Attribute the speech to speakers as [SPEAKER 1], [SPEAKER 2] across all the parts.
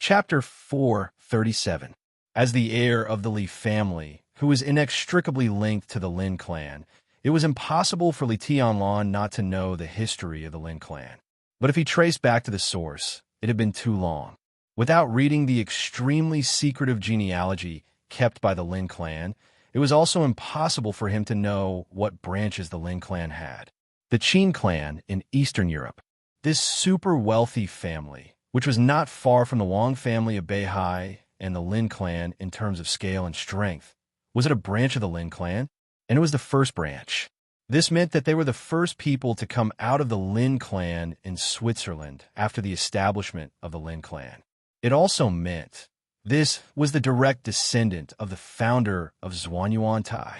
[SPEAKER 1] Chapter 437. As the heir of the Li family, who was inextricably linked to the Lin clan, it was impossible for Li Tianlan not to know the history of the Lin clan. But if he traced back to the source, it had been too long. Without reading the extremely secretive genealogy kept by the Lin clan, it was also impossible for him to know what branches the Lin clan had. The Qin clan in Eastern Europe. This super wealthy family, which was not far from the Wang family of Beihai and the Lin clan in terms of scale and strength, was it a branch of the Lin clan? And it was the first branch. This meant that they were the first people to come out of the Lin clan in Switzerland after the establishment of the Lin clan. It also meant this was the direct descendant of the founder of Zhuanyuan Tai.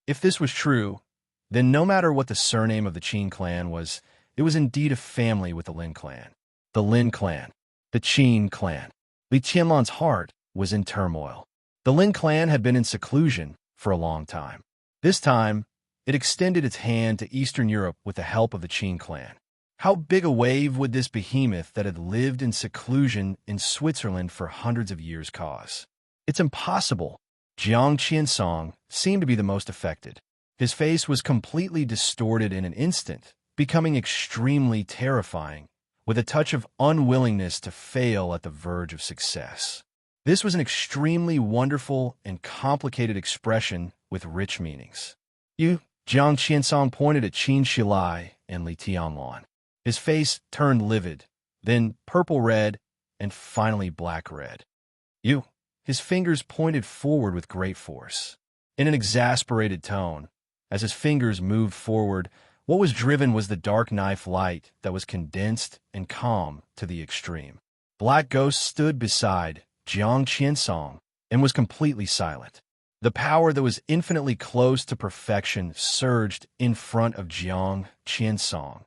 [SPEAKER 1] If this was true, then no matter what the surname of the Qin clan was, it was indeed a family with the Lin clan. The Lin clan. The Qin clan. Li Tianlan's heart was in turmoil. The Lin clan had been in seclusion for a long time. This time, it extended its hand to Eastern Europe with the help of the Qin clan. How big a wave would this behemoth that had lived in seclusion in Switzerland for hundreds of years cause? It's impossible. Jiang Qiansong seemed to be the most affected. His face was completely distorted in an instant, becoming extremely terrifying, with a touch of unwillingness to fail at the verge of success. This was an extremely wonderful and complicated expression with rich meanings. Jiang Qiansong pointed at Qin Shilai and Li Tianlan. His face turned livid, then purple-red, and finally black-red. His fingers pointed forward with great force. In an exasperated tone, as his fingers moved forward, what was driven was the dark knife light that was condensed and calm to the extreme. Black Ghost stood beside Jiang Qiansong and was completely silent. The power that was infinitely close to perfection surged in front of Jiang Qiansong,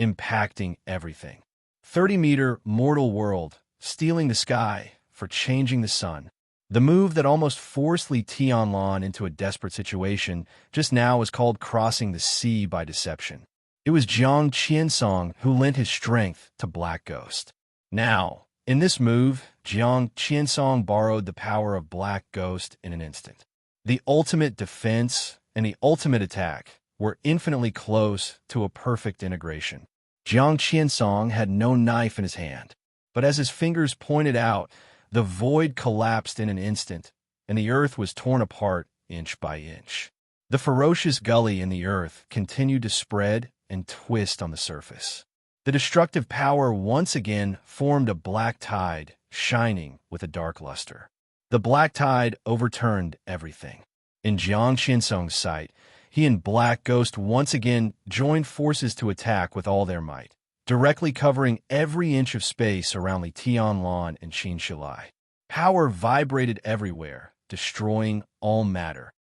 [SPEAKER 1] impacting everything. 30-meter mortal world, stealing the sky for changing the sun. The move that almost forced Li Tianlan into a desperate situation just now was called crossing the sea by deception. It was Jiang Qiansong who lent his strength to Black Ghost. Now, in this move, Jiang Qiansong borrowed the power of Black Ghost in an instant. The ultimate defense and the ultimate attack were infinitely close to a perfect integration. Jiang Qiansong had no knife in his hand, but as his fingers pointed out, the void collapsed in an instant, and the earth was torn apart inch by inch. The ferocious gully in the earth continued to spread and twist on the surface. The destructive power once again formed a black tide, shining with a dark luster. The black tide overturned everything. In Jiang Qiansong's sight, he and Black Ghost once again joined forces to attack with all their might, directly covering every inch of space around Li Tianlan and Qin Shilai. Power vibrated everywhere, destroying all matter.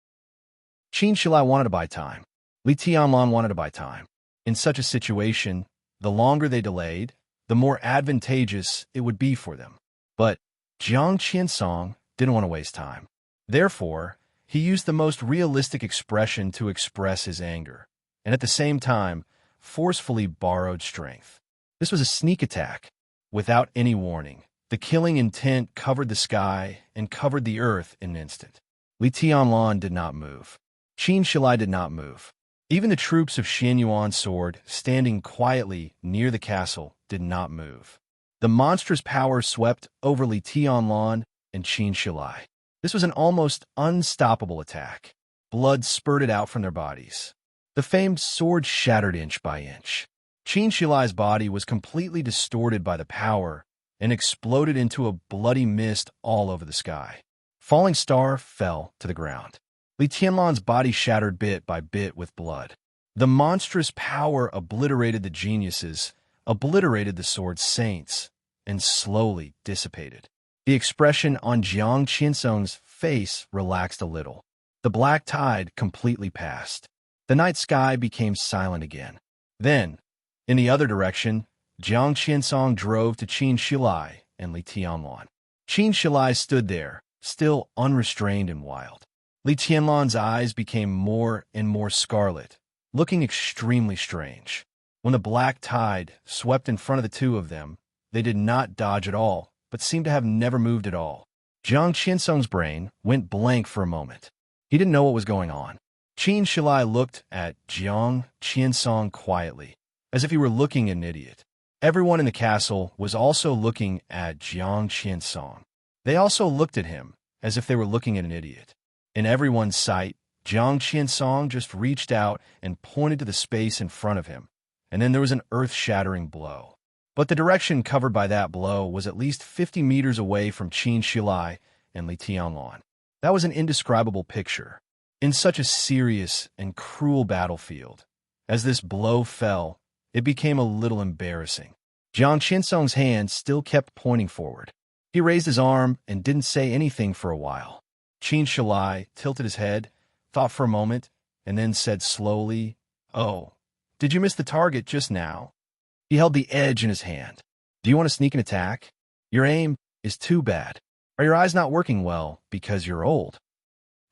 [SPEAKER 1] Qin Shilai wanted to buy time. Li Tianlan wanted to buy time. In such a situation, the longer they delayed, the more advantageous it would be for them. But Jiang Qiansong didn't want to waste time. Therefore, he used the most realistic expression to express his anger, and at the same time, forcefully borrowed strength. This was a sneak attack. Without any warning, the killing intent covered the sky and covered the earth in an instant. Li Tianlan did not move. Qin Shilai did not move. Even the troops of Xian Yuan's sword, standing quietly near the castle, did not move. The monstrous power swept over Li Tianlan and Qin Shilai. This was an almost unstoppable attack. Blood spurted out from their bodies. The famed sword shattered inch by inch. Qin Shilai's body was completely distorted by the power and exploded into a bloody mist all over the sky. Falling Star fell to the ground. Li Tianlan's body shattered bit by bit with blood. The monstrous power obliterated the geniuses, obliterated the sword's saints, and slowly dissipated. The expression on Jiang Qiansong's face relaxed a little. The black tide completely passed. The night sky became silent again. Then, in the other direction, Jiang Qiansong drove to Qin Shilai and Li Tianlan. Qin Shilai stood there, still unrestrained and wild. Li Tianlan's eyes became more and more scarlet, looking extremely strange. When the black tide swept in front of the two of them, they did not dodge at all, but seemed to have never moved at all. Jiang Qinsong's brain went blank for a moment. He didn't know what was going on. Qin Shilai looked at Jiang Qinsong quietly, as if he were looking at an idiot. Everyone in the castle was also looking at Jiang Qinsong. They also looked at him, as if they were looking at an idiot. In everyone's sight, Jiang Qinsong just reached out and pointed to the space in front of him, and then there was an earth-shattering blow. But the direction covered by that blow was at least 50 meters away from Qin Shilai and Li Tianlan. That was an indescribable picture. In such a serious and cruel battlefield, as this blow fell, it became a little embarrassing. Jiang Qinsong's hand still kept pointing forward. He raised his arm and didn't say anything for a while. Qin Shilai tilted his head, thought for a moment, and then said slowly, "Oh, did you miss the target just now?" He held the edge in his hand. "Do you want to sneak an attack? Your aim is too bad. Are your eyes not working well because you're old?"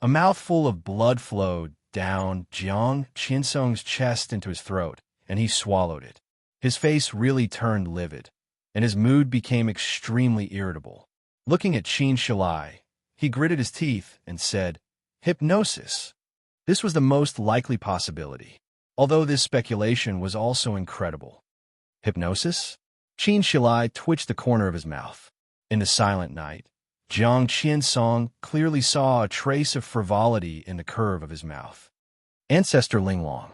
[SPEAKER 1] A mouthful of blood flowed down Jiang Qinsong's chest into his throat, and he swallowed it. His face really turned livid, and his mood became extremely irritable. Looking at Qin Shilai, he gritted his teeth and said, "Hypnosis." This was the most likely possibility, although this speculation was also incredible. Hypnosis? Qin Shilai twitched the corner of his mouth. In the silent night, Jiang Qinsong clearly saw a trace of frivolity in the curve of his mouth. Ancestor Linglong.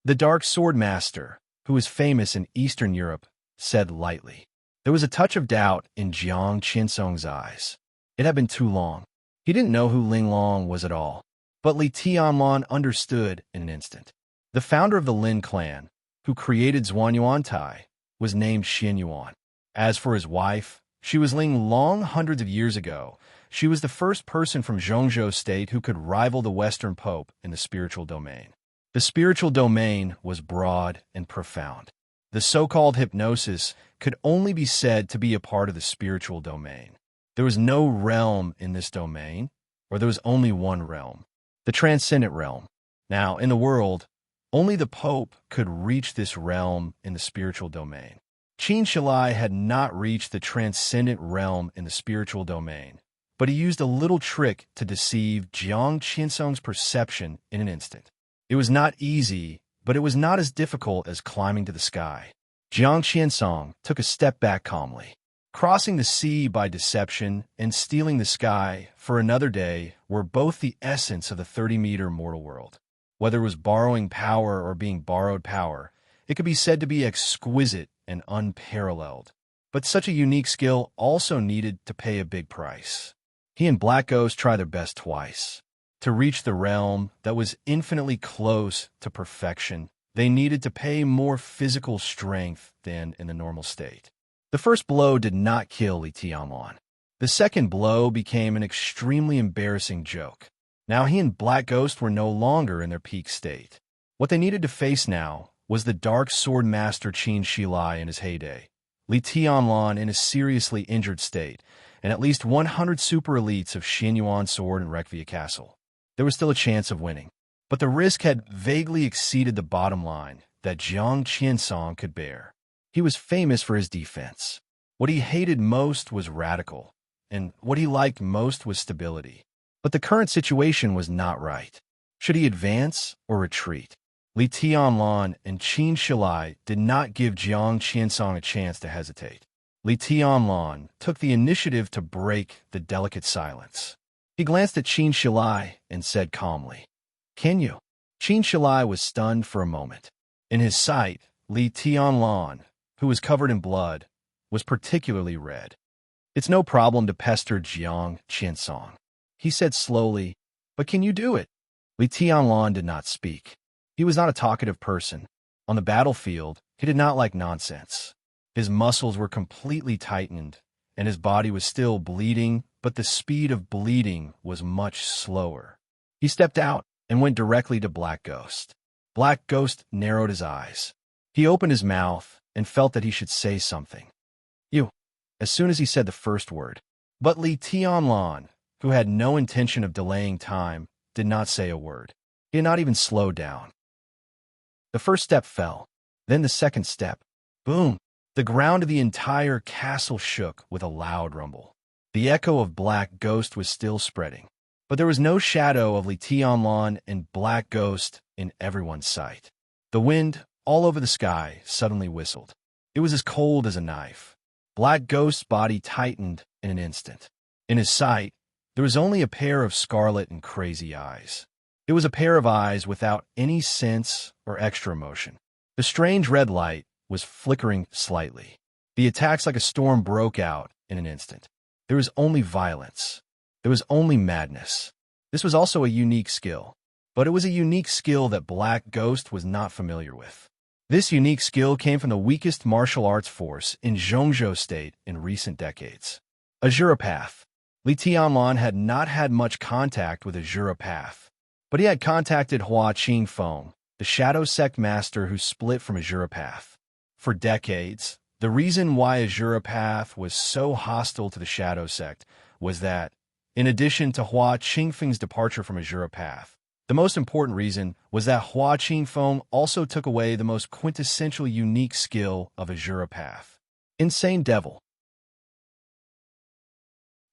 [SPEAKER 1] The Dark Sword Master, who was famous in Eastern Europe, said lightly. There was a touch of doubt in Jiang Qinsong's eyes. It had been too long. He didn't know who Linglong was at all, but Li Tianlan understood in an instant. The founder of the Lin clan, who created Zhuanyuantai, was named Xianyuan. As for his wife, she was Ling Long hundreds of years ago. She was the first person from Zhongzhou state who could rival the Western Pope in the spiritual domain. The spiritual domain was broad and profound. The so-called hypnosis could only be said to be a part of the spiritual domain. There was no realm in this domain, or there was only one realm, the transcendent realm. Now, in the world, only the Pope could reach this realm in the spiritual domain. Qin Shilai had not reached the transcendent realm in the spiritual domain, but he used a little trick to deceive Jiang Qinsong's perception in an instant. It was not easy, but it was not as difficult as climbing to the sky. Jiang Qinsong took a step back calmly. Crossing the sea by deception and stealing the sky for another day were both the essence of the 30-meter mortal world. Whether it was borrowing power or being borrowed power, it could be said to be exquisite and unparalleled. But such a unique skill also needed to pay a big price. He and Black Ghost tried their best twice. To reach the realm that was infinitely close to perfection, they needed to pay more physical strength than in the normal state. The first blow did not kill Li Tianlan. The second blow became an extremely embarrassing joke. Now he and Black Ghost were no longer in their peak state. What they needed to face now was the Dark Sword Master Qin Shilai in his heyday, Li Tianlan in a seriously injured state, and at least 100 super elites of Xianyuan Sword and Rekvia Castle. There was still a chance of winning, but the risk had vaguely exceeded the bottom line that Jiang Qinsong could bear. He was famous for his defense. What he hated most was radical, and what he liked most was stability. But the current situation was not right. Should he advance or retreat? Li Tianlan and Qin Shilai did not give Jiang Qinsong a chance to hesitate. Li Tianlan took the initiative to break the delicate silence. He glanced at Qin Shilai and said calmly, "Can you?" Qin Shilai was stunned for a moment. In his sight, Li Tianlan, who was covered in blood, was particularly red. "It's no problem to pester Jiang Qinsong," he said slowly, "but can you do it?" Li Tianlan did not speak. He was not a talkative person. On the battlefield, he did not like nonsense. His muscles were completely tightened, and his body was still bleeding, but the speed of bleeding was much slower. He stepped out and went directly to Black Ghost. Black Ghost narrowed his eyes. He opened his mouth and felt that he should say something. "You," as soon as he said the first word. But Li Tianlan, who had no intention of delaying time, did not say a word. He had not even slowed down. The first step fell, then the second step. Boom! The ground of the entire castle shook with a loud rumble. The echo of Black Ghost was still spreading, but there was no shadow of Li Tianlan and Black Ghost in everyone's sight. The wind, all over the sky, suddenly whistled. It was as cold as a knife. Black Ghost's body tightened in an instant. In his sight, there was only a pair of scarlet and crazy eyes. It was a pair of eyes without any sense or extra emotion. The strange red light was flickering slightly. The attacks like a storm broke out in an instant. There was only violence. There was only madness. This was also a unique skill, but it was a unique skill that Black Ghost was not familiar with. This unique skill came from the weakest martial arts force in Zhongzhou State in recent decades. Azuropath. Li Tianlan had not had much contact with Azuropath, but he had contacted Hua Qingfeng, the Shadow Sect master who split from Azuropath. For decades, the reason why Azuropath was so hostile to the Shadow Sect was that, in addition to Hua Qingfeng's departure from Azuropath, the most important reason was that Hua Qingfeng also took away the most quintessential unique skill of Azuropath. Insane Devil.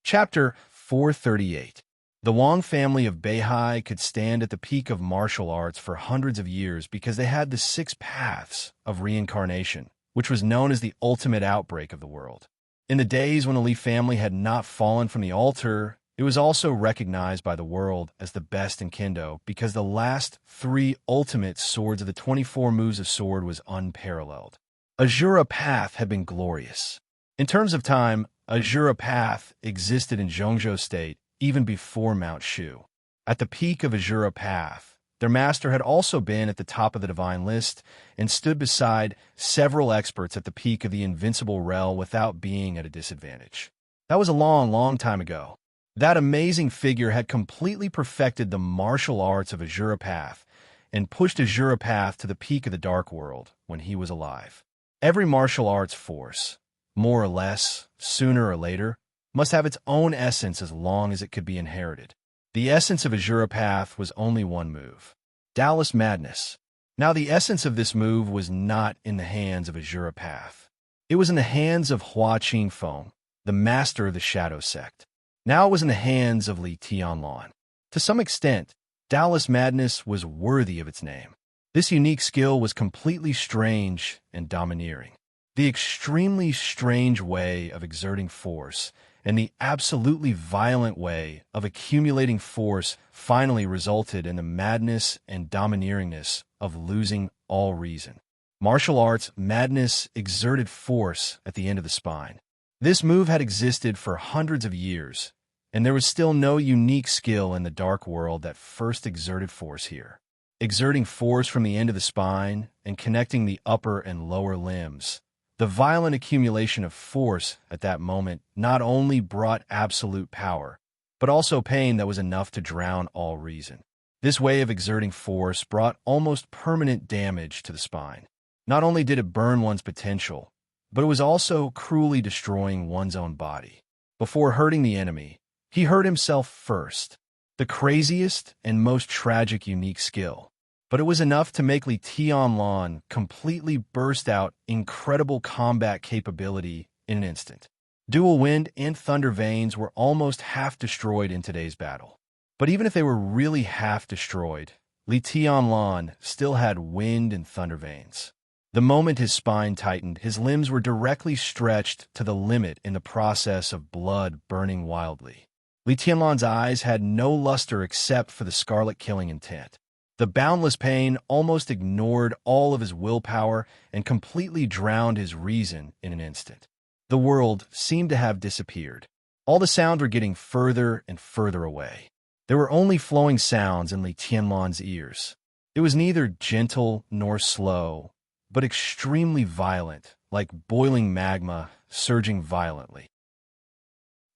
[SPEAKER 1] Chapter 438. The Wang family of Beihai could stand at the peak of martial arts for hundreds of years because they had the 6 paths of reincarnation, which was known as the ultimate outbreak of the world. In the days when the Li family had not fallen from the altar, it was also recognized by the world as the best in Kendo because the last 3 ultimate swords of the 24 moves of sword was unparalleled. Azuropath had been glorious. In terms of time, Azuropath existed in Zhongzhou State even before Mount Shu. At the peak of Azuropath, their master had also been at the top of the divine list and stood beside several experts at the peak of the invincible realm without being at a disadvantage. That was a long, long time ago. That amazing figure had completely perfected the martial arts of Azuropath and pushed Azuropath to the peak of the Dark World when he was alive. Every martial arts force, more or less, sooner or later, must have its own essence as long as it could be inherited. The essence of Azuropath was only one move, Dallas Madness. Now the essence of this move was not in the hands of Azuropath. It was in the hands of Hua Qingfeng, the master of the Shadow Sect. Now it was in the hands of Li Tianlan. To some extent, Dallas Madness was worthy of its name. This unique skill was completely strange and domineering. The extremely strange way of exerting force and the absolutely violent way of accumulating force finally resulted in the madness and domineeringness of losing all reason. Martial arts madness exerted force at the end of the spine. This move had existed for hundreds of years, and there was still no unique skill in the dark world that first exerted force here. Exerting force from the end of the spine and connecting the upper and lower limbs, the violent accumulation of force at that moment not only brought absolute power, but also pain that was enough to drown all reason. This way of exerting force brought almost permanent damage to the spine. Not only did it burn one's potential, but it was also cruelly destroying one's own body. Before hurting the enemy, he hurt himself first. The craziest and most tragic unique skill. But it was enough to make Li Tianlan completely burst out incredible combat capability in an instant. Dual wind and thunder veins were almost half destroyed in today's battle. But even if they were really half destroyed, Li Tianlan still had wind and thunder veins. The moment his spine tightened, his limbs were directly stretched to the limit in the process of blood burning wildly. Li Tianlan's eyes had no luster except for the scarlet killing intent. The boundless pain almost ignored all of his willpower and completely drowned his reason in an instant. The world seemed to have disappeared. All the sounds were getting further and further away. There were only flowing sounds in Li Tianlan's ears. It was neither gentle nor slow, but extremely violent, like boiling magma surging violently.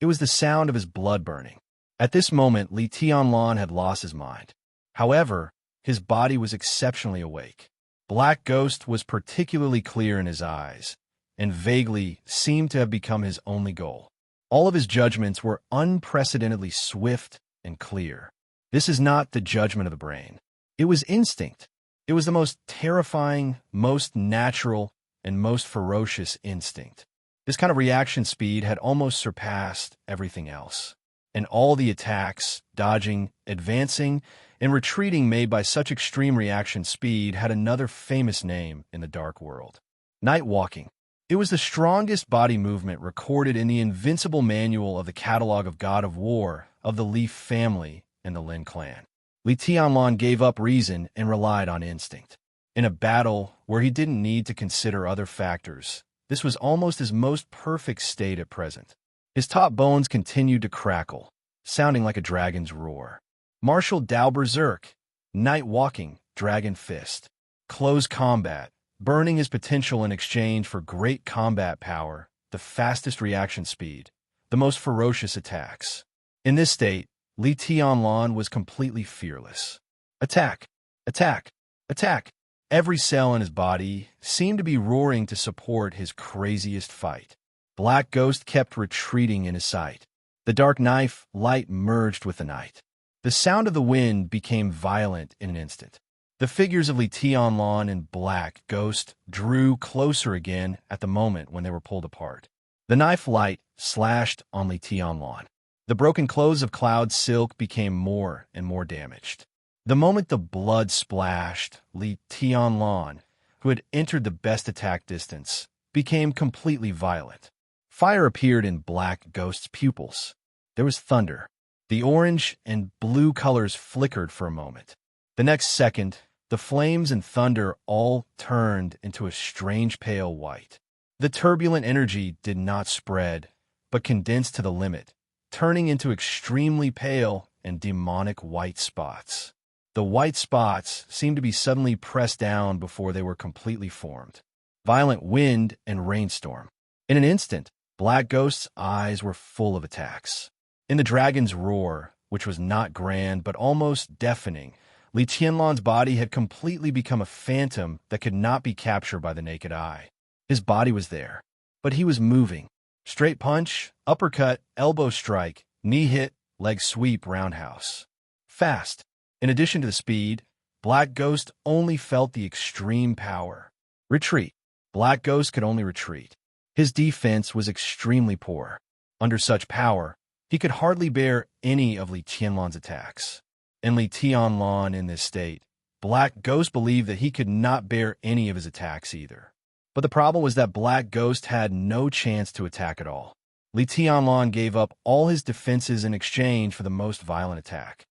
[SPEAKER 1] It was the sound of his blood burning. At this moment, Li Tianlan had lost his mind. However, his body was exceptionally awake. Black Ghost was particularly clear in his eyes, and vaguely seemed to have become his only goal. All of his judgments were unprecedentedly swift and clear. This is not the judgment of the brain. It was instinct. It was the most terrifying, most natural, and most ferocious instinct. This kind of reaction speed had almost surpassed everything else. And all the attacks, dodging, advancing, and retreating made by such extreme reaction speed had another famous name in the dark world: night walking. It was the strongest body movement recorded in the invincible manual of the catalog of God of War of the Leaf family and the Lin clan. Li Tianlan gave up reason and relied on instinct. In a battle where he didn't need to consider other factors, this was almost his most perfect state at present. His top bones continued to crackle, sounding like a dragon's roar. Martial Dao Berserk, night walking, dragon fist, close combat, burning his potential in exchange for great combat power, the fastest reaction speed, the most ferocious attacks. In this state, Li Tianlan was completely fearless. Attack! Attack! Attack! Every cell in his body seemed to be roaring to support his craziest fight. Black Ghost kept retreating in his sight. The dark knife light merged with the night. The sound of the wind became violent in an instant. The figures of Li Tianlan and Black Ghost drew closer again at the moment when they were pulled apart. The knife light slashed on Li Tianlan. The broken clothes of Cloud Silk became more and more damaged. The moment the blood splashed, Li Tianlan, who had entered the best attack distance, became completely violent. Fire appeared in Black Ghost's pupils. There was thunder. The orange and blue colors flickered for a moment. The next second, the flames and thunder all turned into a strange pale white. The turbulent energy did not spread, but condensed to the limit, turning into extremely pale and demonic white spots. The white spots seemed to be suddenly pressed down before they were completely formed. Violent wind and rainstorm. In an instant, Black Ghost's eyes were full of attacks. In the dragon's roar, which was not grand but almost deafening, Li Tianlan's body had completely become a phantom that could not be captured by the naked eye. His body was there, but he was moving. Straight punch, uppercut, elbow strike, knee hit, leg sweep, roundhouse. Fast. In addition to the speed, Black Ghost only felt the extreme power. Retreat. Black Ghost could only retreat. His defense was extremely poor. Under such power, he could hardly bear any of Li Tianlan's attacks. And Li Tianlan in this state, Black Ghost believed that he could not bear any of his attacks either. But the problem was that Black Ghost had no chance to attack at all. Li Tianlan gave up all his defenses in exchange for the most violent attack.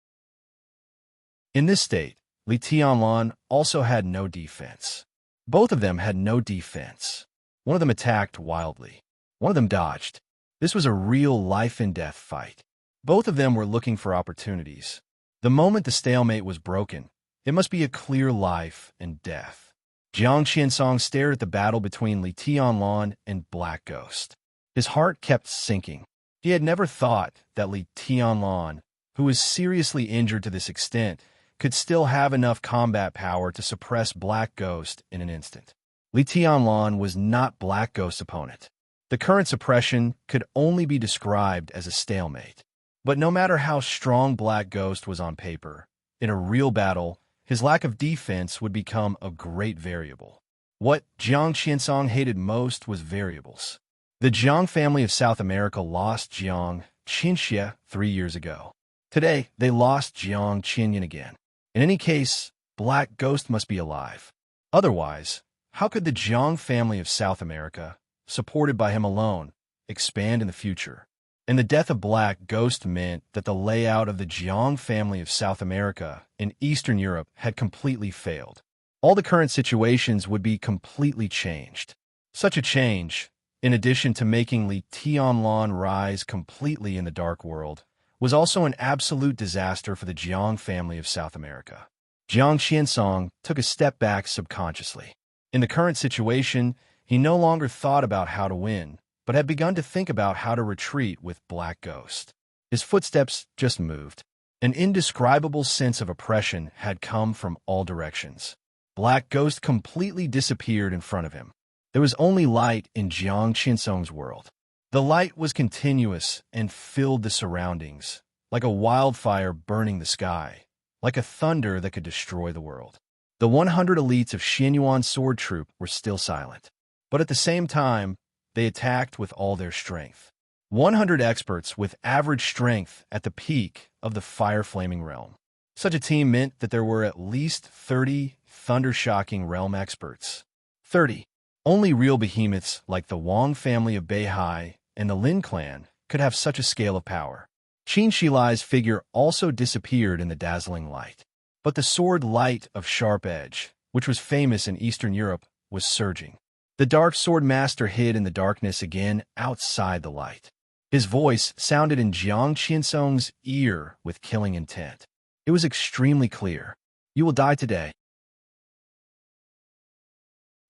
[SPEAKER 1] In this state, Li Tianlan also had no defense. Both of them had no defense. One of them attacked wildly. One of them dodged. This was a real life-and-death fight. Both of them were looking for opportunities. The moment the stalemate was broken, it must be a clear life and death. Jiang Qiansong stared at the battle between Li Tianlan and Black Ghost. His heart kept sinking. He had never thought that Li Tianlan, who was seriously injured to this extent, could still have enough combat power to suppress Black Ghost in an instant. Li Tianlan was not Black Ghost's opponent. The current suppression could only be described as a stalemate. But no matter how strong Black Ghost was on paper, in a real battle, his lack of defense would become a great variable. What Jiang Qiansong hated most was variables. The Jiang family of South America lost Jiang Qinxia 3 years ago. Today, they lost Jiang Qinyan again. In any case, Black Ghost must be alive. Otherwise, how could the Jiang family of South America, supported by him alone, expand in the future? And the death of Black Ghost meant that the layout of the Jiang family of South America in Eastern Europe had completely failed. All the current situations would be completely changed. Such a change, in addition to making Li Tianlan rise completely in the dark world, was also an absolute disaster for the Jiang family of South America. Jiang Qiansong took a step back subconsciously. In the current situation, he no longer thought about how to win, but had begun to think about how to retreat with Black Ghost. His footsteps just moved. An indescribable sense of oppression had come from all directions. Black Ghost completely disappeared in front of him. There was only light in Jiang Qiansong's world. The light was continuous and filled the surroundings, like a wildfire burning the sky, like a thunder that could destroy the world. The 100 elites of Xianyuan sword troop were still silent. but at the same time, they attacked with all their strength. 100 experts with average strength at the peak of the fire-flaming realm. Such a team meant that there were at least 30 thunder-shocking realm experts. 30. Only real behemoths like the Wang family of Beihai and the Lin clan could have such a scale of power. Qin Shi Lai's figure also disappeared in the dazzling light. But the sword light of sharp edge, which was famous in Eastern Europe, was surging. The dark sword master hid in the darkness again outside the light. His voice sounded in Jiang Qinsong's ear with killing intent. It was extremely clear. You will die today.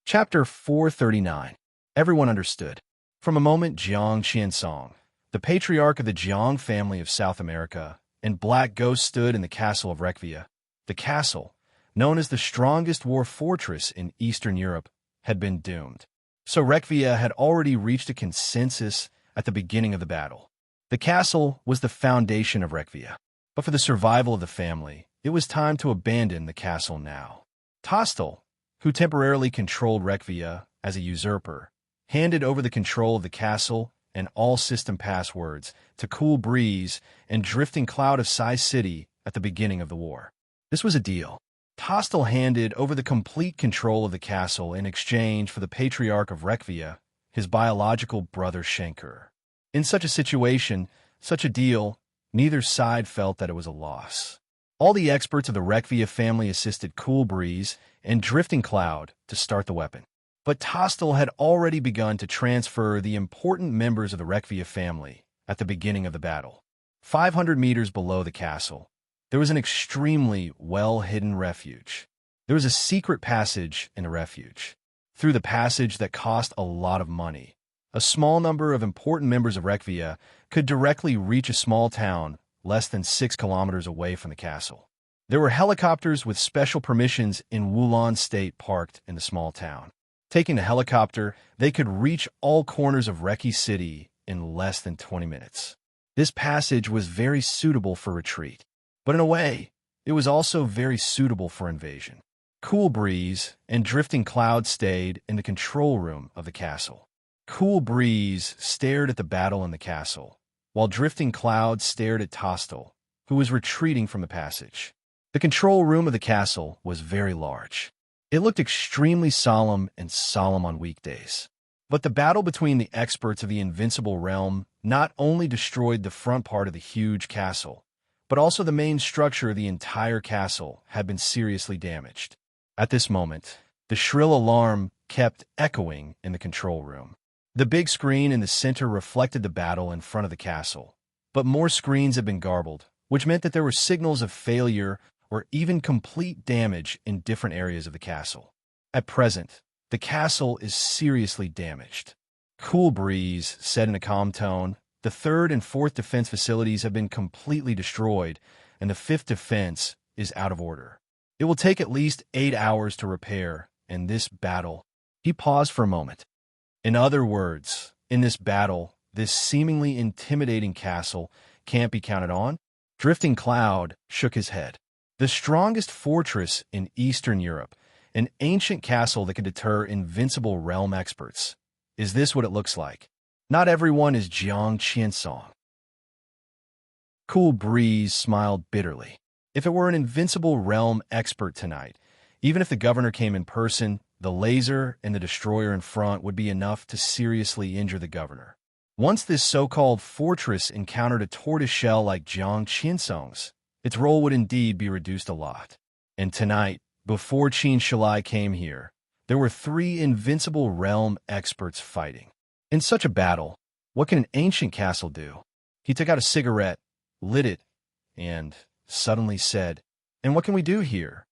[SPEAKER 1] Chapter 439. Everyone understood. From a moment, Jiang Qinsong, the patriarch of the Jiang family of South America, and Black Ghost stood in the castle of Rekvia. The castle, known as the strongest war fortress in Eastern Europe, had been doomed. So Rekvia had already reached a consensus at the beginning of the battle. The castle was the foundation of Rekvia. But for the survival of the family, it was time to abandon the castle now. Tostel, who temporarily controlled Rekvia as a usurper, handed over the control of the castle and all system passwords to Cool Breeze and Drifting Cloud of Sai City at the beginning of the war. This was a deal. Tostel handed over the complete control of the castle in exchange for the patriarch of Rekvia, his biological brother Schenker. In such a situation, such a deal, neither side felt that it was a loss. All the experts of the Rekvia family assisted Cool Breeze and Drifting Cloud to start the weapon. But Tostel had already begun to transfer the important members of the Rekvia family at the beginning of the battle. 500 meters below the castle, there was an extremely well-hidden refuge. There was a secret passage in the refuge. Through the passage that cost a lot of money, a small number of important members of Rekvia could directly reach a small town less than 6 kilometers away from the castle. There were helicopters with special permissions in Wulan State parked in the small town. Taking the helicopter, they could reach all corners of Reki City in less than 20 minutes. This passage was very suitable for retreat, but in a way, it was also very suitable for invasion. Cool Breeze and Drifting Cloud stayed in the control room of the castle. Cool Breeze stared at the battle in the castle, while Drifting Cloud stared at Tostel, who was retreating from the passage. The control room of the castle was very large. It looked extremely solemn and solemn on weekdays. But the battle between the experts of the Invincible Realm not only destroyed the front part of the huge castle, but also the main structure of the entire castle had been seriously damaged. At this moment, the shrill alarm kept echoing in the control room. The big screen in the center reflected the battle in front of the castle, but more screens had been garbled, which meant that there were signals of failure or even complete damage in different areas of the castle. At present, the castle is seriously damaged. Cool Breeze said in a calm tone, the 3rd and 4th defense facilities have been completely destroyed, and the 5th defense is out of order. It will take at least 8 hours to repair, and this battle... He paused for a moment. In other words, in this battle, this seemingly intimidating castle can't be counted on? Drifting Cloud shook his head. The strongest fortress in Eastern Europe, an ancient castle that can deter invincible realm experts. Is this what it looks like? Not everyone is Jiang Qinsong. Cool Breeze smiled bitterly. If it were an invincible realm expert tonight, even if the governor came in person, the laser and the destroyer in front would be enough to seriously injure the governor. Once this so-called fortress encountered a tortoiseshell like Jiang Qinsong's, its role would indeed be reduced a lot. And tonight, before Qin Shi Lai came here, there were 3 invincible realm experts fighting. In such a battle, what can an ancient castle do? He took out a cigarette, lit it, and suddenly said, "And what can we do here?"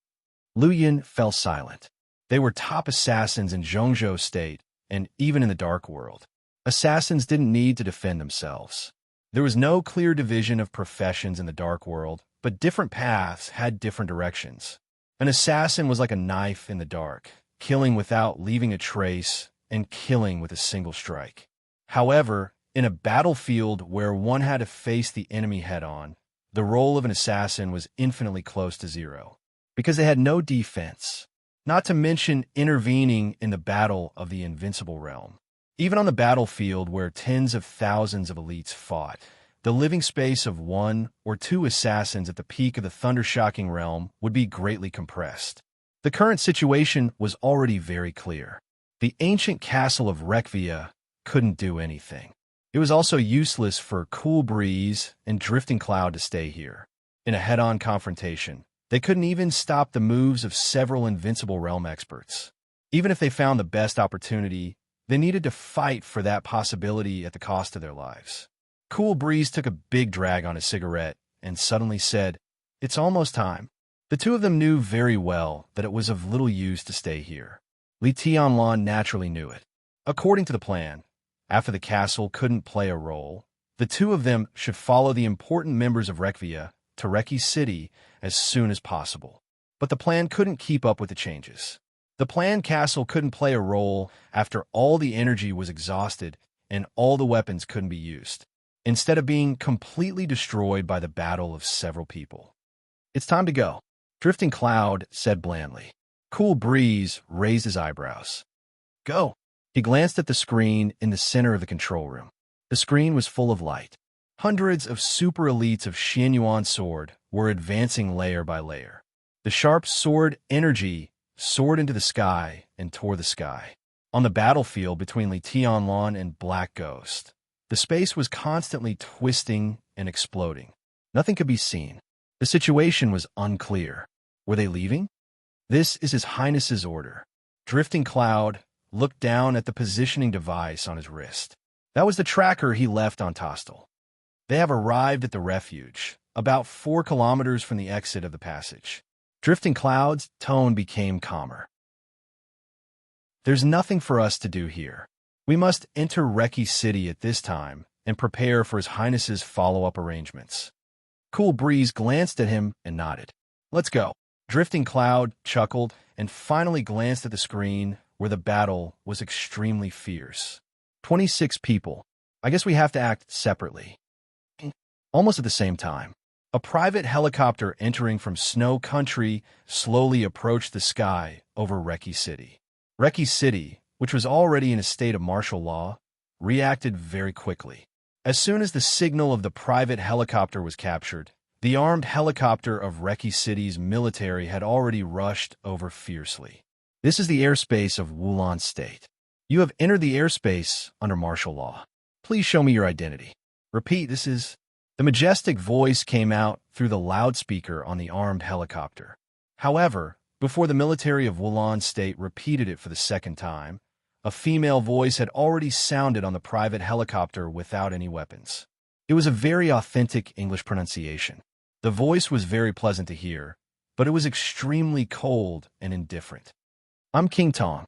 [SPEAKER 1] Lu Yin fell silent. They were top assassins in Zhongzhou State and even in the Dark World. Assassins didn't need to defend themselves. There was no clear division of professions in the Dark World, but different paths had different directions. An assassin was like a knife in the dark, killing without leaving a trace and killing with a single strike. However, in a battlefield where one had to face the enemy head-on, the role of an assassin was infinitely close to zero, because they had no defense. not to mention intervening in the battle of the Invincible Realm. Even on the battlefield where tens of thousands of elites fought, the living space of one or two assassins at the peak of the thunder-shocking realm would be greatly compressed. The current situation was already very clear. The ancient castle of Rekvia couldn't do anything. It was also useless for Cool Breeze and Drifting Cloud to stay here. In a head-on confrontation, they couldn't even stop the moves of several Invincible Realm experts. Even if they found the best opportunity, they needed to fight for that possibility at the cost of their lives. Cool Breeze took a big drag on his cigarette and suddenly said, "It's almost time." The two of them knew very well that it was of little use to stay here. Li Tianlan naturally knew it. According to the plan, after the castle couldn't play a role, the two of them should follow the important members of Rekvia to Reki City as soon as possible. But the plan couldn't keep up with the changes. The planned castle couldn't play a role after all the energy was exhausted and all the weapons couldn't be used, instead of being completely destroyed by the battle of several people. "It's time to go," Drifting Cloud said blandly. Cool Breeze raised his eyebrows. "Go." He glanced at the screen in the center of the control room. The screen was full of light. Hundreds of super elites of Xianyuan sword were advancing layer by layer. The sharp sword energy soared into the sky and tore the sky. On the battlefield between Li Tianlan and Black Ghost, the space was constantly twisting and exploding. Nothing could be seen. The situation was unclear. Were they leaving? "This is His Highness's order." Drifting Cloud looked down at the positioning device on his wrist. That was the tracker he left on Tostel. "They have arrived at the refuge, about 4 kilometers from the exit of the passage." Drifting Cloud's tone became calmer. "There's nothing for us to do here. We must enter Reki City at this time and prepare for His Highness's follow-up arrangements." Cool Breeze glanced at him and nodded. "Let's go." Drifting Cloud chuckled and finally glanced at the screen where the battle was extremely fierce. 26 people. I guess we have to act separately. Almost at the same time, a private helicopter entering from Snow Country slowly approached the sky over Reki City. Reki City, which was already in a state of martial law, reacted very quickly. As soon as the signal of the private helicopter was captured, the armed helicopter of Reki City's military had already rushed over fiercely. "This is the airspace of Wulan State. You have entered the airspace under martial law. Please show me your identity." "Repeat, this is..." The majestic voice came out through the loudspeaker on the armed helicopter. However, before the military of Wulan State repeated it for the second time, a female voice had already sounded on the private helicopter without any weapons. It was a very authentic English pronunciation. The voice was very pleasant to hear, but it was extremely cold and indifferent. "I'm King Tong.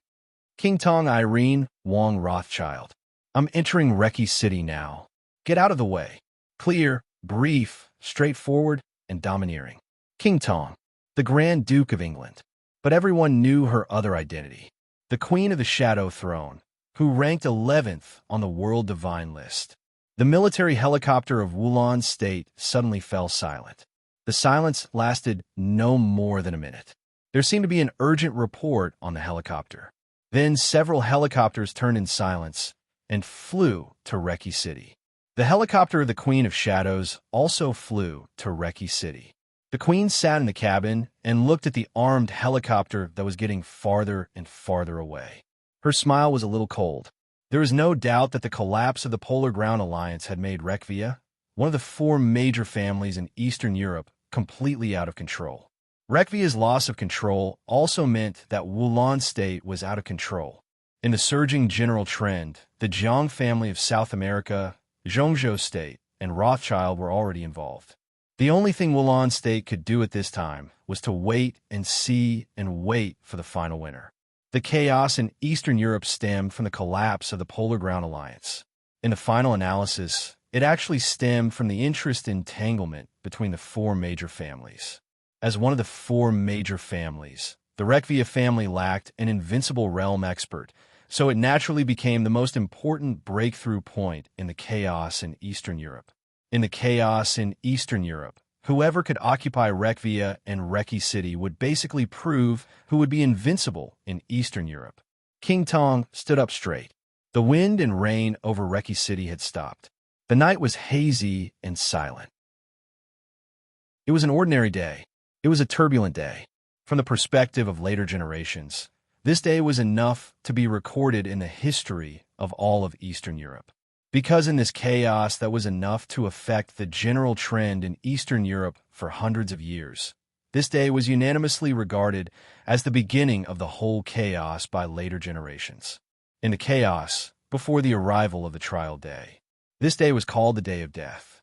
[SPEAKER 1] King Tong Irene Wong Rothschild. I'm entering Reki City now. Get out of the way." Clear, brief, straightforward, and domineering. King Tong, the Grand Duke of England. But everyone knew her other identity. The Queen of the Shadow Throne, who ranked 11th on the World Divine list. The military helicopter of Wulan State suddenly fell silent. The silence lasted no more than a minute. There seemed to be an urgent report on the helicopter. Then several helicopters turned in silence and flew to Reki City. The helicopter of the Queen of Shadows also flew to Reki City. The Queen sat in the cabin and looked at the armed helicopter that was getting farther and farther away. Her smile was a little cold. There was no doubt that the collapse of the Polar Ground Alliance had made Rekvia, one of the 4 major families in Eastern Europe, completely out of control. Rekvia's loss of control also meant that Wulan State was out of control. In the surging general trend, the Jiang family of South America, Zhongzhou State, and Rothschild were already involved. The only thing Wulan State could do at this time was to wait and see and wait for the final winner. The chaos in Eastern Europe stemmed from the collapse of the Polar Ground Alliance. In the final analysis, it actually stemmed from the interest entanglement between the 4 major families. As one of the 4 major families, the Rekvia family lacked an invincible realm expert, so it naturally became the most important breakthrough point in the chaos in Eastern Europe. In the chaos in Eastern Europe, whoever could occupy Rekvia and Reki City would basically prove who would be invincible in Eastern Europe. King Tong stood up straight. The wind and rain over Reki City had stopped. The night was hazy and silent. It was an ordinary day. It was a turbulent day. From the perspective of later generations, this day was enough to be recorded in the history of all of Eastern Europe. Because in this chaos that was enough to affect the general trend in Eastern Europe for hundreds of years, this day was unanimously regarded as the beginning of the whole chaos by later generations. In the chaos, before the arrival of the trial day, this day was called the Day of Death.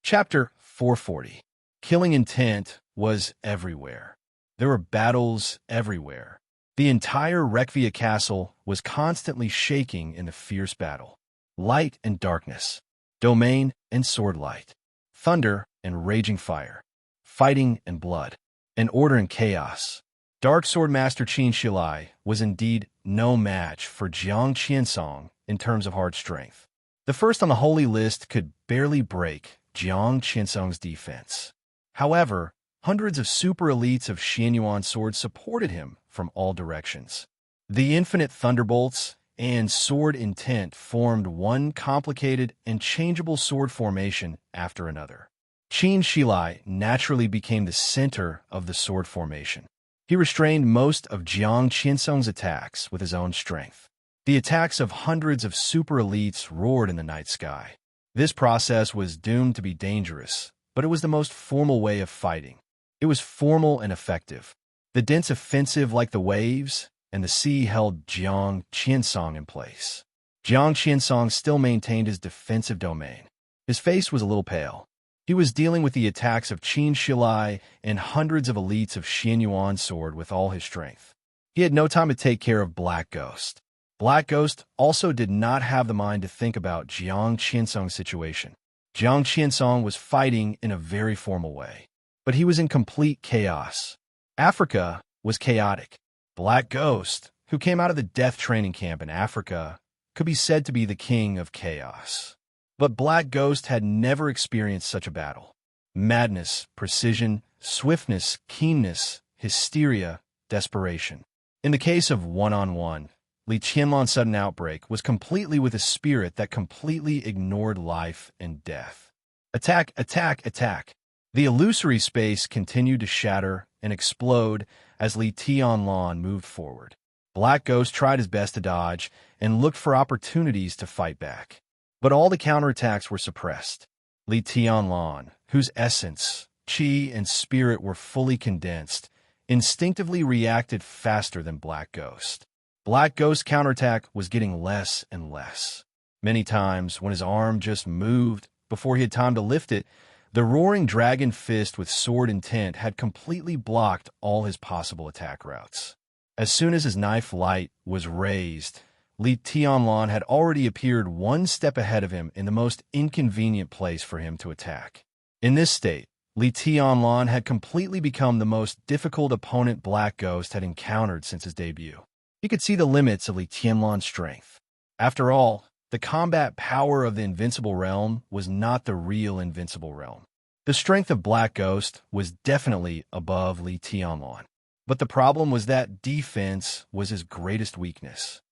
[SPEAKER 1] Chapter 440. Killing intent was everywhere. There were battles everywhere. The entire Rekvia castle was constantly shaking in the fierce battle. Light and darkness, domain and sword light, thunder and raging fire, fighting and blood, and order and chaos. Dark Sword Master Qin Shilai was indeed no match for Jiang Qiansong in terms of hard strength. The first on the holy list could barely break Jiang Qiansong's defense. However, hundreds of super elites of Xianyuan swords supported him from all directions. The infinite thunderbolts and sword intent formed one complicated and changeable sword formation after another. Qin Shilai naturally became the center of the sword formation. He restrained most of Jiang Qiansong's attacks with his own strength. The attacks of hundreds of super elites roared in the night sky. This process was doomed to be dangerous, but it was the most formal way of fighting. It was formal and effective. The dense offensive like the waves and the sea held Jiang Qiansong in place. Jiang Qiansong still maintained his defensive domain. His face was a little pale. He was dealing with the attacks of Qin Shilai and hundreds of elites of Xianyuan sword with all his strength. He had no time to take care of Black Ghost. Black Ghost also did not have the mind to think about Jiang Qiansong's situation. Jiang Qiansong was fighting in a very formal way, but he was in complete chaos. Africa was chaotic. Black Ghost, who came out of the death training camp in Africa, could be said to be the king of chaos. But Black Ghost had never experienced such a battle. Madness, precision, swiftness, keenness, hysteria, desperation. In the case of one-on-one, Li Qianlon's sudden outbreak was completely with a spirit that completely ignored life and death. Attack, attack, attack. The illusory space continued to shatter and explode as Li Tianlon moved forward. Black Ghost tried his best to dodge and looked for opportunities to fight back. But all the counterattacks were suppressed. Li Tianlon, whose essence, qi, and spirit were fully condensed, instinctively reacted faster than Black Ghost. Black Ghost's counterattack was getting less and less. Many times, when his arm just moved before he had time to lift it, the roaring dragon fist with sword intent had completely blocked all his possible attack routes. As soon as his knife light was raised, Li Tianlon had already appeared one step ahead of him in the most inconvenient place for him to attack. In this state, Li Tianlon had completely become the most difficult opponent Black Ghost had encountered since his debut. He could see the limits of Li Tianlon's strength. After all, the combat power of the Invincible Realm was not the real Invincible Realm. The strength of Black Ghost was definitely above Li Tianlon. But the problem was that defense was his greatest weakness.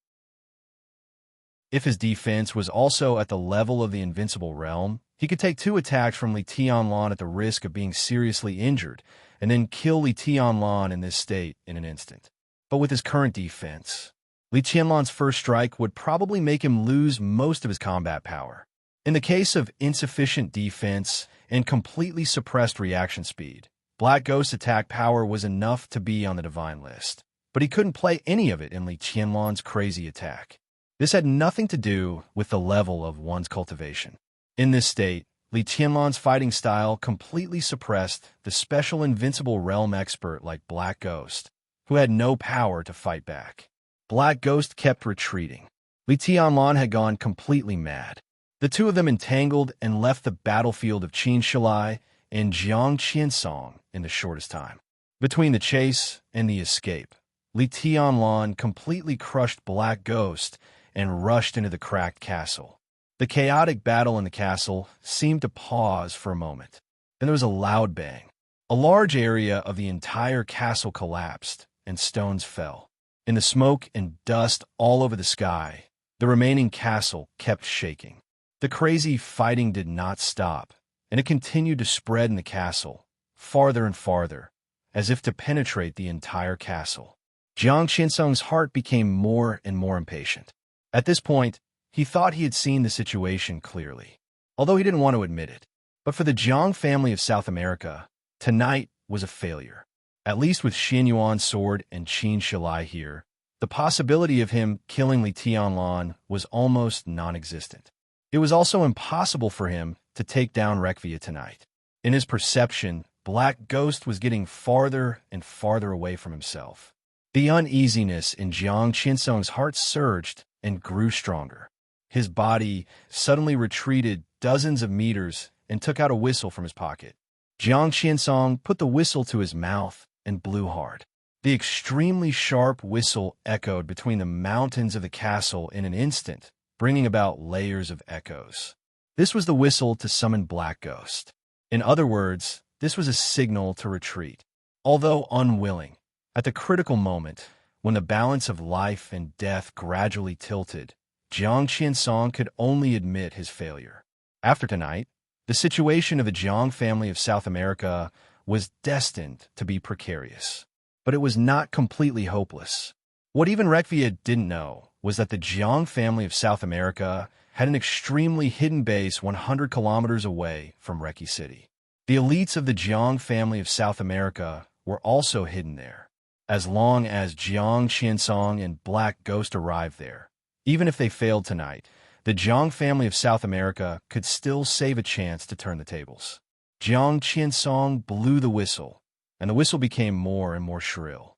[SPEAKER 1] If his defense was also at the level of the Invincible Realm, he could take two attacks from Li Tianlon at the risk of being seriously injured, and then kill Li Tianlon in this state in an instant. But with his current defense, Li Tianlon's first strike would probably make him lose most of his combat power. In the case of insufficient defense and completely suppressed reaction speed, Black Ghost's attack power was enough to be on the divine list, but he couldn't play any of it in Li Tianlon's crazy attack. This had nothing to do with the level of one's cultivation. In this state, Li Tianlon's fighting style completely suppressed the special Invincible Realm expert like Black Ghost, who had no power to fight back. Black Ghost kept retreating. Li Tianlon had gone completely mad. The two of them entangled and left the battlefield of Qin Shilai and Jiang Qiansong in the shortest time. Between the chase and the escape, Li Tianlon completely crushed Black Ghost and rushed into the cracked castle. The chaotic battle in the castle seemed to pause for a moment. Then there was a loud bang. A large area of the entire castle collapsed, and stones fell. In the smoke and dust all over the sky, the remaining castle kept shaking. The crazy fighting did not stop, and it continued to spread in the castle, farther and farther, as if to penetrate the entire castle. Jiang Qinsong's heart became more and more impatient. At this point, he thought he had seen the situation clearly, although he didn't want to admit it. But for the Jiang family of South America, tonight was a failure. At least with Xin Yuan's sword and Qin Shilai here, the possibility of him killing Li Tianlan was almost non-existent. It was also impossible for him to take down Rekvia tonight. In his perception, Black Ghost was getting farther and farther away from himself. The uneasiness in Jiang Qinsong's heart surged and grew stronger. His body suddenly retreated dozens of meters and took out a whistle from his pocket. Jiang Qinsong put the whistle to his mouth and blew hard. The extremely sharp whistle echoed between the mountains of the castle in an instant, bringing about layers of echoes. This was the whistle to summon Black Ghost. In other words, this was a signal to retreat. Although unwilling, at the critical moment, when the balance of life and death gradually tilted, Jiang Qinsong could only admit his failure. After tonight, the situation of the Jiang family of South America was destined to be precarious. But it was not completely hopeless. What even Rekvia didn't know was that the Jiang family of South America had an extremely hidden base 100 kilometers away from Reki City. The elites of the Jiang family of South America were also hidden there. As long as Jiang Qinsong and Black Ghost arrived there, even if they failed tonight, the Jiang family of South America could still save a chance to turn the tables. Jiang Qinsong blew the whistle, and the whistle became more and more shrill.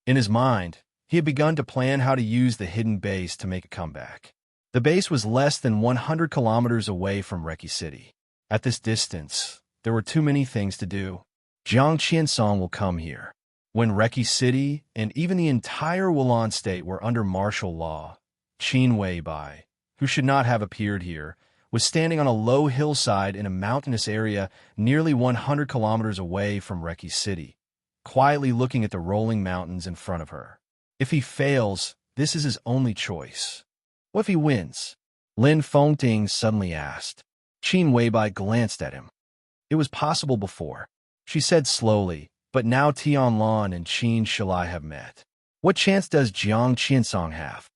[SPEAKER 1] In his mind, he had begun to plan how to use the hidden base to make a comeback. The base was less than 100 kilometers away from Reki City. At this distance, there were too many things to do. Jiang Qinsong will come here. When Reki City and even the entire Wulan state were under martial law, Qin Weibai, who should not have appeared here, was standing on a low hillside in a mountainous area nearly 100 kilometers away from Reki City, quietly looking at the rolling mountains in front of her. If he fails, this is his only choice. What if he wins? Lin Fengting suddenly asked. Qin Weibai glanced at him. It was possible before, she said slowly, but now Tianlan and Qin Shilai have met. What chance does Jiang Qinsong have?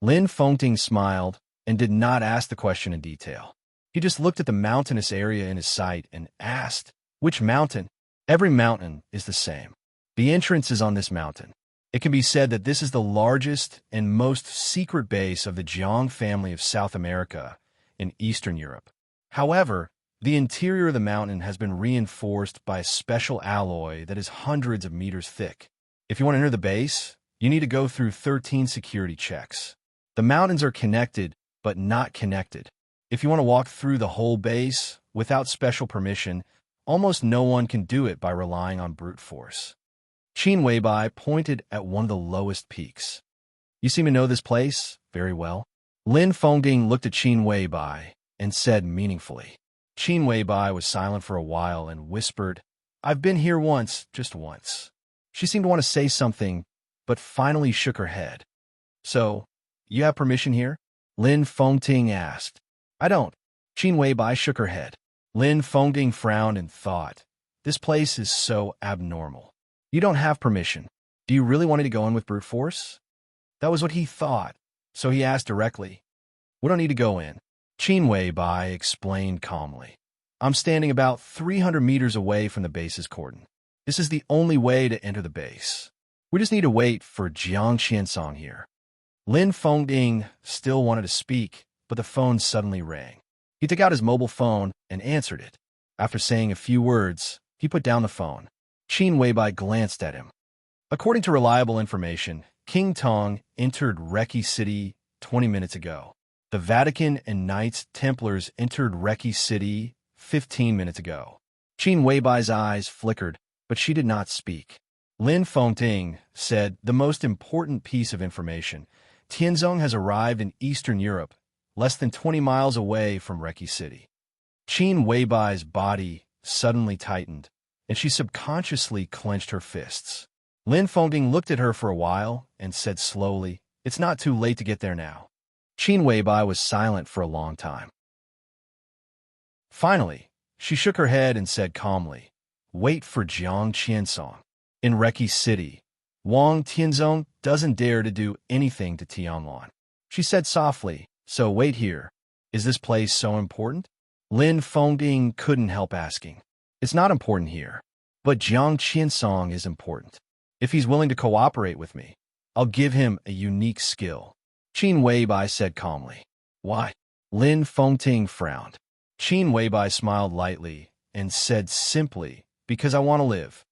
[SPEAKER 1] Lin Fengting smiled and did not ask the question in detail. He just looked at the mountainous area in his sight and asked, "Which mountain?" Every mountain is the same. The entrance is on this mountain. It can be said that this is the largest and most secret base of the Jiang family of South America in Eastern Europe. However, the interior of the mountain has been reinforced by a special alloy that is hundreds of meters thick. If you want to enter the base, you need to go through 13 security checks. The mountains are connected, but not connected. If you want to walk through the whole base without special permission, almost no one can do it by relying on brute force. Qin Weibai pointed at one of the lowest peaks. "You seem to know this place very well." Lin Fengting looked at Qin Weibai and said meaningfully. Qin Weibai was silent for a while and whispered, "I've been here once, just once." She seemed to want to say something, but finally shook her head. "So, you have permission here?" Lin Fengting asked. "I don't." Qin Weibai shook her head. Lin Fengting frowned and thought, "This place is so abnormal. You don't have permission. Do you really want me to go in with brute force?" That was what he thought, so he asked directly. "We don't need to go in." Qin Weibai explained calmly. "I'm standing about 300 meters away from the base's cordon. This is the only way to enter the base. We just need to wait for Jiang Qinsong here." Lin Fengting still wanted to speak, but the phone suddenly rang. He took out his mobile phone and answered it. After saying a few words, he put down the phone. Qin Weibai glanced at him. According to reliable information, King Tong entered Reki City 20 minutes ago. The Vatican and Knights Templars entered Reki City 15 minutes ago. Qin Weibai's eyes flickered, but she did not speak. Lin Fengting said the most important piece of information. Tianzong has arrived in Eastern Europe less than 20 miles away from Reki City. Qin Weibai's body suddenly tightened, and she subconsciously clenched her fists. Lin Fengting looked at her for a while and said slowly, "It's not too late to get there now." Qin Weibai was silent for a long time. Finally, she shook her head and said calmly, "Wait for Jiang Qiansong. In Reki City, Wang Tianzong doesn't dare to do anything to Tianlan." She said softly, "So wait here. Is this place so important?" Lin Fengting couldn't help asking. "It's not important here, but Jiang Qiansong is important. If he's willing to cooperate with me, I'll give him a unique skill." Qin Weibai said calmly. "Why?" Lin Fengting frowned. Qin Weibai smiled lightly and said simply, "Because I want to live."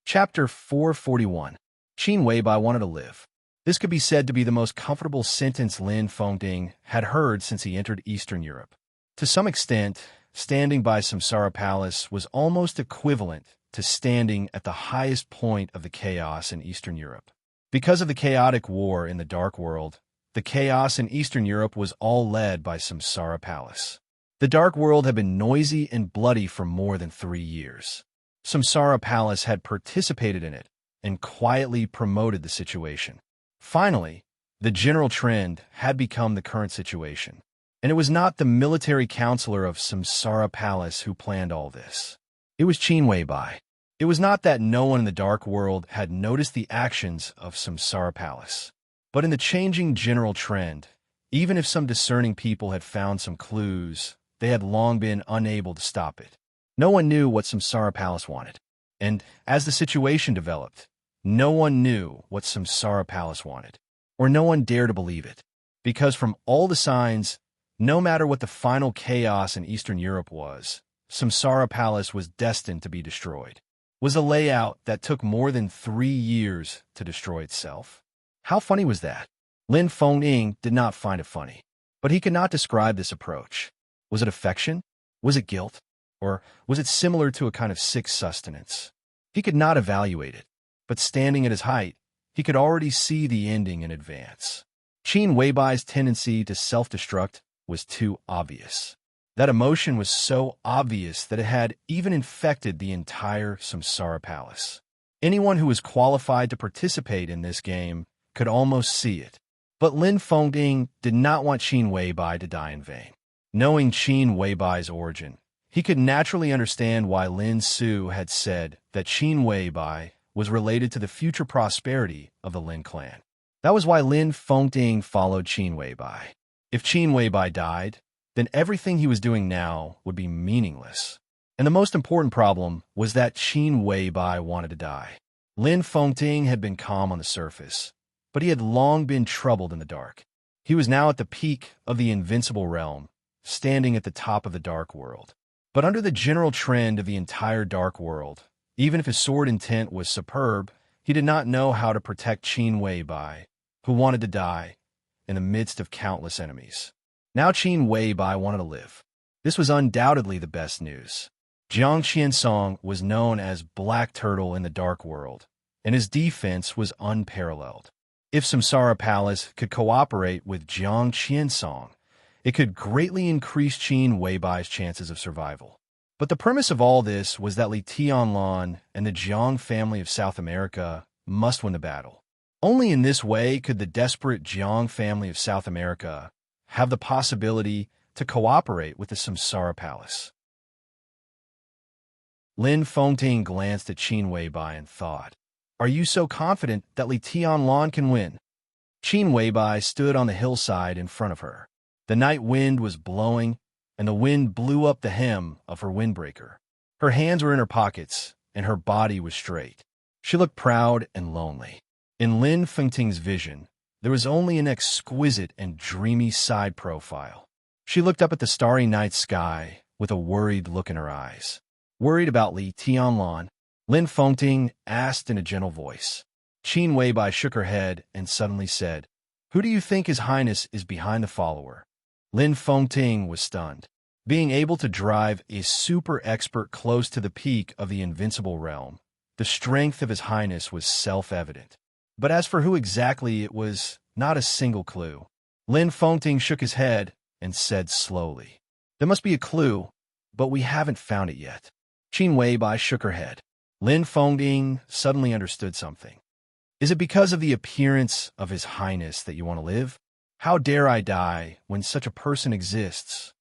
[SPEAKER 1] Chapter 441. Qin Weibai wanted to live. This could be said to be the most comfortable sentence Lin Fengting had heard since he entered Eastern Europe. To some extent, standing by Samsara Palace was almost equivalent to standing at the highest point of the chaos in Eastern Europe. Because of the chaotic war in the Dark World, the chaos in Eastern Europe was all led by Samsara Palace. The Dark World had been noisy and bloody for more than 3 years. Samsara Palace had participated in it and quietly promoted the situation. Finally, the general trend had become the current situation. And it was not the military counselor of Samsara Palace who planned all this. It was Qin Weibai. It was not that no one in the Dark World had noticed the actions of Samsara Palace. But in the changing general trend, even if some discerning people had found some clues, they had long been unable to stop it. No one knew what Samsara Palace wanted. And as the situation developed, no one knew what Samsara Palace wanted, or no one dared to believe it. Because from all the signs, no matter what the final chaos in Eastern Europe was, Samsara Palace was destined to be destroyed. Was a layout that took more than 3 years to destroy itself. How funny was that? Lin Fengting did not find it funny, but he could not describe this approach. Was it affection? Was it guilt? Or was it similar to a kind of sick sustenance? He could not evaluate it, but standing at his height, he could already see the ending in advance. Qin Weibai's tendency to self-destruct was too obvious. That emotion was so obvious that it had even infected the entire Samsara Palace. Anyone who was qualified to participate in this game could almost see it. But Lin Fengting did not want Qin Weibai to die in vain. Knowing Qin Weibai's origin, he could naturally understand why Lin Su had said that Qin Weibai was related to the future prosperity of the Lin clan. That was why Lin Fengting followed Qin Weibai. If Qin Weibai died, then everything he was doing now would be meaningless. And the most important problem was that Qin Weibai wanted to die. Lin Fengting had been calm on the surface, but he had long been troubled in the dark. He was now at the peak of the invincible realm, standing at the top of the Dark World. But under the general trend of the entire Dark World, even if his sword intent was superb, he did not know how to protect Qin Weibai, who wanted to die in the midst of countless enemies. Now Qin Weibai wanted to live. This was undoubtedly the best news. Jiang Qiansong was known as Black Turtle in the Dark World, and his defense was unparalleled. If Samsara Palace could cooperate with Jiang Qiansong, it could greatly increase Qin Weibai's chances of survival. But the premise of all this was that Li Tianlan and the Jiang family of South America must win the battle. Only in this way could the desperate Jiang family of South America have the possibility to cooperate with the Samsara Palace. Lin Fengting glanced at Qin Weibai and thought, "Are you so confident that Li Tianlan can win?" Qin Weibai stood on the hillside in front of her. The night wind was blowing, and the wind blew up the hem of her windbreaker. Her hands were in her pockets, and her body was straight. She looked proud and lonely. In Lin Fengting's vision, there was only an exquisite and dreamy side profile. She looked up at the starry night sky with a worried look in her eyes. Worried about Li Tianlan, Lin Fengting asked in a gentle voice. Qin Weibai shook her head and suddenly said, "Who do you think His Highness is behind the follower?" Lin Fengting was stunned. Being able to drive a super expert close to the peak of the invincible realm, the strength of His Highness was self-evident. But as for who exactly it was not a single clue. Lin Fengting shook his head and said slowly, "There must be a clue, but we haven't found it yet." Qin Weibai shook her head. Lin Fengting suddenly understood something. "Is it because of the appearance of His Highness that you want to live? How dare I die when such a person exists?"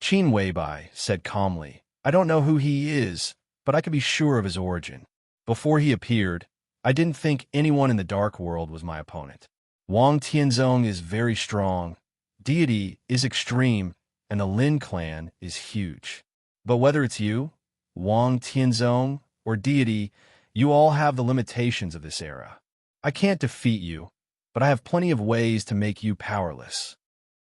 [SPEAKER 1] Qin Weibai said calmly, "I don't know who he is, but I can be sure of his origin. Before he appeared, I didn't think anyone in the dark world was my opponent. Wang Tianzong is very strong, deity is extreme, and the Lin clan is huge. But whether it's you, Wang Tianzong, or deity, you all have the limitations of this era. I can't defeat you, but I have plenty of ways to make you powerless."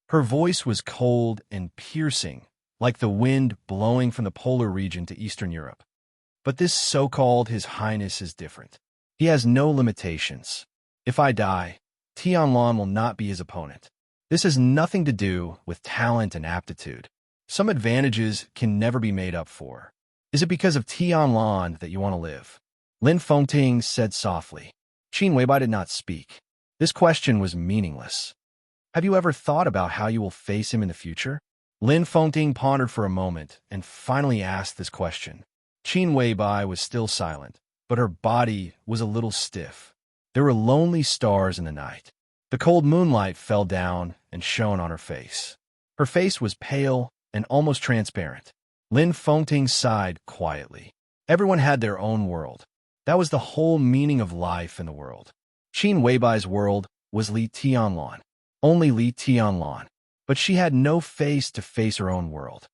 [SPEAKER 1] Her voice was cold and piercing, like the wind blowing from the polar region to Eastern Europe. "But this so-called His Highness is different. He has no limitations. If I die, Tianlong will not be his opponent. This has nothing to do with talent and aptitude. Some advantages can never be made up for. Is it because of Tianlong that you want to live?" Lin Fengting said softly. Qin Weibai did not speak. This question was meaningless. "Have you ever thought about how you will face him in the future?" Lin Fengting pondered for a moment and finally asked this question. Qin Weibai was still silent, but her body was a little stiff. There were lonely stars in the night. The cold moonlight fell down and shone on her face. Her face was pale and almost transparent. Lin Fengting sighed quietly. Everyone had their own world. That was the whole meaning of life in the world. Qin Weibai's world was Li Tianlong. Only Li Tianlong. But she had no face to face her own world.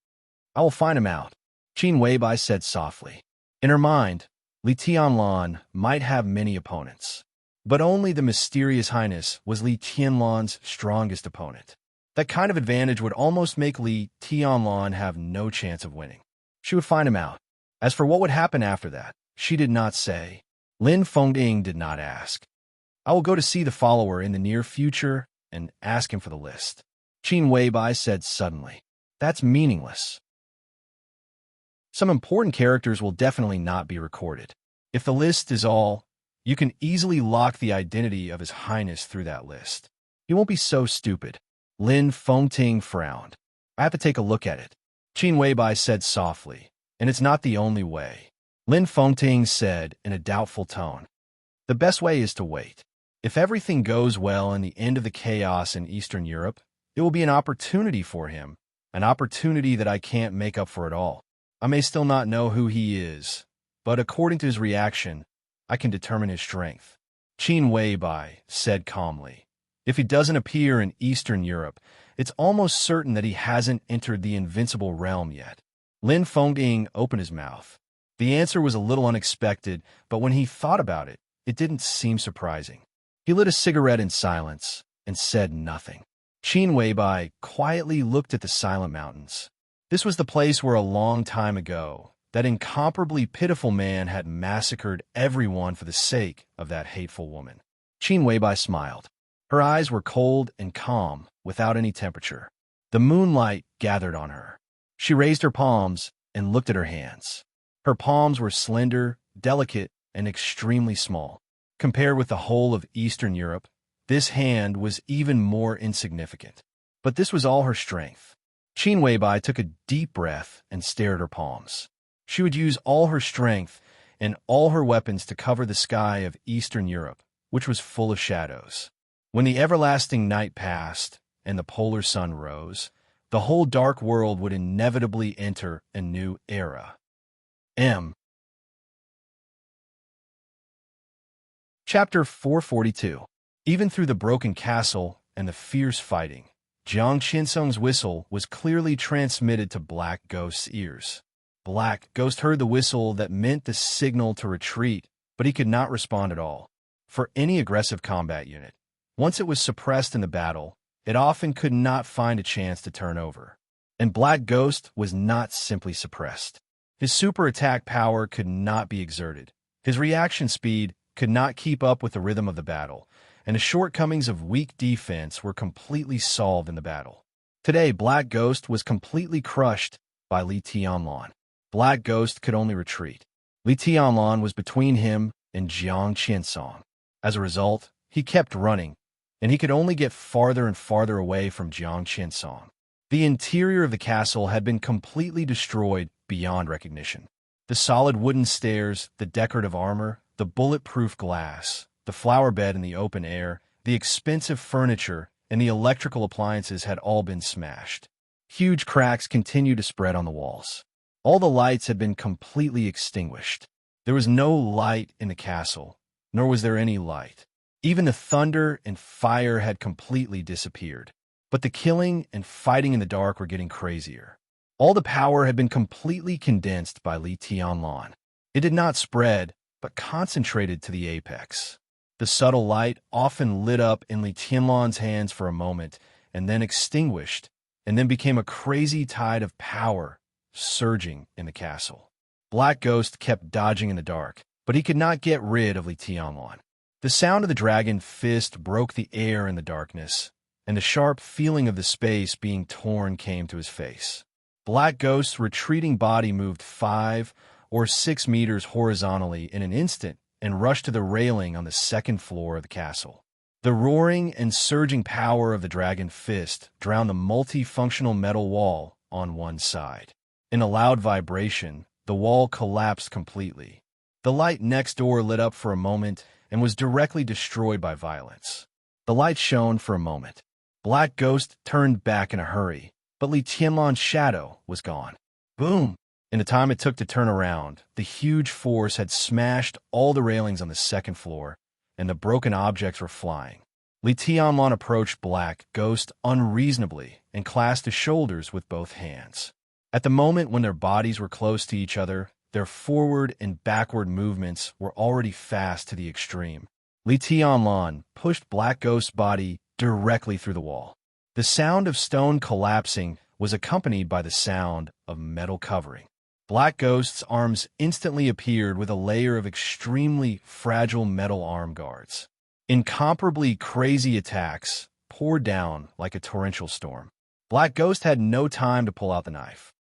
[SPEAKER 1] "I will find him out," Qin Weibai said softly. In her mind, Li Tianlong might have many opponents, but only the mysterious highness was Li Tianlong's strongest opponent. That kind of advantage would almost make Li Tianlong have no chance of winning. She would find him out. As for what would happen after that, she did not say. Lin Fengting did not ask. "I will go to see the follower in the near future and ask him for the list," Qin Weibai said suddenly. "That's meaningless. Some important characters will definitely not be recorded. If the list is all, you can easily lock the identity of His Highness through that list. He won't be so stupid." Lin Fengting frowned. "I have to take a look at it," Qin Weibai said softly, "and it's not the only way." Lin Fengting said in a doubtful tone, "The best way is to wait. If everything goes well in the end of the chaos in Eastern Europe, it will be an opportunity for him, an opportunity that I can't make up for at all. I may still not know who he is, but according to his reaction, I can determine his strength." Qin Weibai said calmly, "If he doesn't appear in Eastern Europe, it's almost certain that he hasn't entered the invincible realm yet." Lin Fengting opened his mouth. The answer was a little unexpected, but when he thought about it, it didn't seem surprising. He lit a cigarette in silence and said nothing. Qin Weibai quietly looked at the silent mountains. This was the place where a long time ago, that incomparably pitiful man had massacred everyone for the sake of that hateful woman. Qin Weibai smiled. Her eyes were cold and calm, without any temperature. The moonlight gathered on her. She raised her palms and looked at her hands. Her palms were slender, delicate, and extremely small. Compared with the whole of Eastern Europe, this hand was even more insignificant. But this was all her strength. Qin Weibai took a deep breath and stared at her palms. She would use all her strength and all her weapons to cover the sky of Eastern Europe, which was full of shadows. When the everlasting night passed and the polar sun rose, the whole dark world would inevitably enter a new era. Chapter 442. Even through the broken castle and the fierce fighting, Jiang Qinsong's whistle was clearly transmitted to Black Ghost's ears. Black Ghost heard the whistle that meant the signal to retreat, but he could not respond at all. For any aggressive combat unit, once it was suppressed in the battle, it often could not find a chance to turn over. And Black Ghost was not simply suppressed. His super attack power could not be exerted. His reaction speed could not keep up with the rhythm of the battle, and the shortcomings of weak defense were completely solved in the battle. Today, Black Ghost was completely crushed by Li Tianlong. Black Ghost could only retreat. Li Tianlong was between him and Jiang Qinsong. As a result, he kept running, and he could only get farther and farther away from Jiang Qinsong. The interior of the castle had been completely destroyed beyond recognition. The solid wooden stairs, the decorative armor, the bulletproof glass, the flower bed in the open air, the expensive furniture, and the electrical appliances had all been smashed. Huge cracks continued to spread on the walls. All the lights had been completely extinguished. There was no light in the castle, nor was there any light. Even the thunder and fire had completely disappeared. But the killing and fighting in the dark were getting crazier. All the power had been completely condensed by Li Tianlan. It did not spread, but concentrated to the apex. The subtle light often lit up in Li Tianlan's hands for a moment, and then extinguished, and then became a crazy tide of power surging in the castle. Black Ghost kept dodging in the dark, but he could not get rid of Li Tianlan. The sound of the dragon fist broke the air in the darkness, and the sharp feeling of the space being torn came to his face. Black Ghost's retreating body moved 5 or 6 meters horizontally in an instant and rushed to the railing on the second floor of the castle. The roaring and surging power of the dragon fist drowned the multifunctional metal wall on one side. In a loud vibration, the wall collapsed completely. The light next door lit up for a moment and was directly destroyed by violence. The light shone for a moment. Black Ghost turned back in a hurry, but Li Tianlan's shadow was gone. Boom! In the time it took to turn around, the huge force had smashed all the railings on the second floor, and the broken objects were flying. Li Tianlan approached Black Ghost unreasonably and clasped his shoulders with both hands. At the moment when their bodies were close to each other, their forward and backward movements were already fast to the extreme. Li Tianlan pushed Black Ghost's body directly through the wall. The sound of stone collapsing was accompanied by the sound of metal covering. Black Ghost's arms instantly appeared with a layer of extremely fragile metal arm guards. Incomparably crazy attacks poured down like a torrential storm. Black Ghost had no time to pull out the knife.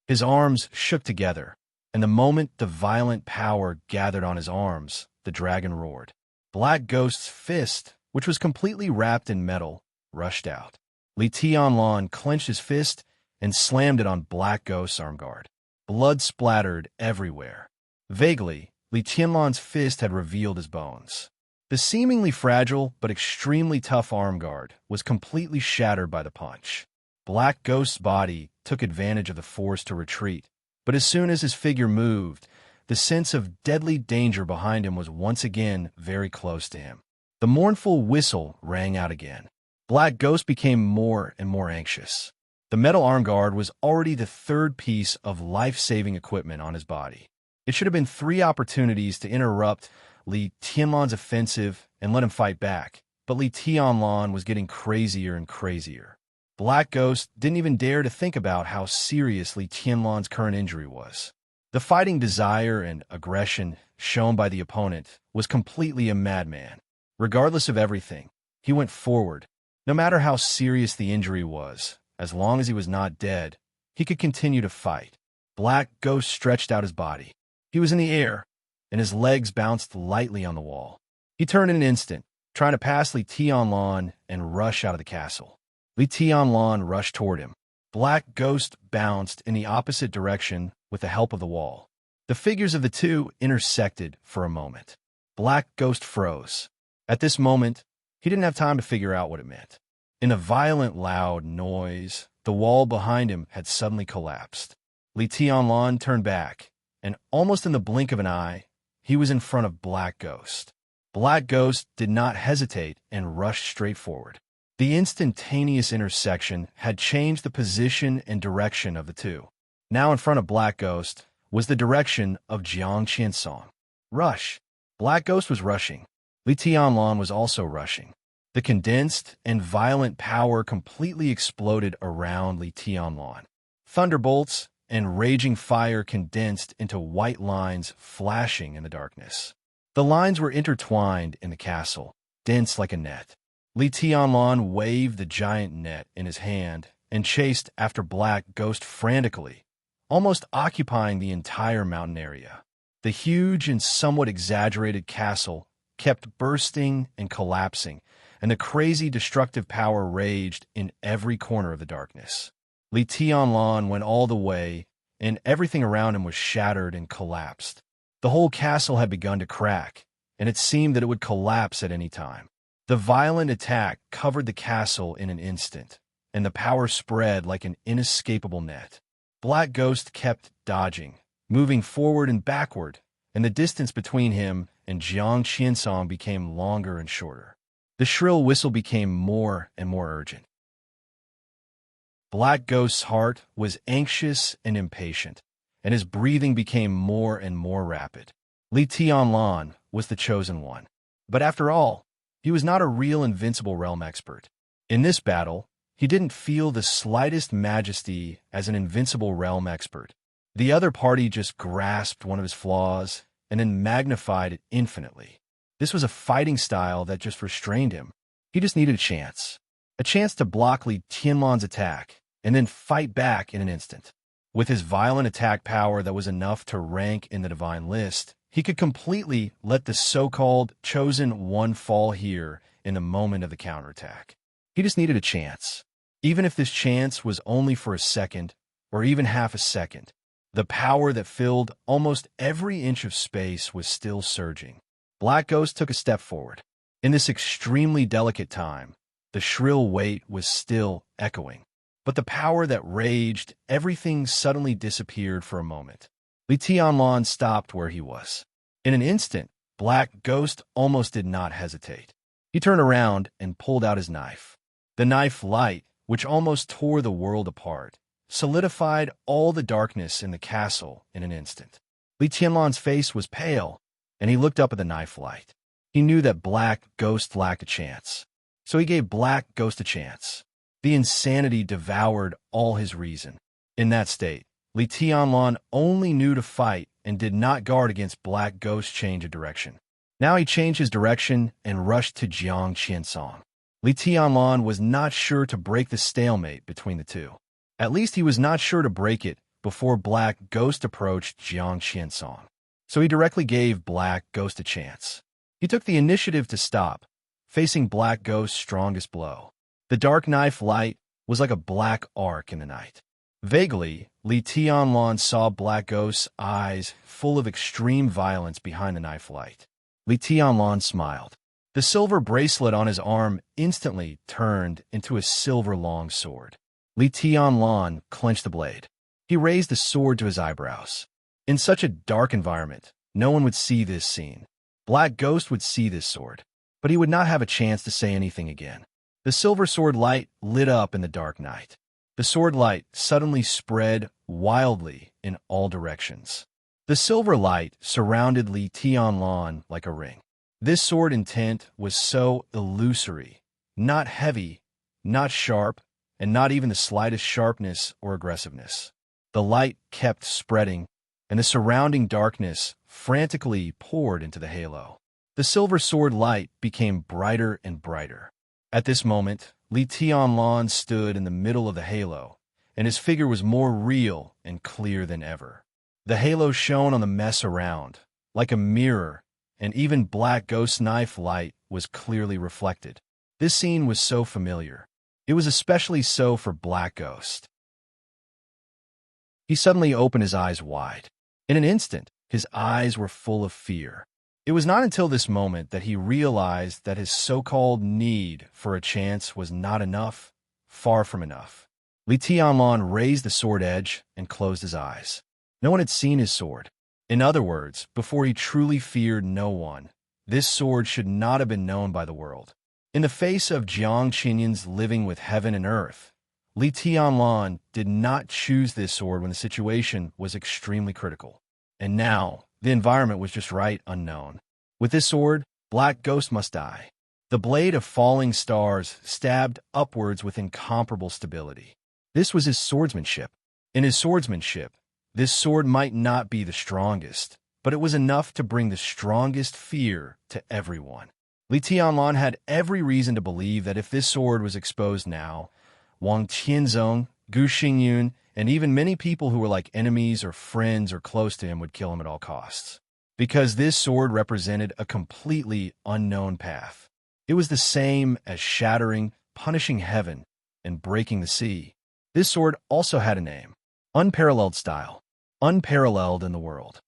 [SPEAKER 1] His arms shook together, and the moment the violent power gathered on his arms, the dragon roared. Black Ghost's fist, which was completely wrapped in metal, rushed out. Li Tianlan clenched his fist and slammed it on Black Ghost's arm guard. Blood splattered everywhere. Vaguely, Li Tianlan's fist had revealed his bones. The seemingly fragile but extremely tough arm guard was completely shattered by the punch. Black Ghost's body took advantage of the force to retreat, but as soon as his figure moved, the sense of deadly danger behind him was once again very close to him. The mournful whistle rang out again. Black Ghost became more and more anxious. The metal arm guard was already the third piece of life-saving equipment on his body. It should have been 3 opportunities to interrupt Li Tianlan's offensive and let him fight back, but Li Tianlan was getting crazier and crazier. Black Ghost didn't even dare to think about how serious Li Tianlan's current injury was. The fighting desire and aggression shown by the opponent was completely a madman. Regardless of everything, he went forward. No matter how serious the injury was, as long as he was not dead, he could continue to fight. Black Ghost stretched out his body. He was in the air, and his legs bounced lightly on the wall. He turned in an instant, trying to pass Li Tianlan and rush out of the castle. Li Tianlan rushed toward him. Black Ghost bounced in the opposite direction with the help of the wall. The figures of the two intersected for a moment. Black Ghost froze. At this moment, he didn't have time to figure out what it meant. In a violent, loud noise, the wall behind him had suddenly collapsed. Li Tianlan turned back, and almost in the blink of an eye, he was in front of Black Ghost. Black Ghost did not hesitate and rushed straight forward. The instantaneous intersection had changed the position and direction of the two. Now in front of Black Ghost was the direction of Jiang Qinsong. Rush! Black Ghost was rushing. Li Tianlan was also rushing. The condensed and violent power completely exploded around Li Tianlan. Thunderbolts and raging fire condensed into white lines flashing in the darkness. The lines were intertwined in the castle, dense like a net. Li Tianlan waved the giant net in his hand and chased after Black Ghost frantically, almost occupying the entire mountain area. The huge and somewhat exaggerated castle kept bursting and collapsing, and the crazy destructive power raged in every corner of the darkness. Li Tianlan went all the way, and everything around him was shattered and collapsed. The whole castle had begun to crack, and it seemed that it would collapse at any time. The violent attack covered the castle in an instant, and the power spread like an inescapable net. Black Ghost kept dodging, moving forward and backward, and the distance between him and Jiang Qiansong became longer and shorter. The shrill whistle became more and more urgent. Black Ghost's heart was anxious and impatient, and his breathing became more and more rapid. Li Tianlan was the chosen one. But after all, he was not a real invincible realm expert. In this battle, he didn't feel the slightest majesty as an invincible realm expert. The other party just grasped one of his flaws and then magnified it infinitely. This was a fighting style that just restrained him. He just needed a chance to block Li Tianlan's attack and then fight back in an instant. With his violent attack power that was enough to rank in the divine list, he could completely let the so-called chosen one fall here in the moment of the counterattack. He just needed a chance. Even if this chance was only for a second, or even half a second, the power that filled almost every inch of space was still surging. Black Ghost took a step forward. In this extremely delicate time, the shrill weight was still echoing. But the power that raged, everything suddenly disappeared for a moment. Li Tianlan stopped where he was. In an instant, Black Ghost almost did not hesitate. He turned around and pulled out his knife. The knife light, which almost tore the world apart, solidified all the darkness in the castle in an instant. Li Tianlan's face was pale, and he looked up at the knife light. He knew that Black Ghost lacked a chance, so he gave Black Ghost a chance. The insanity devoured all his reason. In that state, Li Tianlan only knew to fight and did not guard against Black Ghost's change of direction. Now he changed his direction and rushed to Jiang Qiansong. Li Tianlan was not sure to break the stalemate between the two. At least he was not sure to break it before Black Ghost approached Jiang Qiansong. So he directly gave Black Ghost a chance. He took the initiative to stop, facing Black Ghost's strongest blow. The dark knife light was like a black arc in the night. Vaguely, Li Tianlan saw Black Ghost's eyes full of extreme violence behind the knife light. Li Tianlan smiled. The silver bracelet on his arm instantly turned into a silver long sword. Li Tianlan clenched the blade. He raised the sword to his eyebrows. In such a dark environment, no one would see this scene. Black Ghost would see this sword, but he would not have a chance to say anything again. The silver sword light lit up in the dark night. The sword light suddenly spread wildly in all directions. The silver light surrounded Li Tianlan like a ring. This sword intent was so illusory, not heavy, not sharp, and not even the slightest sharpness or aggressiveness. The light kept spreading, and the surrounding darkness frantically poured into the halo. The silver sword light became brighter and brighter. At this moment, Li Tianlan stood in the middle of the halo, and his figure was more real and clear than ever. The halo shone on the mess around, like a mirror, and even Black Ghost's knife light was clearly reflected. This scene was so familiar. It was especially so for Black Ghost. He suddenly opened his eyes wide. In an instant, his eyes were full of fear. It was not until this moment that he realized that his so-called need for a chance was not enough, far from enough. Li Tianlan raised the sword edge and closed his eyes. No one had seen his sword. In other words, before he truly feared no one, this sword should not have been known by the world. In the face of Jiang Qinyan's living with heaven and earth, Li Tianlan did not choose this sword when the situation was extremely critical. And now, the environment was just right unknown. With this sword, Black Ghost must die. The blade of falling stars stabbed upwards with incomparable stability. This was his swordsmanship. In his swordsmanship, this sword might not be the strongest, but it was enough to bring the strongest fear to everyone. Li Tianlan had every reason to believe that if this sword was exposed now, Wang Tianzong, Gu Xingyun, and even many people who were like enemies or friends or close to him would kill him at all costs. because this sword represented a completely unknown path. It was the same as shattering, punishing heaven, and breaking the sea. This sword also had a name: unparalleled style, unparalleled in the world.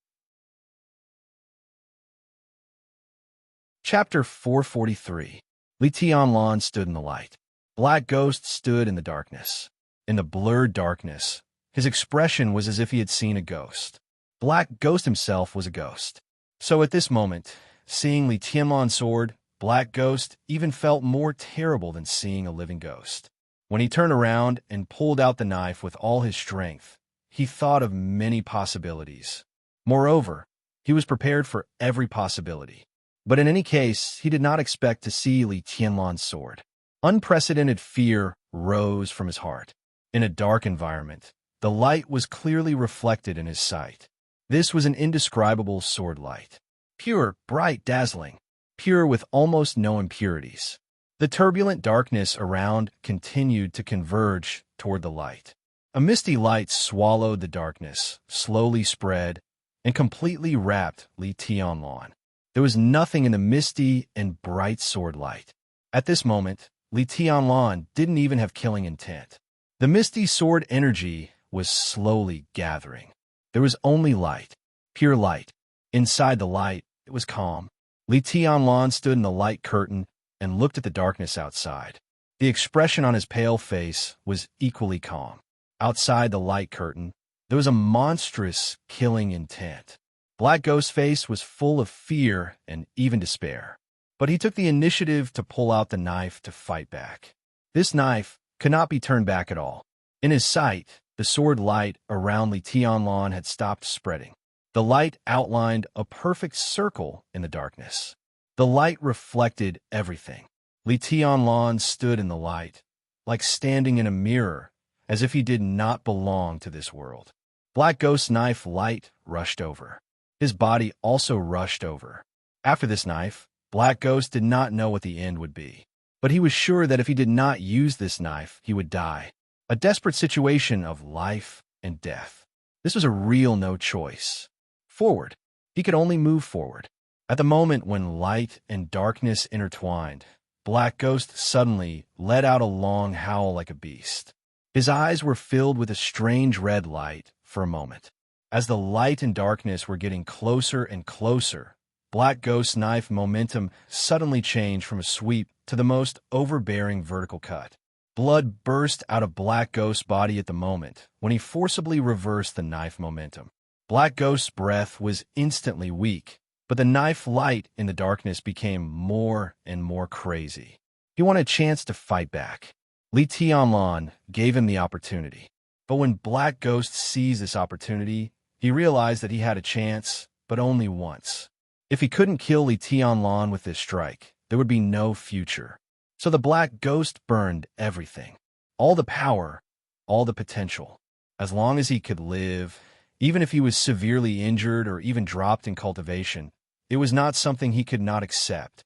[SPEAKER 1] Chapter 443. Li Tianlan stood in the light. Black Ghost stood in the darkness. In the blurred darkness, his expression was as if he had seen a ghost. Black Ghost himself was a ghost. So at this moment, seeing Li Tianlan's sword, Black Ghost even felt more terrible than seeing a living ghost. When he turned around and pulled out the knife with all his strength, he thought of many possibilities. Moreover, he was prepared for every possibility. But in any case, he did not expect to see Li Tianlan's sword. Unprecedented fear rose from his heart. In a dark environment, the light was clearly reflected in his sight. This was an indescribable sword light. Pure, bright, dazzling. Pure with almost no impurities. The turbulent darkness around continued to converge toward the light. A misty light swallowed the darkness, slowly spread, and completely wrapped Li Tianlan. There was nothing in the misty and bright sword light. At this moment, Li Tianlan didn't even have killing intent. The misty sword energy was slowly gathering. There was only light, pure light. Inside the light, it was calm. Li Tianlan stood in the light curtain and looked at the darkness outside. The expression on his pale face was equally calm. Outside the light curtain, there was a monstrous, killing intent. Black Ghost's face was full of fear and even despair. But he took the initiative to pull out the knife to fight back. This knife could not be turned back at all. In his sight, the sword light around Li Tianlan had stopped spreading. The light outlined a perfect circle in the darkness. The light reflected everything. Li Tianlan stood in the light, like standing in a mirror, as if he did not belong to this world. Black Ghost's knife light rushed over. His body also rushed over. After this knife, Black Ghost did not know what the end would be. But he was sure that if he did not use this knife, he would die. A desperate situation of life and death. This was a real no choice. Forward. He could only move forward. At the moment when light and darkness intertwined, Black Ghost suddenly let out a long howl like a beast. His eyes were filled with a strange red light for a moment. As the light and darkness were getting closer and closer, Black Ghost's knife momentum suddenly changed from a sweep to the most overbearing vertical cut. Blood burst out of Black Ghost's body at the moment when he forcibly reversed the knife momentum. Black Ghost's breath was instantly weak, but the knife light in the darkness became more and more crazy. He wanted a chance to fight back. Li Tianlan gave him the opportunity. But when Black Ghost seized this opportunity, he realized that he had a chance, but only once. If he couldn't kill Li Tianlan with this strike, there would be no future. So the Black Ghost burned everything. All the power, all the potential. As long as he could live, even if he was severely injured or even dropped in cultivation, it was not something he could not accept.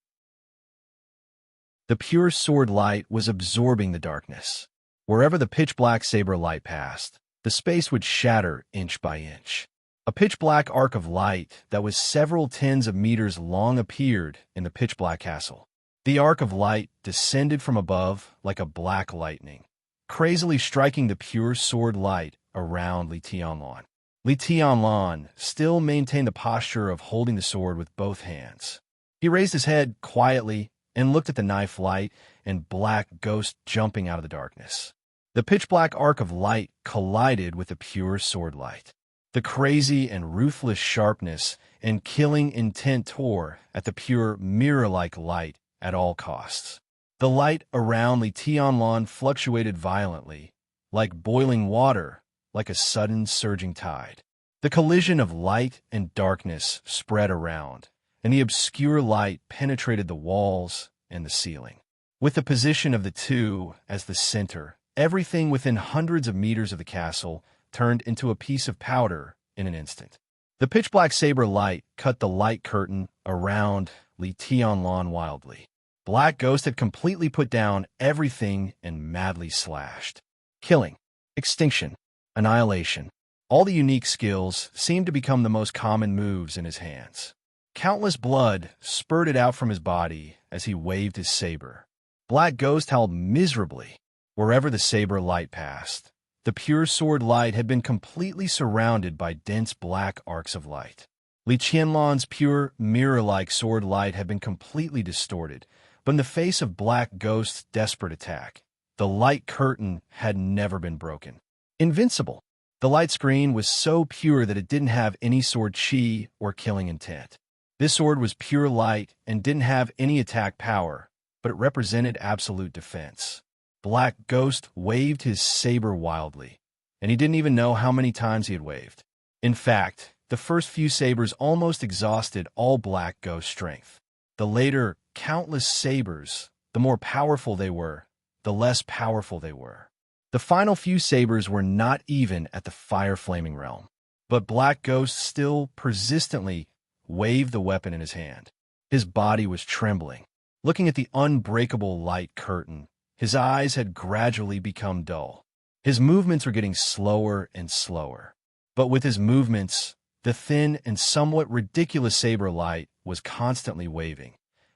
[SPEAKER 1] The pure sword light was absorbing the darkness. Wherever the pitch-black saber light passed, the space would shatter inch by inch. A pitch-black arc of light that was several tens of meters long appeared in the pitch-black castle. The arc of light descended from above like a black lightning, crazily striking the pure sword light around Li Tianlan. Li Tianlan still maintained the posture of holding the sword with both hands. He raised his head quietly and looked at the knife light and Black Ghost jumping out of the darkness. The pitch-black arc of light collided with the pure sword light. The crazy and ruthless sharpness and killing intent tore at the pure mirror-like light at all costs. The light around Li Tianlan fluctuated violently, like boiling water, like a sudden surging tide. The collision of light and darkness spread around, and the obscure light penetrated the walls and the ceiling. With the position of the two as the center, everything within hundreds of meters of the castle turned into a piece of powder in an instant. The pitch-black saber light cut the light curtain around Li Tianlan wildly. Black Ghost had completely put down everything and madly slashed. Killing, extinction, annihilation. All the unique skills seemed to become the most common moves in his hands. Countless blood spurted out from his body as he waved his saber. Black Ghost howled miserably wherever the saber light passed. The pure sword light had been completely surrounded by dense black arcs of light. Li Qianlon's pure, mirror-like sword light had been completely distorted, but in the face of Black Ghost's desperate attack, the light curtain had never been broken. Invincible. The light screen was so pure that it didn't have any sword chi or killing intent. This sword was pure light and didn't have any attack power, but it represented absolute defense. Black Ghost waved his saber wildly, and he didn't even know how many times he had waved. In fact, the first few sabers almost exhausted all Black Ghost's strength. The later, countless sabers, the more powerful they were, the less powerful they were. The final few sabers were not even at the fire-flaming realm, but Black Ghost still persistently waved the weapon in his hand. His body was trembling. Looking at the unbreakable light curtain, his eyes had gradually become dull. His movements were getting slower and slower. But with his movements, the thin and somewhat ridiculous saber light was constantly waving,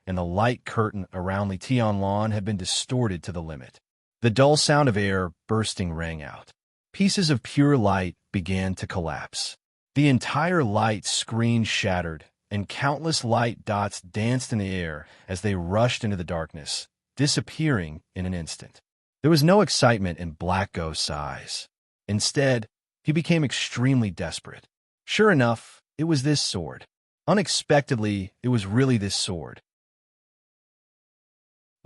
[SPEAKER 1] and the light curtain around Li Tianlon had been distorted to the limit. The dull sound of air bursting rang out. Pieces of pure light began to collapse. The entire light screen shattered, and countless light dots danced in the air as they rushed into the darkness, disappearing in an instant. There was no excitement in Black Ghost's eyes. Instead, he became extremely desperate. Sure enough, it was this sword. Unexpectedly, it was really this sword.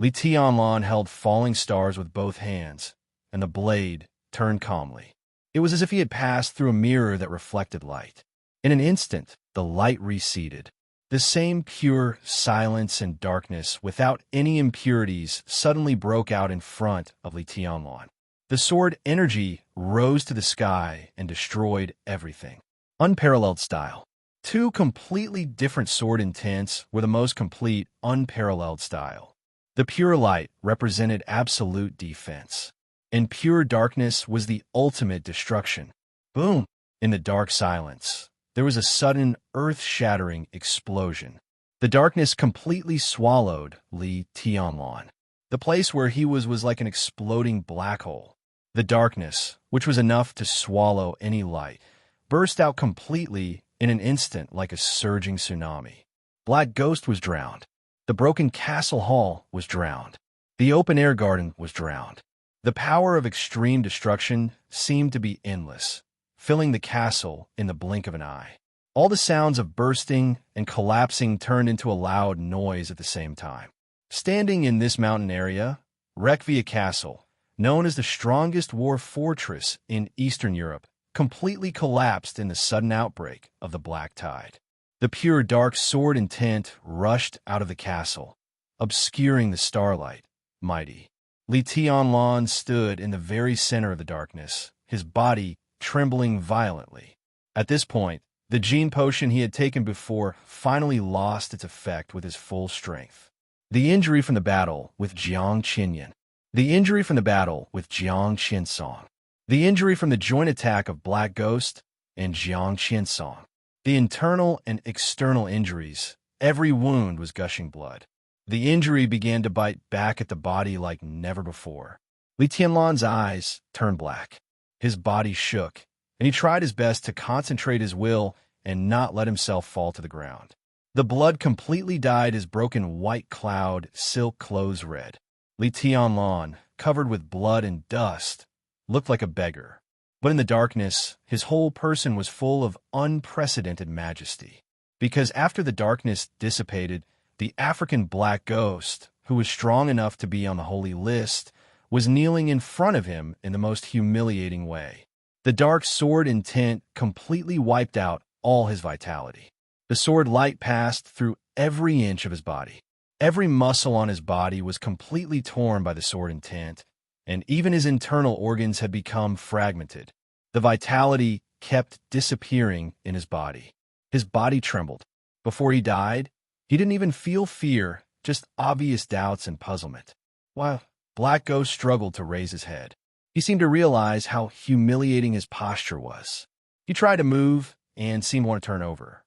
[SPEAKER 1] Li Tianlon held falling stars with both hands, and the blade turned calmly. It was as if he had passed through a mirror that reflected light. In an instant, the light receded. The same pure silence and darkness without any impurities suddenly broke out in front of Li Tianlon. The sword energy rose to the sky and destroyed everything. Unparalleled style. Two completely different sword intents were the most complete, unparalleled style. The pure light represented absolute defense, and pure darkness was the ultimate destruction. Boom! In the dark silence, there was a sudden, earth-shattering explosion. The darkness completely swallowed Li Tianlon. The place where he was like an exploding black hole. The darkness, which was enough to swallow any light, burst out completely in an instant like a surging tsunami. Black Ghost was drowned. The broken castle hall was drowned. The open-air garden was drowned. The power of extreme destruction seemed to be endless, filling the castle in the blink of an eye. All the sounds of bursting and collapsing turned into a loud noise at the same time. Standing in this mountain area, Rekvia Castle, known as the strongest war fortress in Eastern Europe, completely collapsed in the sudden outbreak of the Black Tide. The pure dark sword intent rushed out of the castle, obscuring the starlight, mighty. Li Tianlon stood in the very center of the darkness, his body trembling violently. At this point, the gene potion he had taken before finally lost its effect with his full strength. The injury from the battle with Jiang Qinyan. The injury from the battle with Jiang Qinsong. The injury from the joint attack of Black Ghost and Jiang Qinsong. The internal and external injuries, every wound was gushing blood. The injury began to bite back at the body like never before. Li Tianlon's eyes turned black. His body shook, and he tried his best to concentrate his will and not let himself fall to the ground. The blood completely dyed his broken white cloud silk clothes red. Li Tianlon, covered with blood and dust, looked like a beggar. But in the darkness, his whole person was full of unprecedented majesty. Because after the darkness dissipated, the African Black Ghost, who was strong enough to be on the holy list, was kneeling in front of him in the most humiliating way. The dark sword intent completely wiped out all his vitality. The sword light passed through every inch of his body. Every muscle on his body was completely torn by the sword intent, and even his internal organs had become fragmented. The vitality kept disappearing in his body. His body trembled. Before he died, he didn't even feel fear, just obvious doubts and puzzlement. While Black Ghost struggled to raise his head, he seemed to realize how humiliating his posture was. He tried to move and seemed to want to turn over.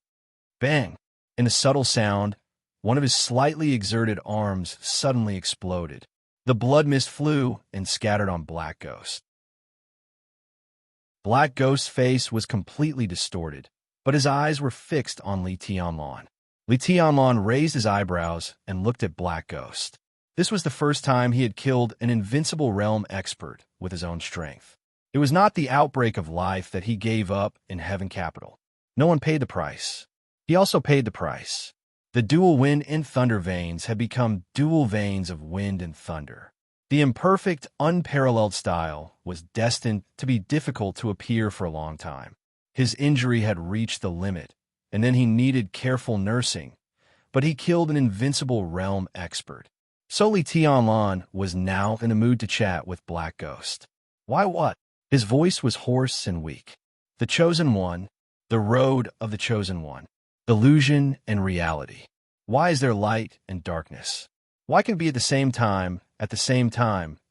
[SPEAKER 1] Bang! In a subtle sound, one of his slightly exerted arms suddenly exploded. The blood mist flew and scattered on Black Ghost. Black Ghost's face was completely distorted, but his eyes were fixed on Li Tianlan. Li Tianlan raised his eyebrows and looked at Black Ghost. This was the first time he had killed an invincible realm expert with his own strength. It was not the outbreak of life that he gave up in Heaven Capital. No one paid the price. He also paid the price. The dual wind and thunder veins had become dual veins of wind and thunder. The imperfect, unparalleled style was destined to be difficult to appear for a long time. His injury had reached the limit, and then he needed careful nursing, but he killed an invincible realm expert. So Li Tianlan was now in a mood to chat with Black Ghost. Why what? His voice was hoarse and weak. The Chosen One, the road of the Chosen One, illusion and reality. Why is there light and darkness? Why can it be at the same time,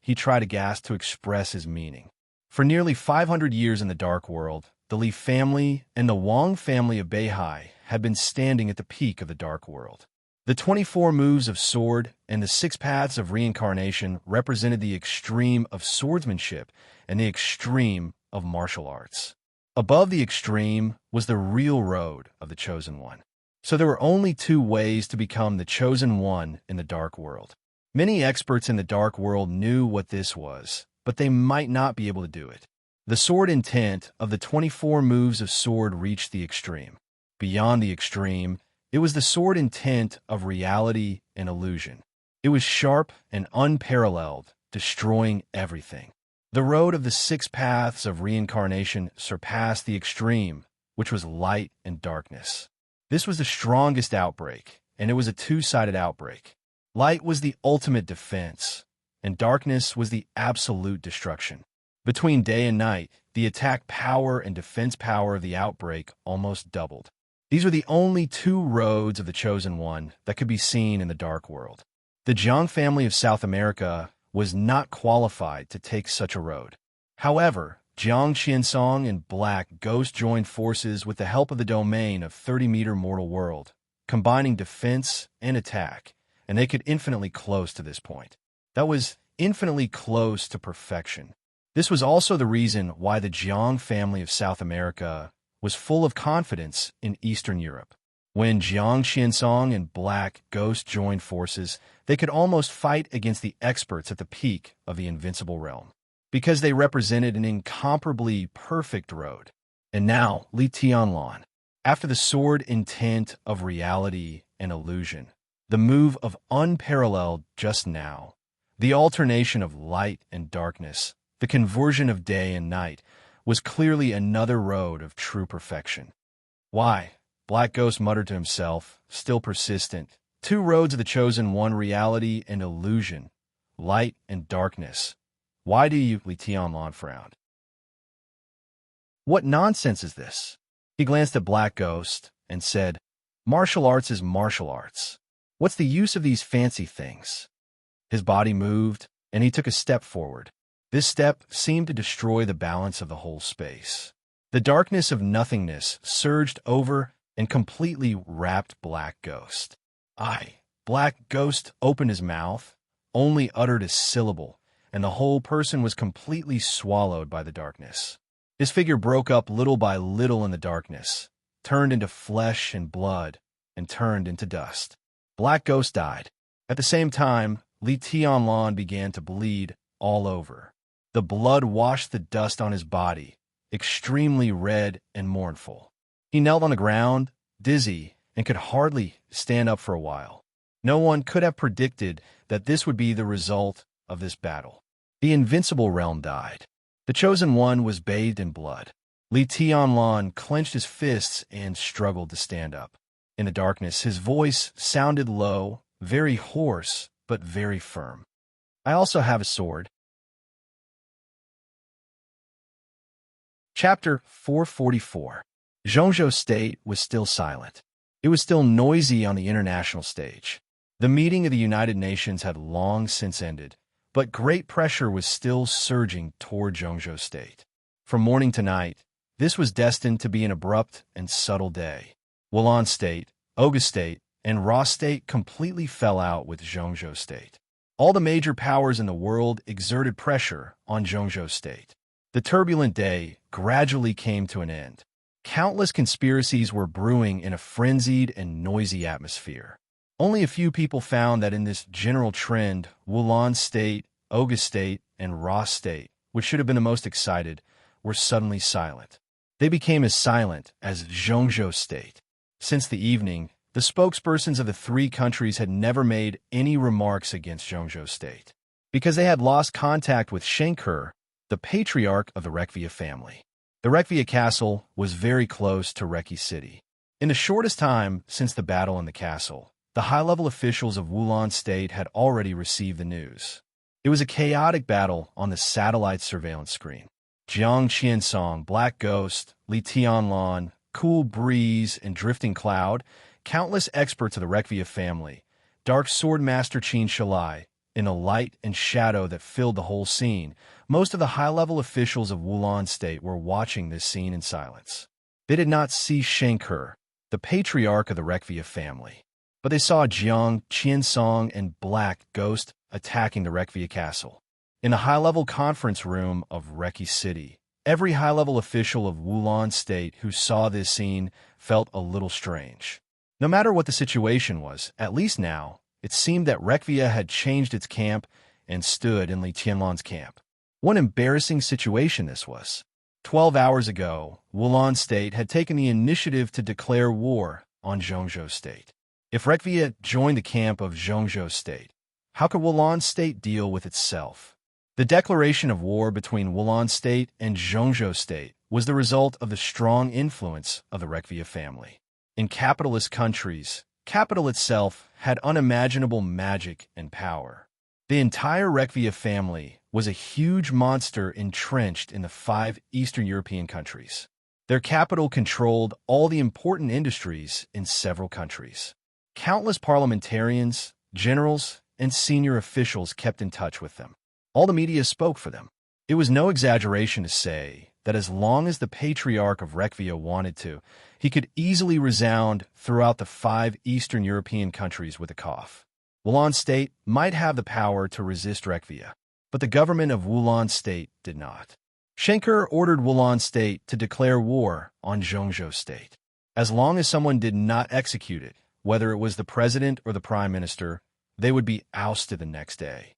[SPEAKER 1] he tried to gasp to express his meaning. For nearly 500 years in the Dark World, the Li family and the Wang family of Beihai had been standing at the peak of the Dark World. The 24 moves of sword and the 6 paths of reincarnation represented the extreme of swordsmanship and the extreme of martial arts. Above the extreme was the real road of the Chosen One. So there were only 2 ways to become the Chosen One in the Dark World. Many experts in the Dark World knew what this was, but they might not be able to do it. The sword intent of the 24 moves of sword reached the extreme. Beyond the extreme, it was the sword intent of reality and illusion. It was sharp and unparalleled, destroying everything. The road of the 6 paths of reincarnation surpassed the extreme, which was light and darkness. This was the strongest outbreak, and it was a 2-sided outbreak. Light was the ultimate defense, and darkness was the absolute destruction. Between day and night, the attack power and defense power of the outbreak almost doubled. These were the only 2 roads of the Chosen One that could be seen in the Dark World. The Jiang family of South America was not qualified to take such a road. However, Jiang Qiansong and Black Ghost joined forces with the help of the domain of 30-meter mortal world, combining defense and attack, and they could infinitely close to this point. That was infinitely close to perfection. This was also the reason why the Jiang family of South America was full of confidence in Eastern Europe. When Jiang Qiansong and Black Ghost joined forces, they could almost fight against the experts at the peak of the invincible realm, because they represented an incomparably perfect road. And now, Li Tianlan, after the sword intent of reality and illusion, the move of unparalleled just now, the alternation of light and darkness, the conversion of day and night, was clearly another road of true perfection. Why? Black Ghost muttered to himself, still persistent. 2 roads of the Chosen One, reality and illusion, light and darkness. Why do you? Li Tianlan frowned. What nonsense is this? He glanced at Black Ghost and said, Martial arts is martial arts. What's the use of these fancy things? His body moved, and he took a step forward. This step seemed to destroy the balance of the whole space. The darkness of surged over and completely wrapped Black Ghost. Black Ghost opened his mouth, only uttered a syllable, and the whole person was completely swallowed by the darkness. His figure broke up little by little in the darkness, turned into flesh and blood, and turned into dust. Black Ghost died. At the same time, Li Tianlan began to bleed all over. The blood washed the dust on his body, extremely red and mournful. He knelt on the ground, dizzy, and could hardly stand up for a while. No one could have predicted that this would be the result of this battle. The invincible realm died. The Chosen One was bathed in blood. Li Tianlan clenched his fists and struggled to stand up. In the darkness, his voice sounded low, very hoarse, but very firm. I also have a sword. Chapter 444. Zhongzhou State was still silent. It was still noisy on the international stage. The meeting of the United Nations had long since ended, but great pressure was still surging toward Zhongzhou State. From morning to night, This was destined to be an abrupt and subtle day. Wulan State, Oga State, and Ra State completely fell out with Zhongzhou State. All the major powers in the world exerted pressure on Zhongzhou State. The turbulent day gradually came to an end. Countless conspiracies were brewing in a frenzied and noisy atmosphere. Only a few people found that in this general trend, Wulan State, Oga State, and Ra State, which should have been the most excited, were suddenly silent. They became as silent as Zhongzhou State. Since the evening, the spokespersons of the three countries had never made any remarks against Zhongzhou State, because they had lost contact with Shenkhe, the patriarch of the Rekvia family. The Rekvia castle was very close to Reki City. In the shortest time since the battle in the castle, the high-level officials of Wulan State had already received the news. It was a chaotic battle on the satellite surveillance screen. Jiang Qiansong, Black Ghost, Li Tianlan, Cool Breeze, and Drifting Cloud, countless experts of the Rekvia family, Dark Sword Master Qin Shalai, in the light and shadow that filled the whole scene, most of the high-level officials of Wulan State were watching this scene in silence. They did not see Shenkhe, the patriarch of the Rekvia family, but they saw Jiang, Qiansong, and Black Ghost attacking the Rekvia castle. In the high-level conference room of Reki City, every high-level official of Wulan State who saw this scene felt a little strange. No matter what the situation was, at least now, it seemed that Rekvia had changed its camp and stood in Li Tianlan's camp. What embarrassing situation this was. 12 hours ago, Wulan State had taken the initiative to declare war on Zhongzhou State. If Rekvia joined the camp of Zhongzhou State, how could Wulan State deal with itself? The declaration of war between Wulan State and Zhongzhou State was the result of the strong influence of the Rekvia family. In capitalist countries, capital itself had unimaginable magic and power. The entire Rekvia family was a huge monster entrenched in the 5 Eastern European countries. Their capital controlled all the important industries in several countries. Countless parliamentarians, generals, and senior officials kept in touch with them. All the media spoke for them. It was no exaggeration to say that as long as the patriarch of Rekvia wanted to, he could easily resound throughout the 5 Eastern European countries with a cough. Wulan State might have the power to resist Rekvia, but the government of Wulan State did not. Shenkhe ordered Wulan State to declare war on Zhongzhou State. As long as someone did not execute it, whether it was the president or the prime minister, they would be ousted the next day.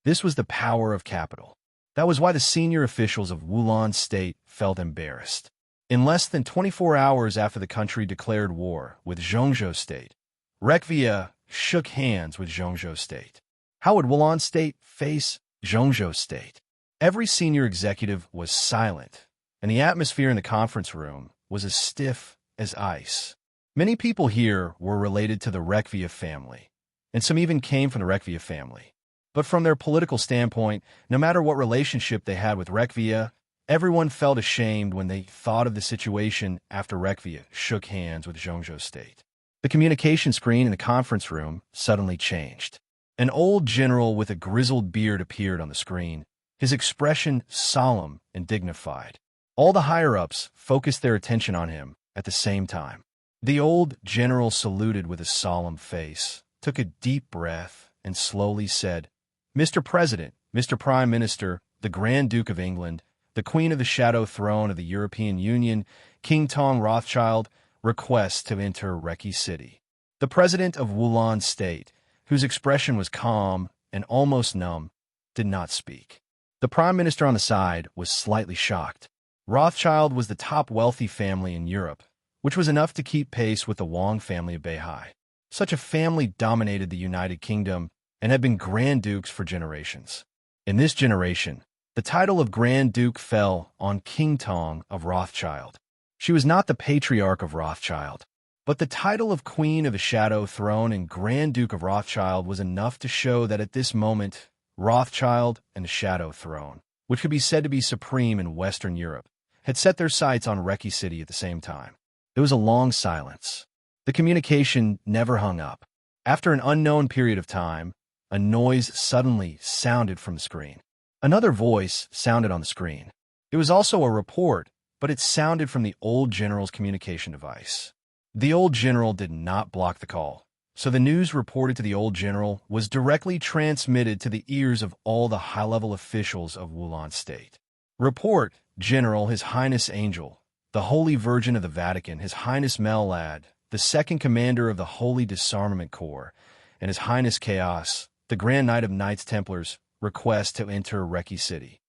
[SPEAKER 1] This was the power of capital. That was why the senior officials of Wulan State felt embarrassed. In less than 24 hours after the country declared war with Zhongzhou State, Rekvia shook hands with Zhongzhou State. How would Wulan State face Zhongzhou State? Every senior executive was silent, and the atmosphere in the conference room was as stiff as ice. Many people here were related to the Rekvia family, and some even came from the Rekvia family. But from their political standpoint, no matter what relationship they had with Rekvia, everyone felt ashamed when they thought of the situation after Rekvia shook hands with Zhongzhou State. The communication screen in the conference room suddenly changed. An old general with a grizzled beard appeared on the screen, his expression solemn and dignified. All the higher-ups focused their attention on him at the same time. The old general saluted with a solemn face, took a deep breath, and slowly said, "Mr. President, Mr. Prime Minister, the Grand Duke of England, the Queen of the Shadow Throne of the European Union, King Tong Rothschild, request to enter Reki City." The president of Wulan State, whose expression was calm and almost numb, did not speak. The prime minister on the side was slightly shocked. Rothschild was the top wealthy family in Europe, which was enough to keep pace with the Wang family of Beihai. Such a family dominated the United Kingdom and had been Grand Dukes for generations. In this generation, the title of Grand Duke fell on King Tong of Rothschild. She was not the patriarch of Rothschild, but the title of Queen of the Shadow Throne and Grand Duke of Rothschild was enough to show that at this moment, Rothschild and the Shadow Throne, which could be said to be supreme in Western Europe, had set their sights on Reki City at the same time. There was a long silence. The communication never hung up. After an unknown period of time, a noise suddenly sounded from the screen. Another voice sounded on the screen. It was also a report, but it sounded from the old general's communication device. The old general did not block the call, so the news reported to the old general was directly transmitted to the ears of all the high-level officials of Wulan State. Report, General, His Highness Angel, the Holy Virgin of the Vatican, His Highness Melad, the second commander of the Holy Disarmament Corps, and His Highness Chaos, the Grand Knight of Knights Templars, request to enter Reki City.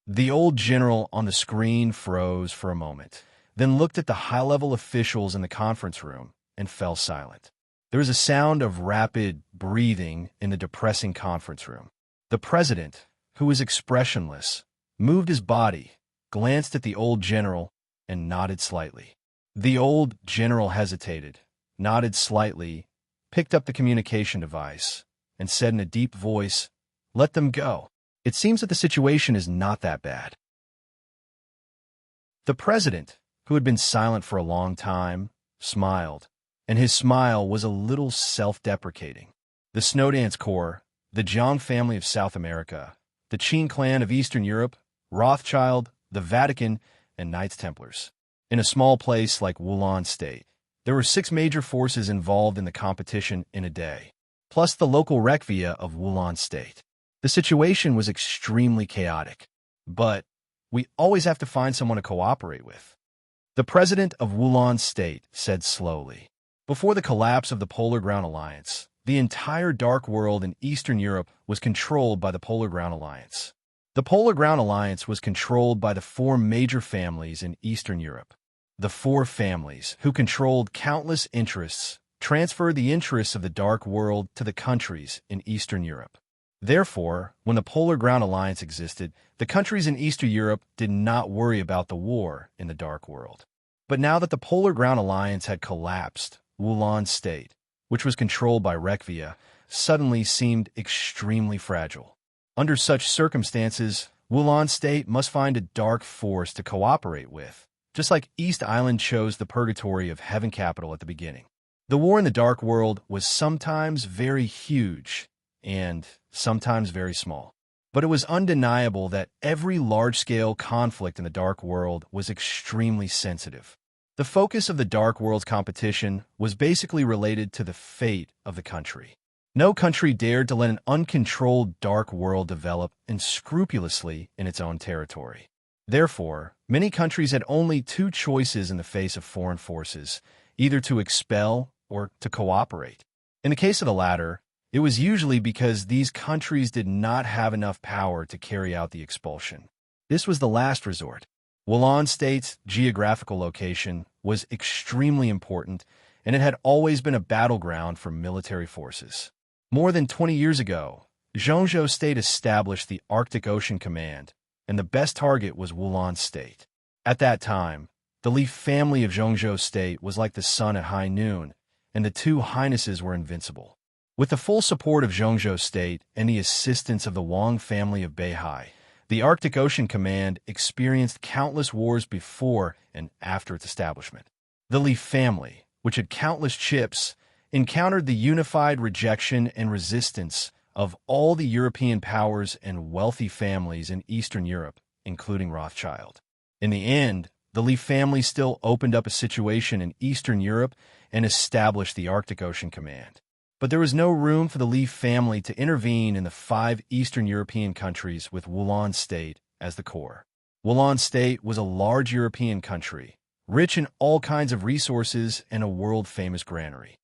[SPEAKER 1] The old general on the screen froze for a moment, then looked at the high-level officials in the conference room and fell silent. There was a sound of rapid breathing in the depressing conference room. The president, who was expressionless, moved his body, glanced at the old general, and nodded slightly. The old general hesitated, nodded slightly, picked up the communication device, and said in a deep voice, "Let them go. It seems that the situation is not that bad." The president, who had been silent for a long time, smiled, and his smile was a little self-deprecating. The Snowdance Corps, the Zhang family of South America, the Qin clan of Eastern Europe, Rothschild, the Vatican, and Knights Templars. In a small place like Wulan State, there were 6 major forces involved in the competition in a day, plus the local Rekvia of Wulan State. The situation was extremely chaotic, but we always have to find someone to cooperate with. The president of Wulan State said slowly. Before the collapse of the Polar Ground Alliance, the entire Dark World in Eastern Europe was controlled by the Polar Ground Alliance. The Polar Ground Alliance was controlled by the 4 major families in Eastern Europe. The 4 families, who controlled countless interests, transferred the interests of the Dark World to the countries in Eastern Europe. Therefore, when the Polar Ground Alliance existed, the countries in Eastern Europe did not worry about the war in the Dark World. But now that the Polar Ground Alliance had collapsed, Wulan State, which was controlled by Rekvia, suddenly seemed extremely fragile. Under such circumstances, Wulan State must find a dark force to cooperate with, just like East Island chose the purgatory of Heaven Capital at the beginning. The war in the Dark World was sometimes very huge and sometimes very small. But it was undeniable that every large-scale conflict in the Dark World was extremely sensitive. The focus of the Dark World's competition was basically related to the fate of the country. No country dared to let an uncontrolled Dark World develop unscrupulously in its own territory. Therefore, many countries had only 2 choices in the face of foreign forces, either to expel or to cooperate. In the case of the latter, it was usually because these countries did not have enough power to carry out the expulsion. This was the last resort. Wulan State's geographical location was extremely important, and it had always been a battleground for military forces. More than 20 years ago, Zhongzhou State established the Arctic Ocean Command, and the best target was Wulan State. At that time, the Li family of Zhongzhou State was like the sun at high noon, and the 2 highnesses were invincible. With the full support of Zhongzhou State and the assistance of the Wang family of Beihai, the Arctic Ocean Command experienced countless wars before and after its establishment. The Li family, which had countless ships, encountered the unified rejection and resistance of all the European powers and wealthy families in Eastern Europe, including Rothschild. In the end, the Li family still opened up a situation in Eastern Europe and established the Arctic Ocean Command. But there was no room for the Li family to intervene in the 5 Eastern European countries with Wulan State as the core. Wulan State was a large European country, rich in all kinds of resources and a world-famous granary.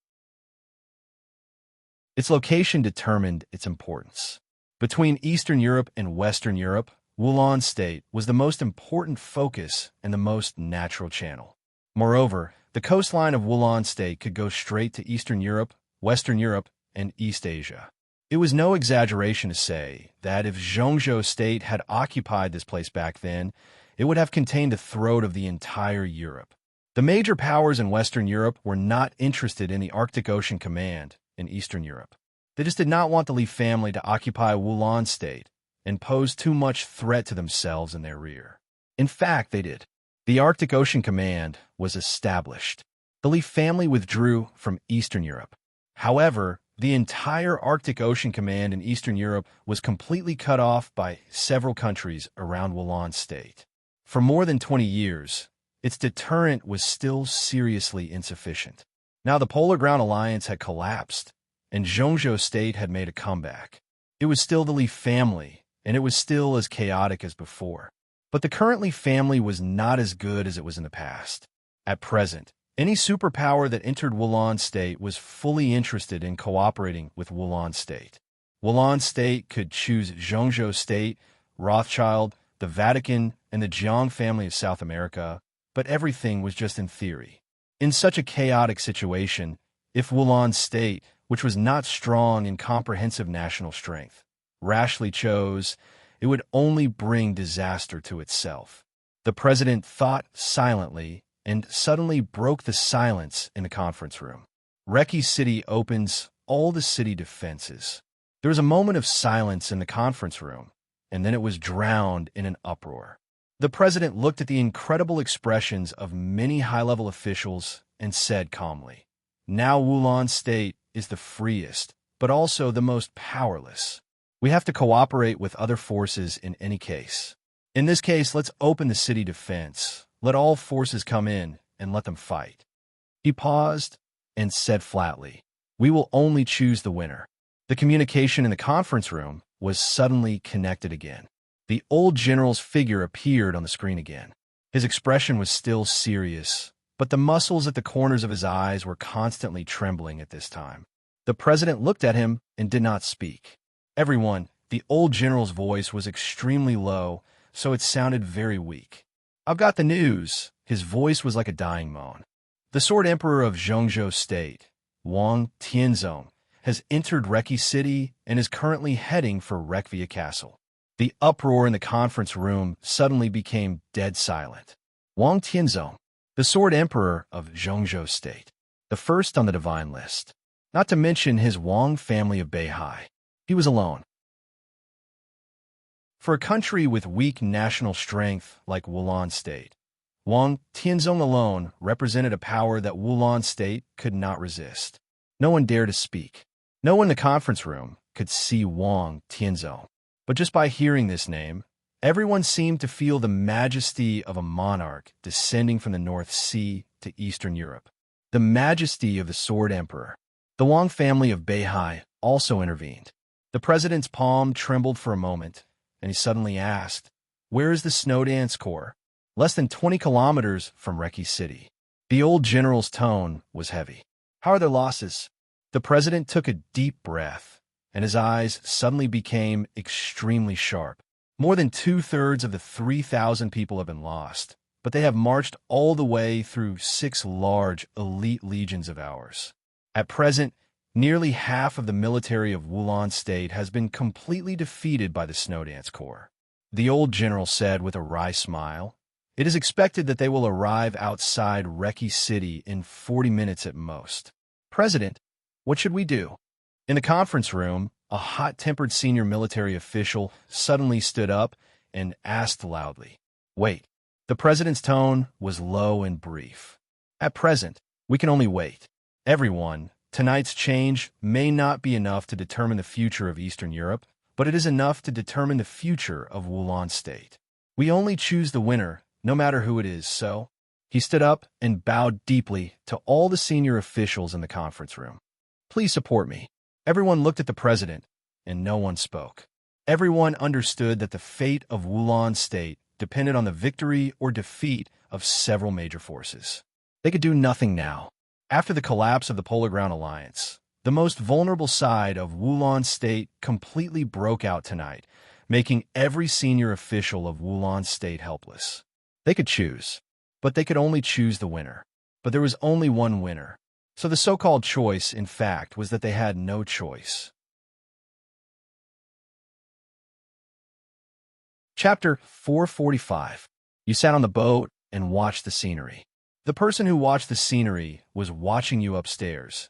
[SPEAKER 1] Its location determined its importance. Between Eastern Europe and Western Europe, Wulan State was the most important focus and the most natural channel. Moreover, the coastline of Wulan State could go straight to Eastern Europe, Western Europe, and East Asia. It was no exaggeration to say that if Zhongzhou State had occupied this place back then, it would have contained the throat of the entire Europe. The major powers in Western Europe were not interested in the Arctic Ocean Command in Eastern Europe. They just did not want the Li family to occupy Wulan State and pose too much threat to themselves and their rear. In fact, they did. The Arctic Ocean Command was established. The Li family withdrew from Eastern Europe. However, the entire Arctic Ocean Command in Eastern Europe was completely cut off by several countries around Wulan State. For more than 20 years, its deterrent was still seriously insufficient. Now the Polar Ground Alliance had collapsed, and Zhongzhou State had made a comeback. It was still the Li family, and it was still as chaotic as before. But the current Li family was not as good as it was in the past. At present, any superpower that entered Wulan State was fully interested in cooperating with Wulan State. Wulan State could choose Zhongzhou State, Rothschild, the Vatican, and the Jiang family of South America, but everything was just in theory. In such a chaotic situation, if Wulan State, which was not strong in comprehensive national strength, rashly chose, it would only bring disaster to itself. The president thought silently and suddenly broke the silence in the conference room. Reki City opens all the city defenses. There was a moment of silence in the conference room, and then it was drowned in an uproar. The president looked at the incredible expressions of many high-level officials and said calmly, "Now Wulan State is the freest, but also the most powerless. We have to cooperate with other forces in any case. In this case, let's open the city defense. Let all forces come in and let them fight." He paused and said flatly, "We will only choose the winner." The communication in the conference room was suddenly connected again. The old general's figure appeared on the screen again. His expression was still serious, but the muscles at the corners of his eyes were constantly trembling at this time. The president looked at him and did not speak. Everyone, the old general's voice was extremely low, so it sounded very weak. "I've got the news." His voice was like a dying moan. "The Sword Emperor of Zhongzhou State, Wang Tianzong, has entered Reki City and is currently heading for Rekvia Castle." The uproar in the conference room suddenly became dead silent. Wang Tianzong, the Sword Emperor of Zhongzhou State, the first on the divine list, not to mention his Wang family of Beihai. He was alone. For a country with weak national strength like Wulan State, Wang Tianzong alone represented a power that Wulan State could not resist. No one dared to speak. No one in the conference room could see Wang Tianzong. But just by hearing this name, everyone seemed to feel the majesty of a monarch descending from the North Sea to Eastern Europe. The majesty of the Sword Emperor. The Wang family of Beihai also intervened. The president's palm trembled for a moment, and he suddenly asked, "Where is the Snow Dance Corps?" "Less than 20 kilometers from Reki City." The old general's tone was heavy. "How are their losses?" The president took a deep breath, and his eyes suddenly became extremely sharp. "More than 2/3 of the 3,000 people have been lost, but they have marched all the way through 6 large elite legions of ours. At present, nearly half of the military of Wulan State has been completely defeated by the Snow Dance Corps." The old general said with a wry smile, "It is expected that they will arrive outside Reki City in 40 minutes at most." "President, what should we do?" In the conference room, a hot-tempered senior military official suddenly stood up and asked loudly, "Wait." The president's tone was low and brief. "At present, we can only wait. Everyone, tonight's change may not be enough to determine the future of Eastern Europe, but it is enough to determine the future of Wulan State. We only choose the winner, no matter who it is, so..." He stood up and bowed deeply to all the senior officials in the conference room. "Please support me." Everyone looked at the president, and no one spoke. Everyone understood that the fate of Wulan State depended on the victory or defeat of several major forces. They could do nothing now. After the collapse of the Polar Ground Alliance, the most vulnerable side of Wulan State completely broke out tonight, making every senior official of Wulan State helpless. They could choose, but they could only choose the winner. But there was only one winner. So the so-called choice, in fact, was that they had no choice. Chapter 445. You sat on the boat and watched the scenery. The person who watched the scenery was watching you upstairs.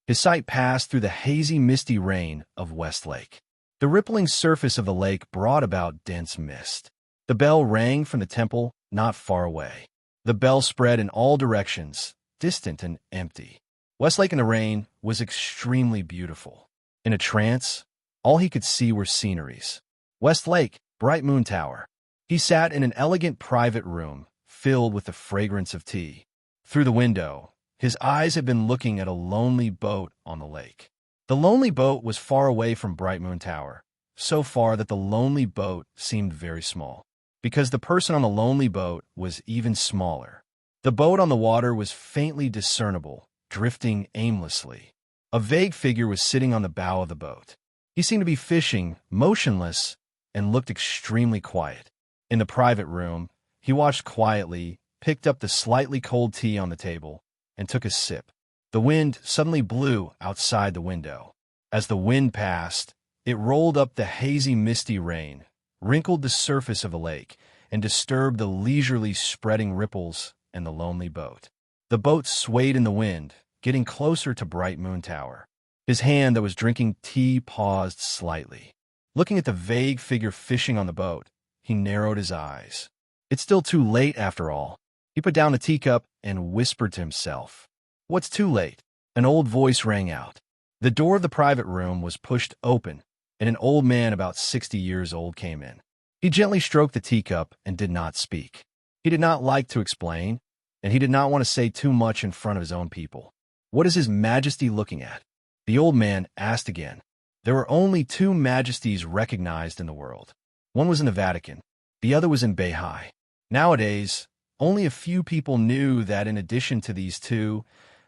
[SPEAKER 1] His sight passed through the hazy, misty rain of Westlake. The rippling surface of the lake brought about dense mist. The bell rang from the temple not far away. The bell spread in all directions, distant and empty. Westlake in the rain was extremely beautiful. In a trance, all he could see were sceneries. Westlake, Bright Moon Tower. He sat in an elegant private room filled with the fragrance of tea. Through the window, his eyes had been looking at a lonely boat on the lake. The lonely boat was far away from Bright Moon Tower, so far that the lonely boat seemed very small, because the person on the lonely boat was even smaller. The boat on the water was faintly discernible, drifting aimlessly. A vague figure was sitting on the bow of the boat. He seemed to be fishing, motionless, and looked extremely quiet. In the private room, he watched quietly, picked up the slightly cold tea on the table, and took a sip. The wind suddenly blew outside the window. As the wind passed, it rolled up the hazy, misty rain, wrinkled the surface of the lake, and disturbed the leisurely spreading ripples and the lonely boat. The boat swayed in the wind, getting closer to Bright Moon Tower. His hand that was drinking tea paused slightly. Looking at the vague figure fishing on the boat, he narrowed his eyes. It's still too late after all. He put down the teacup and whispered to himself. What's too late? An old voice rang out. The door of the private room was pushed open, and an old man about 60 years old came in. He gently stroked the teacup and did not speak. He did not like to explain, and he did not want to say too much in front of his own people. What is His Majesty looking at? The old man asked again. There were only two majesties recognized in the world. One was in the Vatican, the other was in Beihai. Nowadays, only a few people knew that in addition to these two,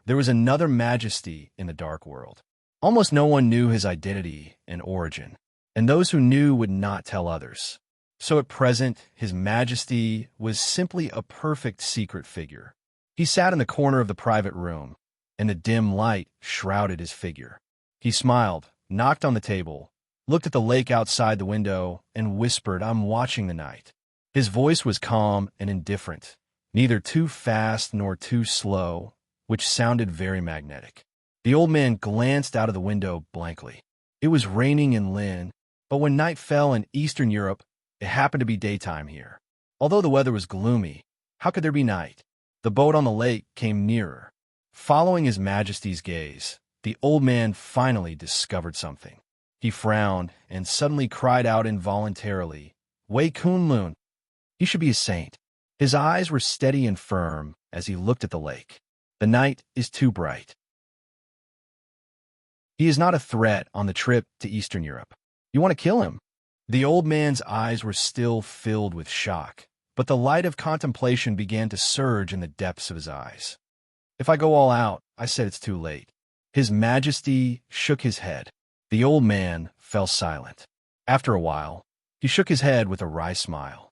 [SPEAKER 1] there was another majesty in the dark world. Almost no one knew his identity and origin, and those who knew would not tell others. So at present, His Majesty was simply a perfect secret figure. He sat in the corner of the private room, and the dim light shrouded his figure. He smiled, knocked on the table, looked at the lake outside the window, and whispered, I'm watching the night. His voice was calm and indifferent, neither too fast nor too slow, which sounded very magnetic. The old man glanced out of the window blankly. It was raining in Lynn, but when night fell in Eastern Europe, it happened to be daytime here. Although the weather was gloomy, how could there be night? The boat on the lake came nearer. Following His Majesty's gaze, the old man finally discovered something. He frowned and suddenly cried out involuntarily, Wei Kunlun! He should be a saint. His eyes were steady and firm as he looked at the lake. The night is too bright. He is not a threat on the trip to Eastern Europe. You want to kill him? The old man's eyes were still filled with shock, but the light of contemplation began to surge in the depths of his eyes. If I go all out, I said it's too late. His Majesty shook his head. The old man fell silent. After a while, he shook his head with a wry smile.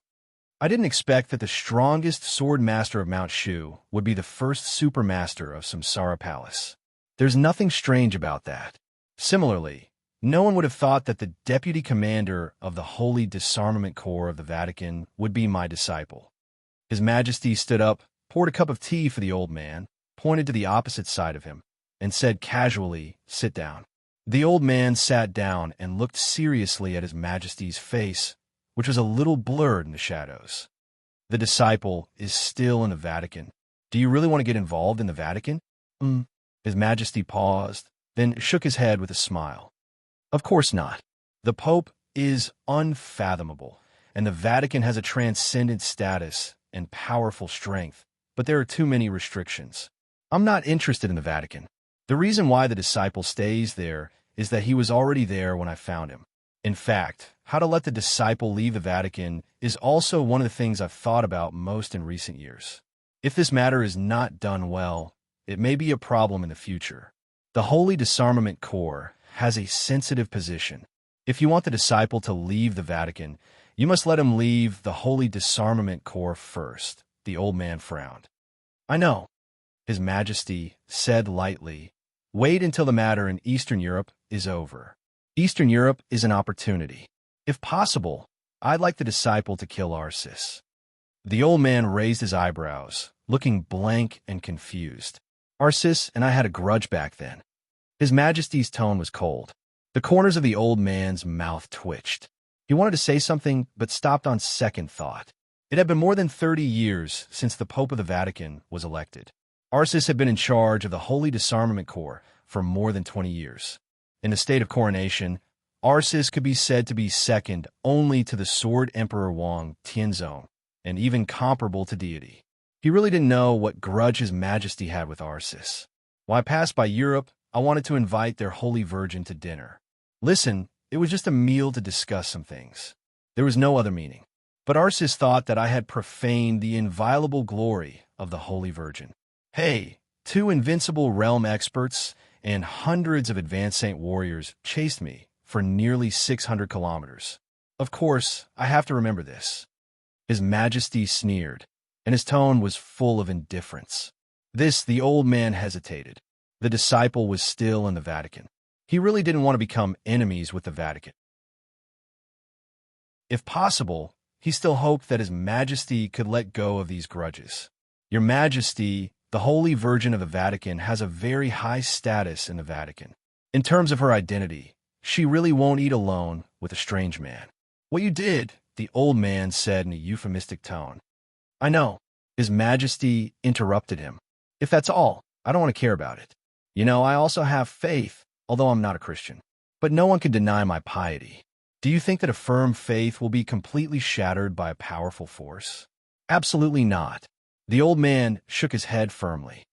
[SPEAKER 1] I didn't expect that the strongest sword master of Mount Shu would be the first supermaster of Samsara Palace. There's nothing strange about that. Similarly, no one would have thought that the deputy commander of the Holy Disarmament Corps of the Vatican would be my disciple. His Majesty stood up, poured a cup of tea for the old man, pointed to the opposite side of him, and said casually, Sit down. The old man sat down and looked seriously at His Majesty's face, which was a little blurred in the shadows. The disciple is still in the Vatican. Do you really want to get involved in the Vatican? His Majesty paused, then shook his head with a smile. Of course not. The Pope is unfathomable, and the Vatican has a transcendent status and powerful strength, but there are too many restrictions. I'm not interested in the Vatican. The reason why the disciple stays there is that he was already there when I found him. In fact, how to let the disciple leave the Vatican is also one of the things I've thought about most in recent years. If this matter is not done well, it may be a problem in the future. The Holy Disarmament Corps has a sensitive position. If you want the disciple to leave the Vatican, you must let him leave the Holy Disarmament Corps first. The old man frowned. I know, His Majesty said lightly. Wait until the matter in Eastern Europe is over. Eastern Europe is an opportunity. If possible, I'd like the disciple to kill Arsis. The old man raised his eyebrows, looking blank and confused. Arsis and I had a grudge back then. His Majesty's tone was cold. The corners of the old man's mouth twitched. He wanted to say something, but stopped on second thought. It had been more than 30 years since the Pope of the Vatican was elected. Arsis had been in charge of the Holy Disarmament Corps for more than 20 years. In the state of coronation, Arceus could be said to be second only to the Sword Emperor Wang Tianzong, and even comparable to deity. He really didn't know what grudge His Majesty had with Arceus. When I passed by Europe, I wanted to invite their Holy Virgin to dinner. Listen, it was just a meal to discuss some things. There was no other meaning. But Arceus thought that I had profaned the inviolable glory of the Holy Virgin. Hey, 2 invincible realm experts and hundreds of advanced saint warriors chased me for nearly 600 kilometers. Of course, I have to remember this. His Majesty sneered, and his tone was full of indifference. The old man hesitated. The disciple was still in the Vatican. He really didn't want to become enemies with the Vatican. If possible, he still hoped that His Majesty could let go of these grudges. Your Majesty, the Holy Virgin of the Vatican, has a very high status in the Vatican. In terms of her identity, she really won't eat alone with a strange man. What you did, the old man said in a euphemistic tone. I know. His Majesty interrupted him. If that's all, I don't want to care about it. You know, I also have faith, although I'm not a Christian. But no one can deny my piety. Do you think that a firm faith will be completely shattered by a powerful force? Absolutely not. The old man shook his head firmly.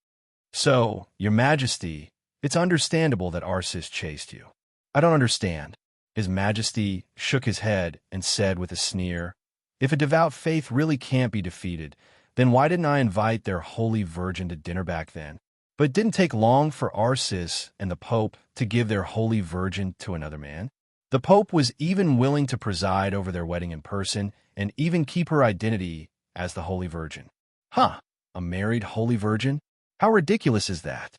[SPEAKER 1] So, Your Majesty, it's understandable that Arceus chased you. I don't understand. His Majesty shook his head and said with a sneer, if a devout faith really can't be defeated, then why didn't I invite their Holy Virgin to dinner back then? But it didn't take long for Arceus and the Pope to give their Holy Virgin to another man. The Pope was even willing to preside over their wedding in person and even keep her identity as the Holy Virgin. Huh, a married Holy Virgin? How ridiculous is that?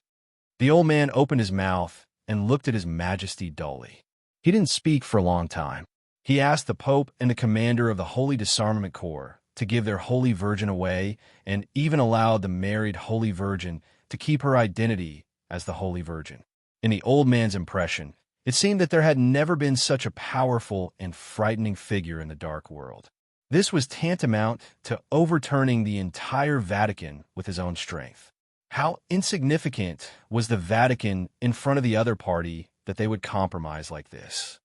[SPEAKER 1] The old man opened his mouth and looked at His Majesty dully. He didn't speak for a long time. He asked the Pope and the commander of the Holy Disarmament Corps to give their Holy Virgin away and even allowed the married Holy Virgin to keep her identity as the Holy Virgin. In the old man's impression, it seemed that there had never been such a powerful and frightening figure in the dark world. This was tantamount to overturning the entire Vatican with his own strength. How insignificant was the Vatican in front of the other party that they would compromise like this?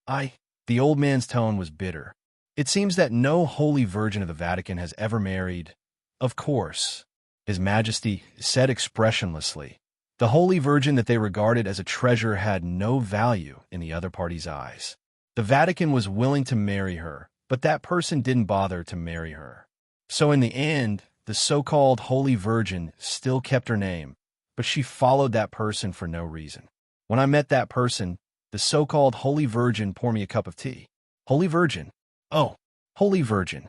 [SPEAKER 1] The old man's tone was bitter. It seems that no Holy Virgin of the Vatican has ever married. Of course, His Majesty said expressionlessly. The Holy Virgin that they regarded as a treasure had no value in the other party's eyes. The Vatican was willing to marry her, but that person didn't bother to marry her. So in the end, the so-called Holy Virgin still kept her name, but she followed that person for no reason. When I met that person, the so-called Holy Virgin poured me a cup of tea. Holy Virgin. Oh, Holy Virgin.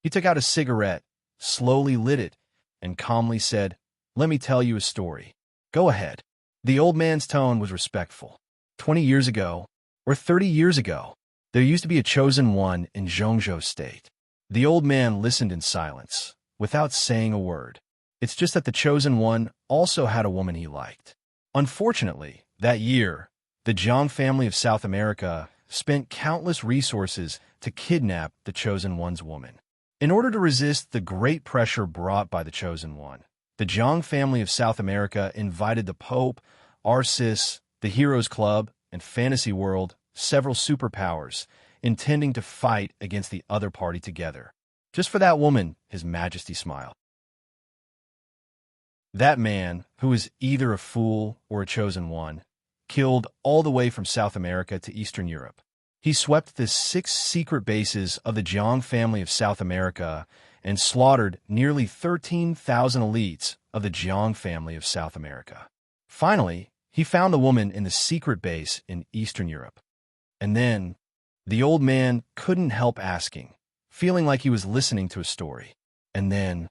[SPEAKER 1] He took out a cigarette, slowly lit it, and calmly said, let me tell you a story. Go ahead. The old man's tone was respectful. 20 years ago, or 30 years ago, there used to be a chosen one in Zhongzhou State. The old man listened in silence, without saying a word. It's just that the chosen one also had a woman he liked. Unfortunately, that year, the Zhang family of South America spent countless resources to kidnap the chosen one's woman. In order to resist the great pressure brought by the chosen one, the Zhang family of South America invited the Pope, Arceus, the Heroes Club, and Fantasy World, several superpowers, intending to fight against the other party together. Just for that woman, His Majesty smiled. That man, who is either a fool or a chosen one, killed all the way from South America to Eastern Europe. He swept the 6 secret bases of the Zhang family of South America and slaughtered nearly 13,000 elites of the Zhang family of South America. Finally, he found the woman in the secret base in Eastern Europe. And then, the old man couldn't help asking, feeling like he was listening to a story. And then,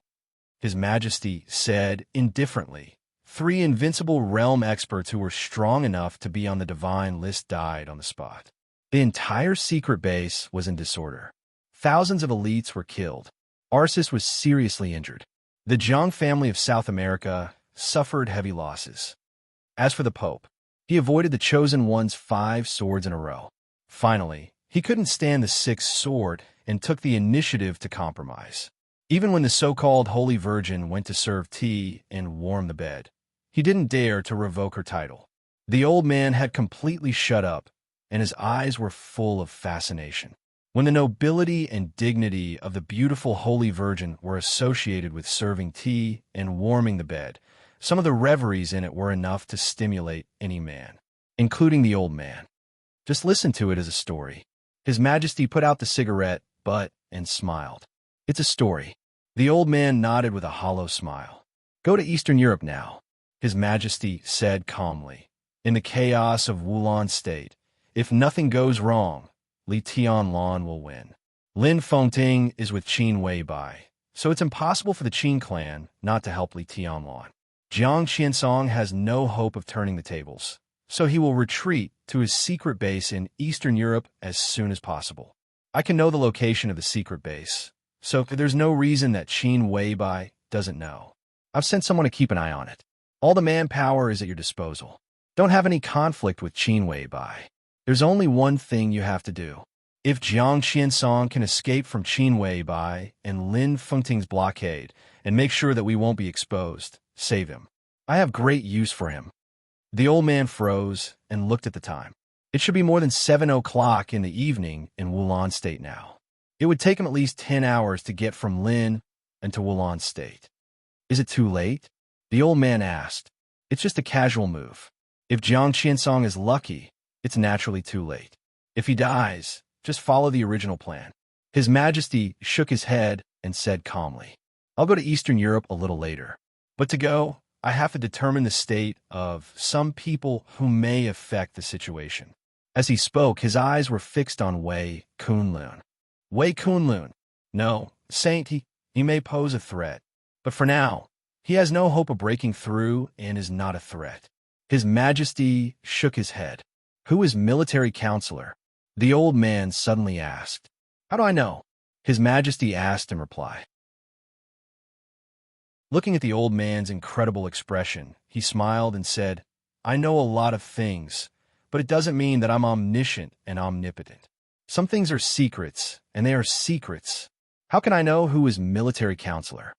[SPEAKER 1] His Majesty said indifferently, 3 invincible realm experts who were strong enough to be on the divine list died on the spot. The entire secret base was in disorder. Thousands of elites were killed. Arceus was seriously injured. The Zhang family of South America suffered heavy losses. As for the Pope, he avoided the chosen one's 5 swords in a row. Finally, he couldn't stand the 6th sword and took the initiative to compromise. Even when the so-called Holy Virgin went to serve tea and warm the bed, he didn't dare to revoke her title. The old man had completely shut up, and his eyes were full of fascination. When the nobility and dignity of the beautiful Holy Virgin were associated with serving tea and warming the bed, some of the reveries in it were enough to stimulate any man, including the old man. Just listen to it as a story. His Majesty put out the cigarette butt and smiled. It's a story. The old man nodded with a hollow smile. Go to Eastern Europe now, His Majesty said calmly. In the chaos of Wulon State, if nothing goes wrong, Li Tianlan will win. Lin Fengting is with Qin Weibai, so it's impossible for the Qin clan not to help Li Tianlan. Jiang Qiansong has no hope of turning the tables, so he will retreat to his secret base in Eastern Europe as soon as possible. I can know the location of the secret base, so there's no reason that Qin Weibai doesn't know. I've sent someone to keep an eye on it. All the manpower is at your disposal. Don't have any conflict with Qin Weibai. There's only one thing you have to do. If Jiang Qiansong can escape from Qin Weibai and Lin Fengting's blockade and make sure that we won't be exposed, save him. I have great use for him. The old man froze and looked at the time. It should be more than 7 o'clock in the evening in Wulon State now. It would take him at least 10 hours to get from Lin into Wulon State. Is it too late? The old man asked. It's just a casual move. If Jiang Qiansong is lucky, it's naturally too late. If he dies, just follow the original plan. His Majesty shook his head and said calmly, I'll go to Eastern Europe a little later. But to go, I have to determine the state of some people who may affect the situation. As he spoke, his eyes were fixed on Wei Kunlun. Wei Kunlun. No, Saint, he may pose a threat. But for now, he has no hope of breaking through and is not a threat. His Majesty shook his head. Who is military counselor? The old man suddenly asked. How do I know? His Majesty asked in reply. Looking at the old man's incredible expression, he smiled and said, I know a lot of things, but it doesn't mean that I'm omniscient and omnipotent. Some things are secrets, and they are secrets. How can I know who is military counselor?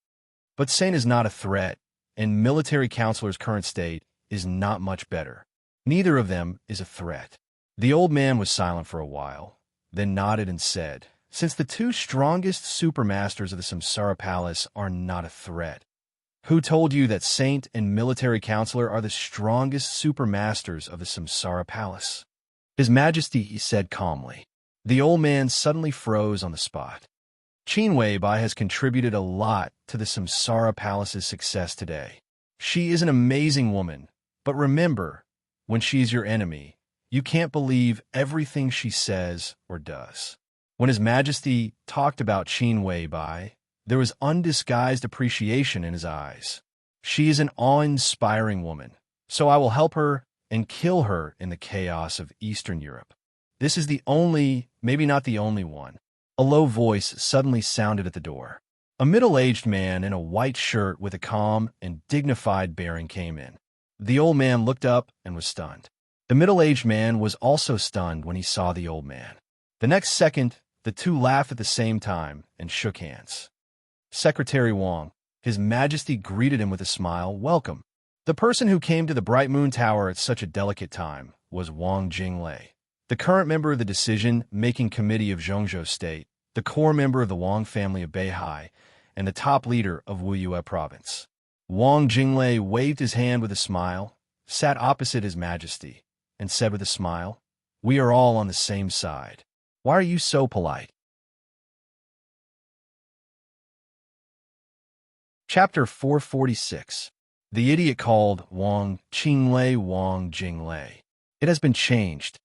[SPEAKER 1] But Saint is not a threat, and military counselor's current state is not much better. Neither of them is a threat. The old man was silent for a while, then nodded and said, Since the two strongest supermasters of the Samsara Palace are not a threat, who told you that Saint and military counselor are the strongest supermasters of the Samsara Palace? His Majesty said calmly. The old man suddenly froze on the spot. Qin Weibai has contributed a lot to the Samsara Palace's success today. She is an amazing woman, but remember, when she's your enemy, you can't believe everything she says or does. When His Majesty talked about Qin Weibai, there was undisguised appreciation in his eyes. She is an awe-inspiring woman, so I will help her and kill her in the chaos of Eastern Europe. This is the only, maybe not the only one. A low voice suddenly sounded at the door. A middle-aged man in a white shirt with a calm and dignified bearing came in. The old man looked up and was stunned. The middle-aged man was also stunned when he saw the old man. The next second, the two laughed at the same time and shook hands. Secretary Wang, His Majesty greeted him with a smile. Welcome. The person who came to the Bright Moon Tower at such a delicate time was Wang Jinglei, the current member of the decision-making committee of Zhongzhou State, the core member of the Wang family of Beihai, and the top leader of Wuyue Province. Wang Jinglei waved his hand with a smile, sat opposite His Majesty, and said with a smile, We are all on the same side. Why are you so polite? Chapter 446. The idiot called Wang Qinglei Wang Jinglei. It has been changed.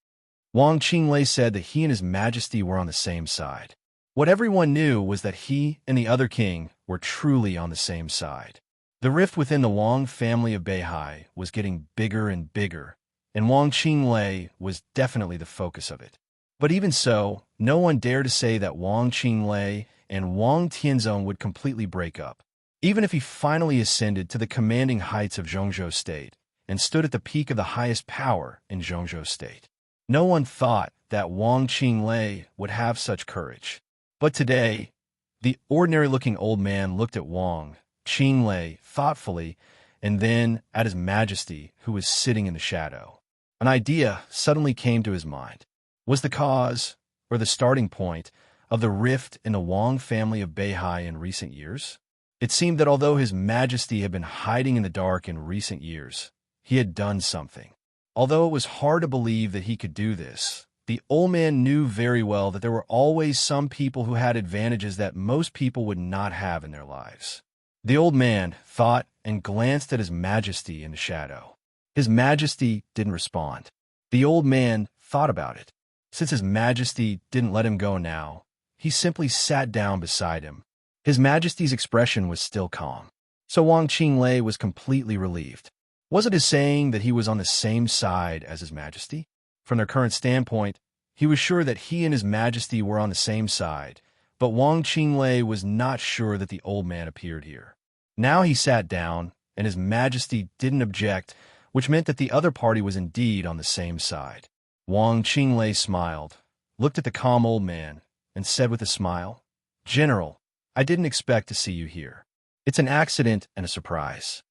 [SPEAKER 1] Wang Qinglei said that he and His Majesty were on the same side. What everyone knew was that he and the other king were truly on the same side. The rift within the Wang family of Beihai was getting bigger and bigger, and Wang Qinglei was definitely the focus of it. But even so, no one dared to say that Wang Qinglei and Wang Tianzong would completely break up. Even if he finally ascended to the commanding heights of Zhongzhou State and stood at the peak of the highest power in Zhongzhou State, no one thought that Wang Qinglei would have such courage. But today, the ordinary-looking old man looked at Wang Qinglei thoughtfully and then at His Majesty, who was sitting in the shadow. An idea suddenly came to his mind. was the cause, or the starting point, of the rift in the Wang family of Beihai in recent years? It seemed that although His Majesty had been hiding in the dark in recent years, he had done something. Although it was hard to believe that he could do this, the old man knew very well that there were always some people who had advantages that most people would not have in their lives. The old man thought and glanced at His Majesty in the shadow. His Majesty didn't respond. The old man thought about it. Since His Majesty didn't let him go now, he simply sat down beside him. His Majesty's expression was still calm. So Wang Qinglei was completely relieved. Was it his saying that he was on the same side as His Majesty? From their current standpoint, he was sure that he and His Majesty were on the same side, but Wang Qinglei was not sure that the old man appeared here. Now he sat down, and His Majesty didn't object, which meant that the other party was indeed on the same side. Wang Qinglei smiled, looked at the calm old man, and said with a smile, "General, I didn't expect to see you here. It's an accident and a surprise."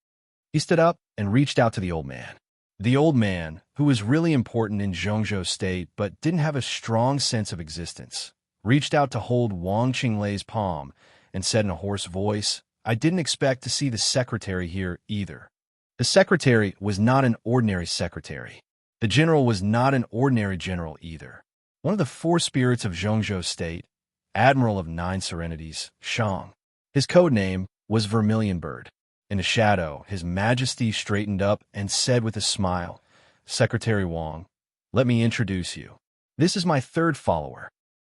[SPEAKER 1] He stood up and reached out to the old man. The old man, who was really important in Zhongzhou State but didn't have a strong sense of existence, reached out to hold Wang Qinglei's palm and said in a hoarse voice, "I didn't expect to see the secretary here either." The secretary was not an ordinary secretary. The general was not an ordinary general either. One of the four spirits of Zhongzhou State, Admiral of 9 Serenities, Shang. His code name was Vermilion Bird. In the shadow, His Majesty straightened up and said with a smile, "Secretary Wang, let me introduce you. This is my third follower.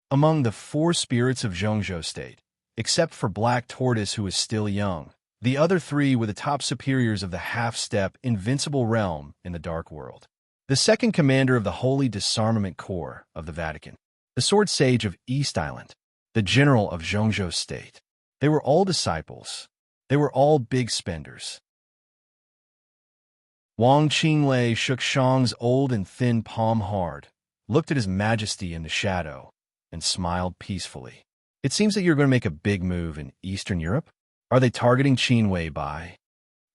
[SPEAKER 1] Among the 4 spirits of Zhongzhou State, except for Black Tortoise who is still young, the other 3 were the top superiors of the half-step invincible realm in the Dark World. The second commander of the Holy Disarmament Corps of the Vatican, the Sword Sage of East Island, the General of Zhongzhou State. They were all disciples. They were all big spenders." Wang Qinglei shook Shang's old and thin palm hard, looked at His Majesty in the shadow, and smiled peacefully. "It seems that you're going to make a big move in Eastern Europe. Are they targeting Qin Weibai?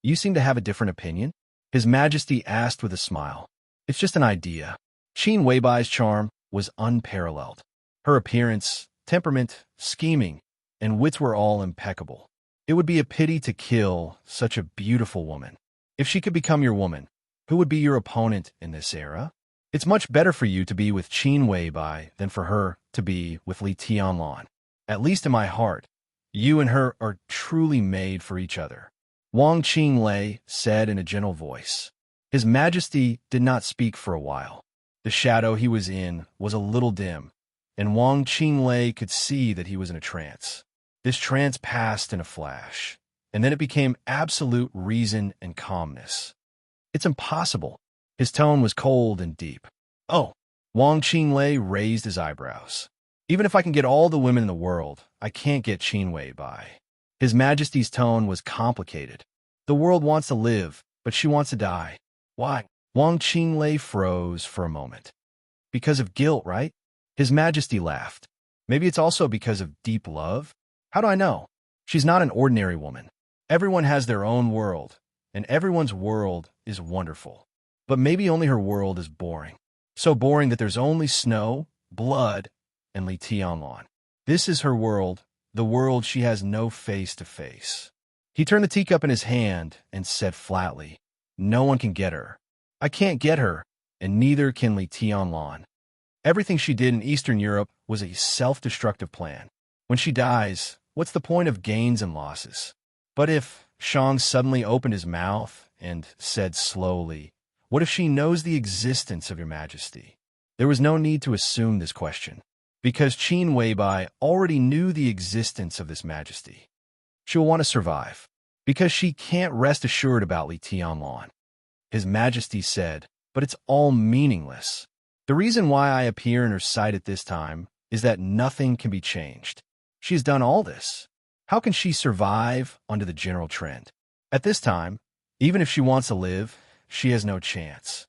[SPEAKER 1] You seem to have a different opinion?" His Majesty asked with a smile. "It's just an idea." Qin Weibai's charm was unparalleled. Her appearance, temperament, scheming, and wits were all impeccable. It would be a pity to kill such a beautiful woman. If she could become your woman, who would be your opponent in this era? It's much better for you to be with Qin Weibai than for her to be with Li Tianlan. At least in my heart, you and her are truly made for each other," Wang Qinglei said in a gentle voice. His Majesty did not speak for a while. The shadow he was in was a little dim, and Wang Qinglei could see that he was in a trance. This trance passed in a flash, and then it became absolute reason and calmness. "It's impossible." His tone was cold and deep. "Oh," Wang Qinglei raised his eyebrows. "Even if I can get all the women in the world, I can't get Qin Weibai." His Majesty's tone was complicated. "The world wants to live, but she wants to die. Why?" Wang Qinglei froze for a moment. "Because of guilt, right?" His Majesty laughed. "Maybe it's also because of deep love? How do I know? She's not an ordinary woman. Everyone has their own world, and everyone's world is wonderful. But maybe only her world is boring. So boring that there's only snow, blood, and Li Tianlan. This is her world, the world she has no face to face." He turned the teacup in his hand and said flatly, "No one can get her. I can't get her, and neither can Li Tianlan. Everything she did in Eastern Europe was a self-destructive plan. When she dies, what's the point of gains and losses?" "But if," Shang suddenly opened his mouth and said slowly, "what if she knows the existence of your Majesty?" There was no need to assume this question, because Qin Weibai already knew the existence of this Majesty. She will want to survive, because she can't rest assured about Li Tianlan. His Majesty said, "But it's all meaningless. The reason why I appear in her sight at this time is that nothing can be changed. She has done all this. How can she survive under the general trend? At this time, even if she wants to live, she has no chance.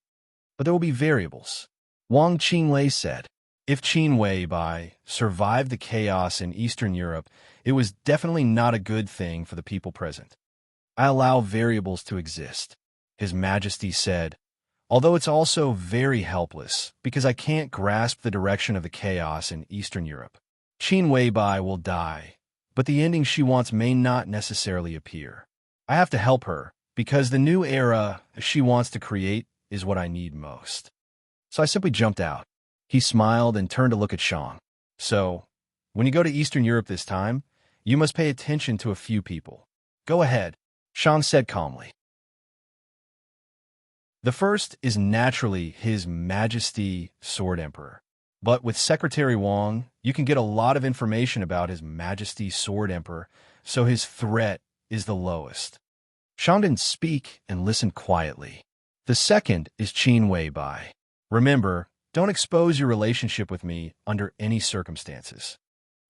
[SPEAKER 1] But there will be variables." Wang Qinglei said, "If Qin Weibai survived the chaos in Eastern Europe, it was definitely not a good thing for the people present. I allow variables to exist," His Majesty said, Although it's also very helpless, because I can't grasp the direction of the chaos in Eastern Europe. Qin Weibai will die, but the ending she wants may not necessarily appear. I have to help her, because the new era she wants to create is what I need most. So I simply jumped out. He smiled and turned to look at Shang. So, when you go to Eastern Europe this time, you must pay attention to a few people. Go ahead, Shang said calmly. The first is naturally His Majesty Sword Emperor. But with Secretary Wang, you can get a lot of information about His Majesty Sword Emperor, so his threat is the lowest. Shang didn't speak and listened quietly. The second is Qin Weibai. Remember, don't expose your relationship with me under any circumstances.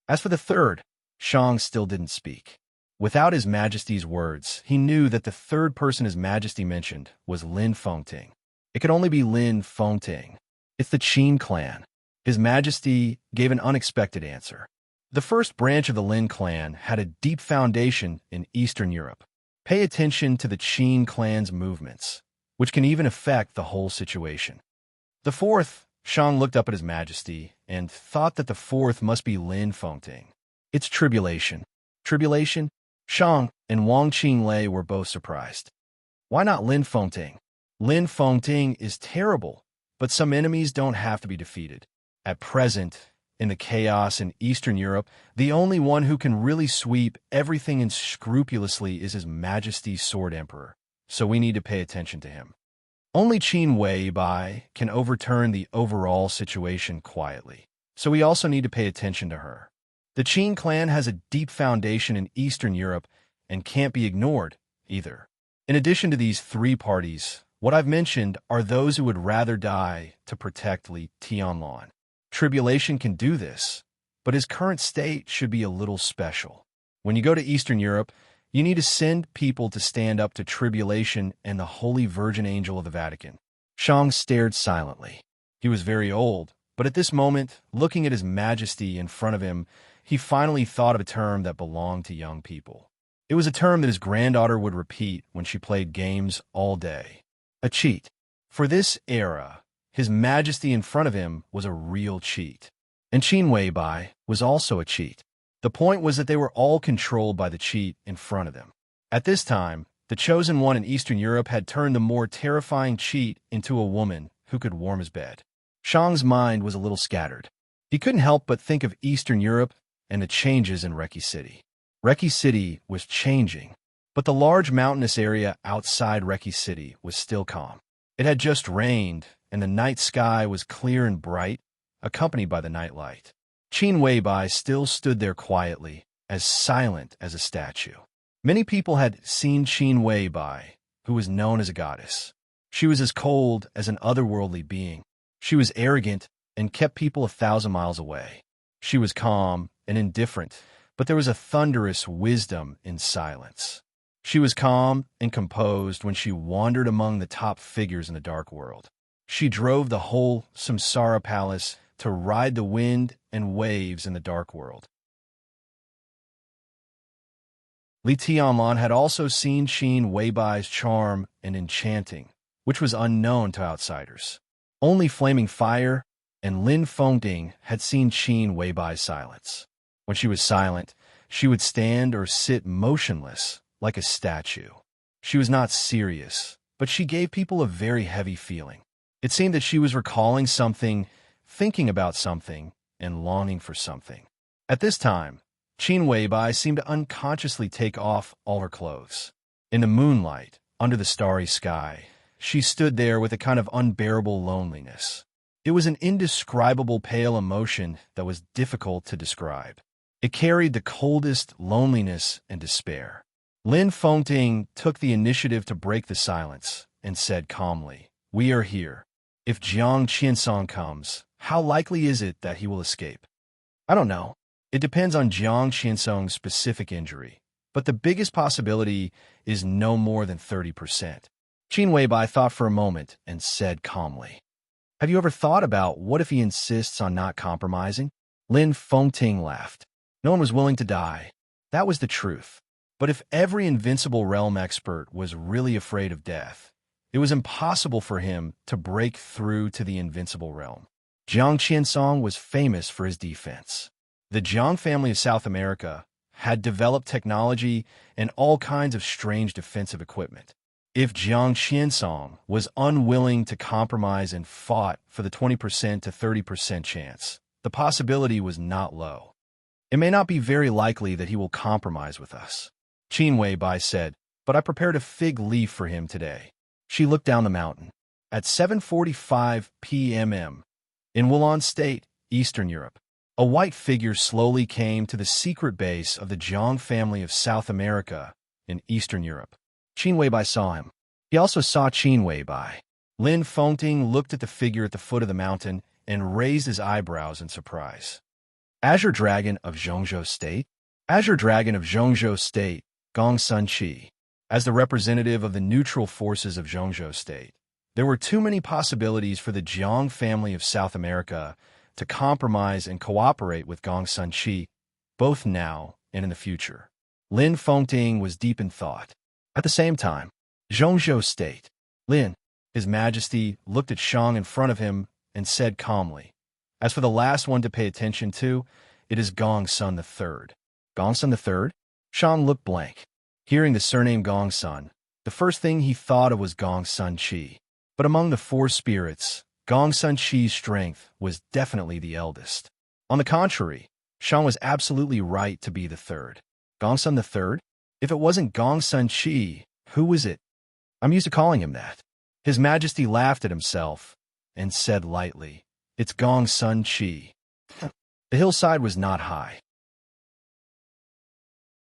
[SPEAKER 1] As for the third, Shang still didn't speak. Without His Majesty's words, he knew that the third person His Majesty mentioned was Lin Fengting. It could only be Lin Fengting. It's the Qin clan. His Majesty gave an unexpected answer. The first branch of the Lin clan had a deep foundation in Eastern Europe. Pay attention to the Qin clan's movements, which can even affect the whole situation. The fourth, Shang looked up at His Majesty and thought that the fourth must be Lin Fengting. It's tribulation. Tribulation? Shang and Wang Qinglei were both surprised. Why not Lin Fengting? Lin Fengting is terrible, but some enemies don't have to be defeated. At present, in the chaos in Eastern Europe, the only one who can really sweep everything unscrupulously is His Majesty's Sword Emperor, so we need to pay attention to him. Only Qin Weibai can overturn the overall situation quietly, so we also need to pay attention to her. The Qin clan has a deep foundation in Eastern Europe and can't be ignored, either. In addition to these three parties, what I've mentioned are those who would rather die to protect Li Tianlan. Tribulation can do this, but his current state should be a little special. When you go to Eastern Europe, you need to send people to stand up to Tribulation and the Holy Virgin Angel of the Vatican. Shang stared silently. He was very old, but at this moment, looking at His Majesty in front of him, he finally thought of a term that belonged to young people. It was a term that his granddaughter would repeat when she played games all day. A cheat. For this era, His Majesty in front of him was a real cheat. And Qin Weibai was also a cheat. The point was that they were all controlled by the cheat in front of them. At this time, the chosen one in Eastern Europe had turned the more terrifying cheat into a woman who could warm his bed. Shang's mind was a little scattered. He couldn't help but think of Eastern Europe and the changes in Reki City. Reki City was changing, but the large mountainous area outside Reki City was still calm. It had just rained, and the night sky was clear and bright, accompanied by the night light. Qin Weibai still stood there quietly, as silent as a statue. Many people had seen Qin Weibai, who was known as a goddess. She was as cold as an otherworldly being. She was arrogant and kept people 1,000 miles away. She was calm and indifferent, but there was a thunderous wisdom in silence. She was calm and composed when she wandered among the top figures in the dark world. She drove the whole Samsara palace to ride the wind and waves in the dark world. Li Tianlan had also seen Qin Weibai's charm and enchanting, which was unknown to outsiders. Only flaming fire and Lin Fengting had seen Qin Weibai's silence. When she was silent, she would stand or sit motionless, like a statue. She was not serious, but she gave people a very heavy feeling. It seemed that she was recalling something, thinking about something, and longing for something. At this time, Qin Weibai seemed to unconsciously take off all her clothes. In the moonlight, under the starry sky, she stood there with a kind of unbearable loneliness. It was an indescribable pale emotion that was difficult to describe. It carried the coldest loneliness and despair. Lin Fengting took the initiative to break the silence and said calmly, "We are here. If Jiang Qinsong comes, how likely is it that he will escape?" "I don't know. It depends on Jiang Qinsong's specific injury, but the biggest possibility is no more than 30%. Qin Weibai thought for a moment and said calmly, "Have you ever thought about what if he insists on not compromising?" Lin Fengting laughed. No one was willing to die. That was the truth. But if every invincible realm expert was really afraid of death, It was impossible for him to break through to the invincible realm. Jiang Qiansong was famous for his defense. The Jiang family of South America had developed technology and all kinds of strange defensive equipment. If Jiang Qiansong was unwilling to compromise and fought for the 20% to 30% chance, the possibility was not low. It may not be very likely that he will compromise with us, Qin Weibai said, but I prepared a fig leaf for him today. She looked down the mountain. At 7:45 p.m. in Wulan State, Eastern Europe, a white figure slowly came to the secret base of the Jiang family of South America in Eastern Europe. Qin Weibai saw him. He also saw Qin Weibai. Lin Fengting looked at the figure at the foot of the mountain and raised his eyebrows in surprise. Azure Dragon of Zhongzhou State? Azure Dragon of Zhongzhou State, Gong Sun Qi. As the representative of the neutral forces of Zhongzhou State, there were too many possibilities for the Jiang family of South America to compromise and cooperate with Gong Sun Qi, both now and in the future. Lin Fengting was deep in thought. At the same time, Zhongzhou State, Lin, His Majesty, looked at Shang in front of him and said calmly, "As for the last one to pay attention to, it is Gong Sun III. Gong Sun III? Shang looked blank. Hearing the surname Gong Sun, the first thing he thought of was Gong Sun Qi. But among the four spirits, Gong Sun Qi's strength was definitely the eldest. On the contrary, Shang was absolutely right to be the third. Gong Sun III? If it wasn't Gong Sun Qi, who was it? I'm used to calling him that." His Majesty laughed at himself and said lightly, "It's Gong Sun Qi." The hillside was not high.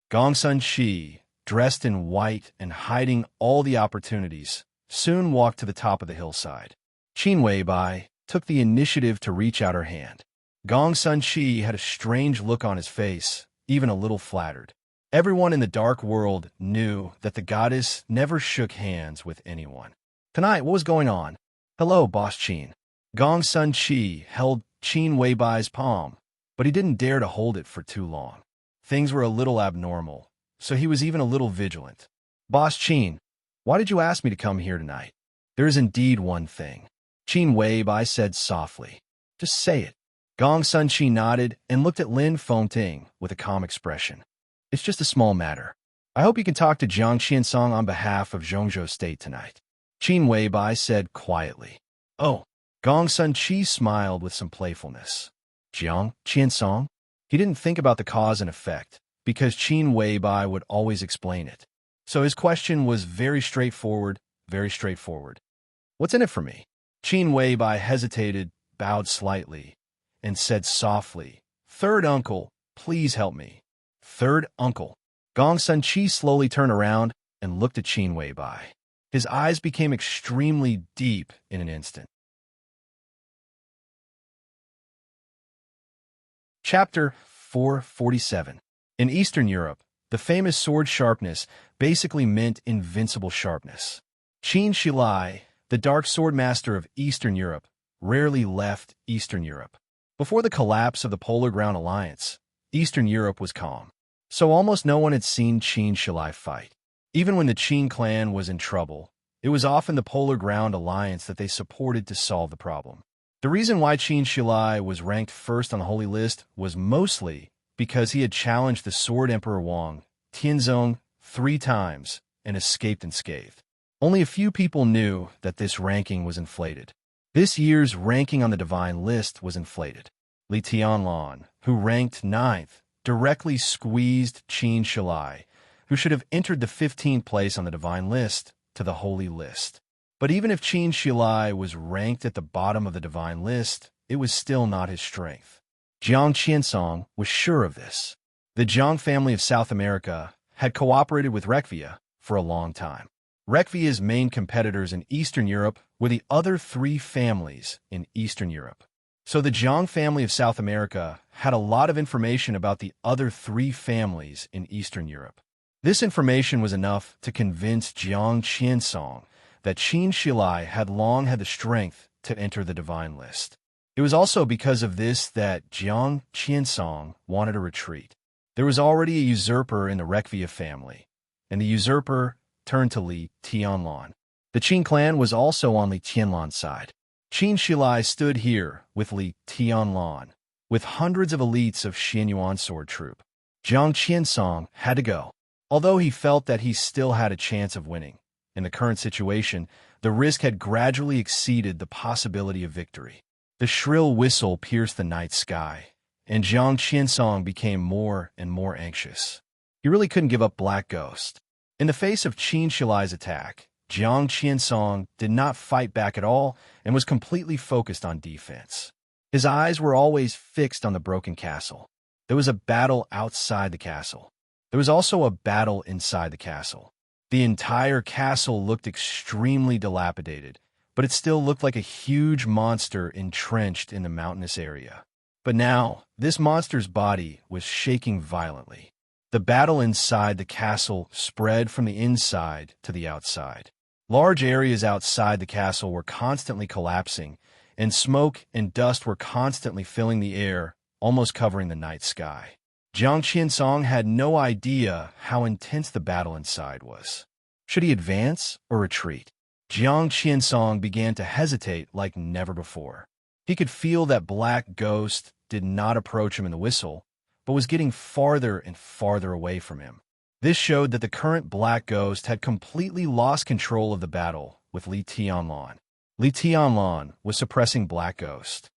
[SPEAKER 1] Gong Sun Qi, dressed in white and hiding all the opportunities, soon walked to the top of the hillside. Qin Weibai took the initiative to reach out her hand. Gong Sun Qi had a strange look on his face, even a little flattered. Everyone in the dark world knew that the goddess never shook hands with anyone. Tonight, what was going on? "Hello, Boss Qin." Gong Sun Qi held Qin Weibai's palm, but he didn't dare to hold it for too long. Things were a little abnormal, so he was even a little vigilant. "Boss Qin, why did you ask me to come here tonight?" "There is indeed one thing," Qin Weibai said softly. "Just say it." Gong Sun Qi nodded and looked at Lin Fengting with a calm expression. "It's just a small matter. I hope you can talk to Jiang Qiansong on behalf of Zhongzhou State tonight," Qin Weibai said quietly. "Oh." Gong Sun Qi smiled with some playfulness. "Jiang Qiansong?" He didn't think about the cause and effect, because Qin Weibai would always explain it. So his question was very straightforward, very straightforward. "What's in it for me?" Qin Weibai hesitated, bowed slightly, and said softly, "Third uncle, please help me." "Third uncle." Gong Sun Qi slowly turned around and looked at Qin Weibai. His eyes became extremely deep in an instant. Chapter 447. In Eastern Europe, the famous sword sharpness basically meant invincible sharpness. Qin Shilai, the Dark Sword Master of Eastern Europe, rarely left Eastern Europe. Before the collapse of the Polar Ground Alliance, Eastern Europe was calm, so almost no one had seen Qin Shilai fight. Even when the Qin clan was in trouble, it was often the Polar Ground Alliance that they supported to solve the problem. The reason why Qin Shilai was ranked first on the Holy List was mostly because he had challenged the Sword Emperor Wang, Tianzong, 3 times and escaped unscathed. Only a few people knew that this ranking was inflated. This year's ranking on the Divine List was inflated. Li Tianlan, who ranked 9th, directly squeezed Qin Shilai, who should have entered the 15th place on the Divine List, to the Holy List. But even if Qin Shilai was ranked at the bottom of the Divine List, it was still not his strength. Jiang Qiansong was sure of this. The Jiang family of South America had cooperated with Rekvia for a long time. Rekvia's main competitors in Eastern Europe were the other 3 families in Eastern Europe. So the Jiang family of South America had a lot of information about the other 3 families in Eastern Europe. This information was enough to convince Jiang Qiansong that Qin Shilai had long had the strength to enter the Divine List. It was also because of this that Jiang Qiansong wanted a retreat. There was already a usurper in the Rekvia family, and the usurper turned to Li Tianlan. The Qin clan was also on Li Tianlan's side. Qin Shilai stood here with Li Tianlan, with hundreds of elites of Xianyuan sword troop. Jiang Qiansong had to go. Although he felt that he still had a chance of winning, in the current situation, the risk had gradually exceeded the possibility of victory. The shrill whistle pierced the night sky, and Jiang Qiansong became more and more anxious. He really couldn't give up Black Ghost. In the face of Qin Shilai's attack, Jiang Qiansong did not fight back at all and was completely focused on defense. His eyes were always fixed on the broken castle. There was a battle outside the castle. There was also a battle inside the castle. The entire castle looked extremely dilapidated, but it still looked like a huge monster entrenched in the mountainous area. But now, this monster's body was shaking violently. The battle inside the castle spread from the inside to the outside. Large areas outside the castle were constantly collapsing, and smoke and dust were constantly filling the air, almost covering the night sky. Jiang Qiansong had no idea how intense the battle inside was. Should he advance or retreat? Jiang Qiansong began to hesitate like never before. He could feel that Black Ghost did not approach him in the whistle, but was getting farther and farther away from him. This showed that the current Black Ghost had completely lost control of the battle with Li Tianlan. Li Tianlan was suppressing Black Ghost.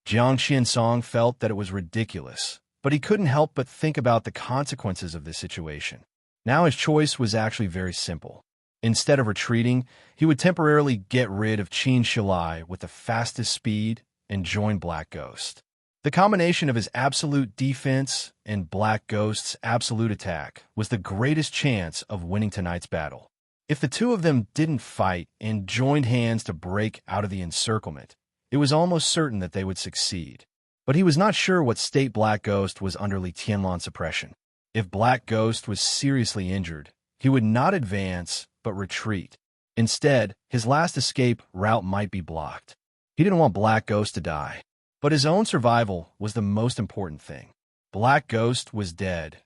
[SPEAKER 1] Jiang Qiansong felt that it was ridiculous, but he couldn't help but think about the consequences of this situation. Now his choice was actually very simple. Instead of retreating, he would temporarily get rid of Qin Shilai with the fastest speed and join Black Ghost. The combination of his absolute defense and Black Ghost's absolute attack was the greatest chance of winning tonight's battle. If the two of them didn't fight and joined hands to break out of the encirclement, it was almost certain that they would succeed. But he was not sure what state Black Ghost was under Li Tianlan's suppression. If Black Ghost was seriously injured, he would not advance but retreat. Instead, his last escape route might be blocked. He didn't want Black Ghost to die. But his own survival was the most important thing. Black Ghost was dead.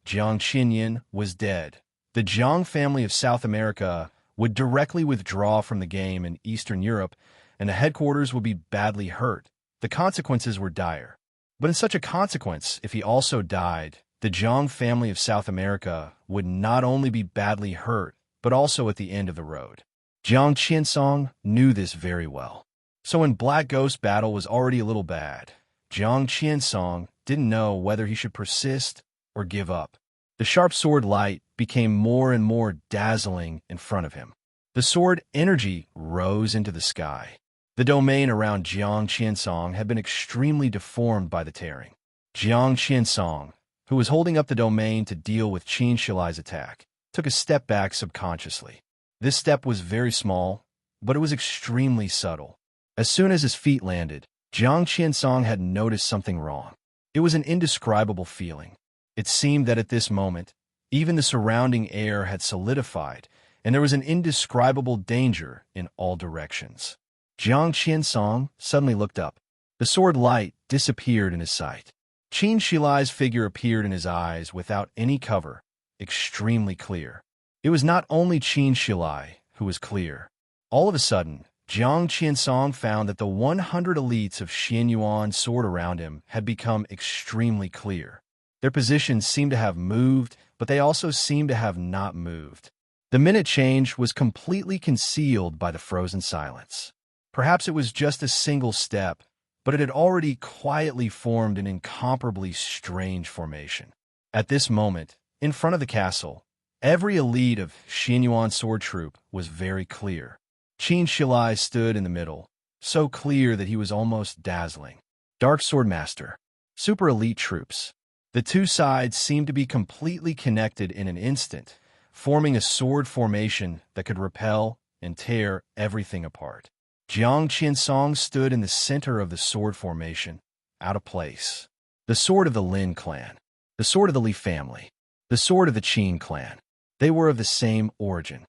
[SPEAKER 1] Jiang Qinyan was dead. The Jiang family of South America would directly withdraw from the game in Eastern Europe, and the headquarters would be badly hurt. The consequences were dire. But in such a consequence, if he also died, the Jiang family of South America would not only be badly hurt, but also at the end of the road. Jiang Qiansong knew this very well. So when Black Ghost battle was already a little bad, Jiang Qiansong didn't know whether he should persist or give up. The sharp sword light became more and more dazzling in front of him. The sword energy rose into the sky. The domain around Jiang Qiansong had been extremely deformed by the tearing. Jiang Qiansong, who was holding up the domain to deal with Qin Shilai's attack, took a step back subconsciously. This step was very small, but it was extremely subtle. As soon as his feet landed, Jiang Qiansong had noticed something wrong. It was an indescribable feeling. It seemed that at this moment, even the surrounding air had solidified, and there was an indescribable danger in all directions. Jiang Qiansong suddenly looked up. The sword light disappeared in his sight. Qin Shilai's figure appeared in his eyes without any cover, extremely clear. It was not only Qin Shilai who was clear. All of a sudden, Jiang Qiansong found that the 100 elites of Xianyuan sword around him had become extremely clear. Their positions seemed to have moved, but they also seemed to have not moved. The minute change was completely concealed by the frozen silence. Perhaps it was just a single step, but it had already quietly formed an incomparably strange formation. At this moment, in front of the castle, every elite of Xianyuan sword troop was very clear. Qin Shilai stood in the middle, so clear that he was almost dazzling. Dark Sword Master, super elite troops. The two sides seemed to be completely connected in an instant, forming a sword formation that could repel and tear everything apart. Jiang Qiansong stood in the center of the sword formation, out of place. The sword of the Lin clan, the sword of the Li family, the sword of the Qin clan. They were of the same origin.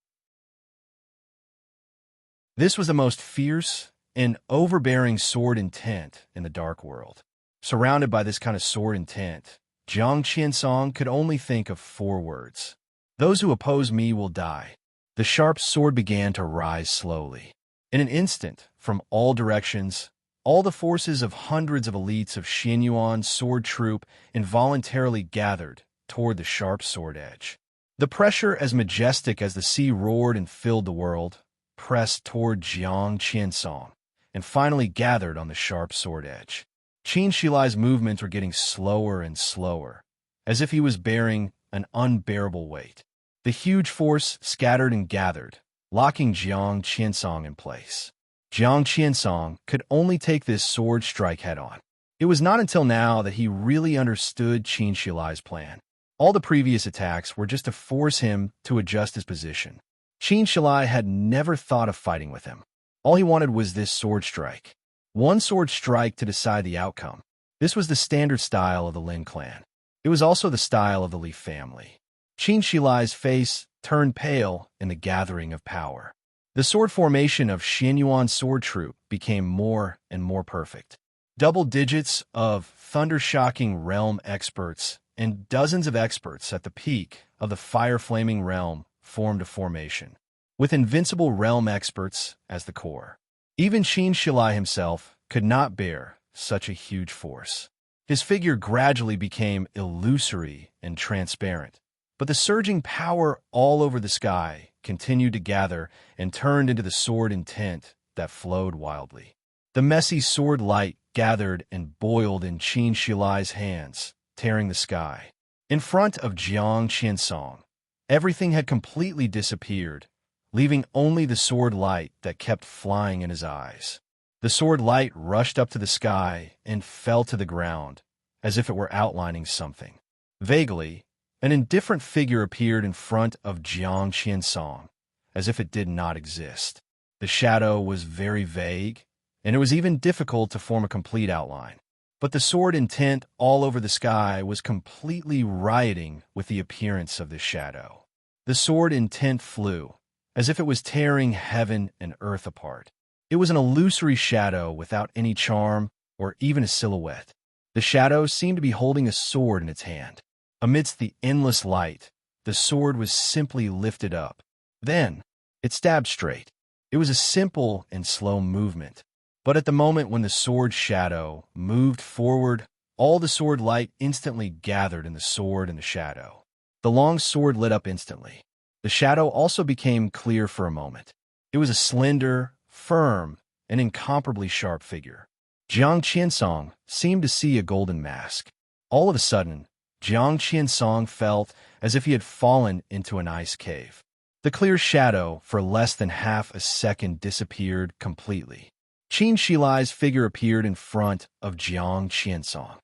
[SPEAKER 1] This was the most fierce and overbearing sword intent in the dark world. Surrounded by this kind of sword intent, Jiang Qiansong could only think of 4 words: Those who oppose me will die. The sharp sword began to rise slowly. In an instant, from all directions, all the forces of hundreds of elites of Xianyuan's sword troop involuntarily gathered toward the sharp sword edge. The pressure, as majestic as the sea roared and filled the world, pressed toward Jiang Qiansong and finally gathered on the sharp sword edge. Qin Shilai's movements were getting slower and slower, as if he was bearing an unbearable weight. The huge force scattered and gathered, locking Jiang Qiansong in place. Jiang Qiansong could only take this sword strike head-on. It was not until now that he really understood Qin Shilai's plan. All the previous attacks were just to force him to adjust his position. Qin Shilai had never thought of fighting with him. All he wanted was this sword strike. One sword strike to decide the outcome. This was the standard style of the Lin clan. It was also the style of the Li family. Qin Shilai's face turned pale in the gathering of power. The sword formation of Xianyuan's sword troop became more and more perfect. Double digits of thunder-shocking realm experts and dozens of experts at the peak of the fire-flaming realm formed a formation, with invincible realm experts as the core. Even Qin Shilai himself could not bear such a huge force. His figure gradually became illusory and transparent, but the surging power all over the sky continued to gather and turned into the sword intent that flowed wildly. The messy sword light gathered and boiled in Qin Shilai's hands, tearing the sky. In front of Jiang Qiansong, everything had completely disappeared, leaving only the sword light that kept flying in his eyes. The sword light rushed up to the sky and fell to the ground, as if it were outlining something. Vaguely, an indifferent figure appeared in front of Jiang Qiansong, as if it did not exist. The shadow was very vague, and it was even difficult to form a complete outline. But the sword intent all over the sky was completely rioting with the appearance of this shadow. The sword intent flew, as if it was tearing heaven and earth apart. It was an illusory shadow without any charm or even a silhouette. The shadow seemed to be holding a sword in its hand. Amidst the endless light, the sword was simply lifted up. Then, it stabbed straight. It was a simple and slow movement. But at the moment when the sword shadow moved forward, all the sword light instantly gathered in the sword and the shadow. The long sword lit up instantly. The shadow also became clear for a moment. It was a slender, firm, and incomparably sharp figure. Jiang Qiansong seemed to see a golden mask. All of a sudden, Jiang Qiansong felt as if he had fallen into an ice cave. The clear shadow, for less than half a second, disappeared completely. Qin Shilai's figure appeared in front of Jiang Qiansong.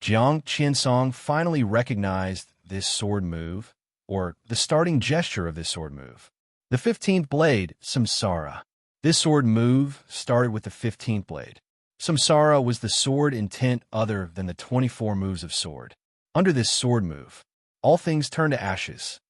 [SPEAKER 1] Jiang Qiansong finally recognized this sword move, or the starting gesture of this sword move. The 15th blade, Samsara. This sword move started with the 15th blade. Samsara was the sword intent other than the 24 moves of sword. Under this sword move, all things turned to ashes.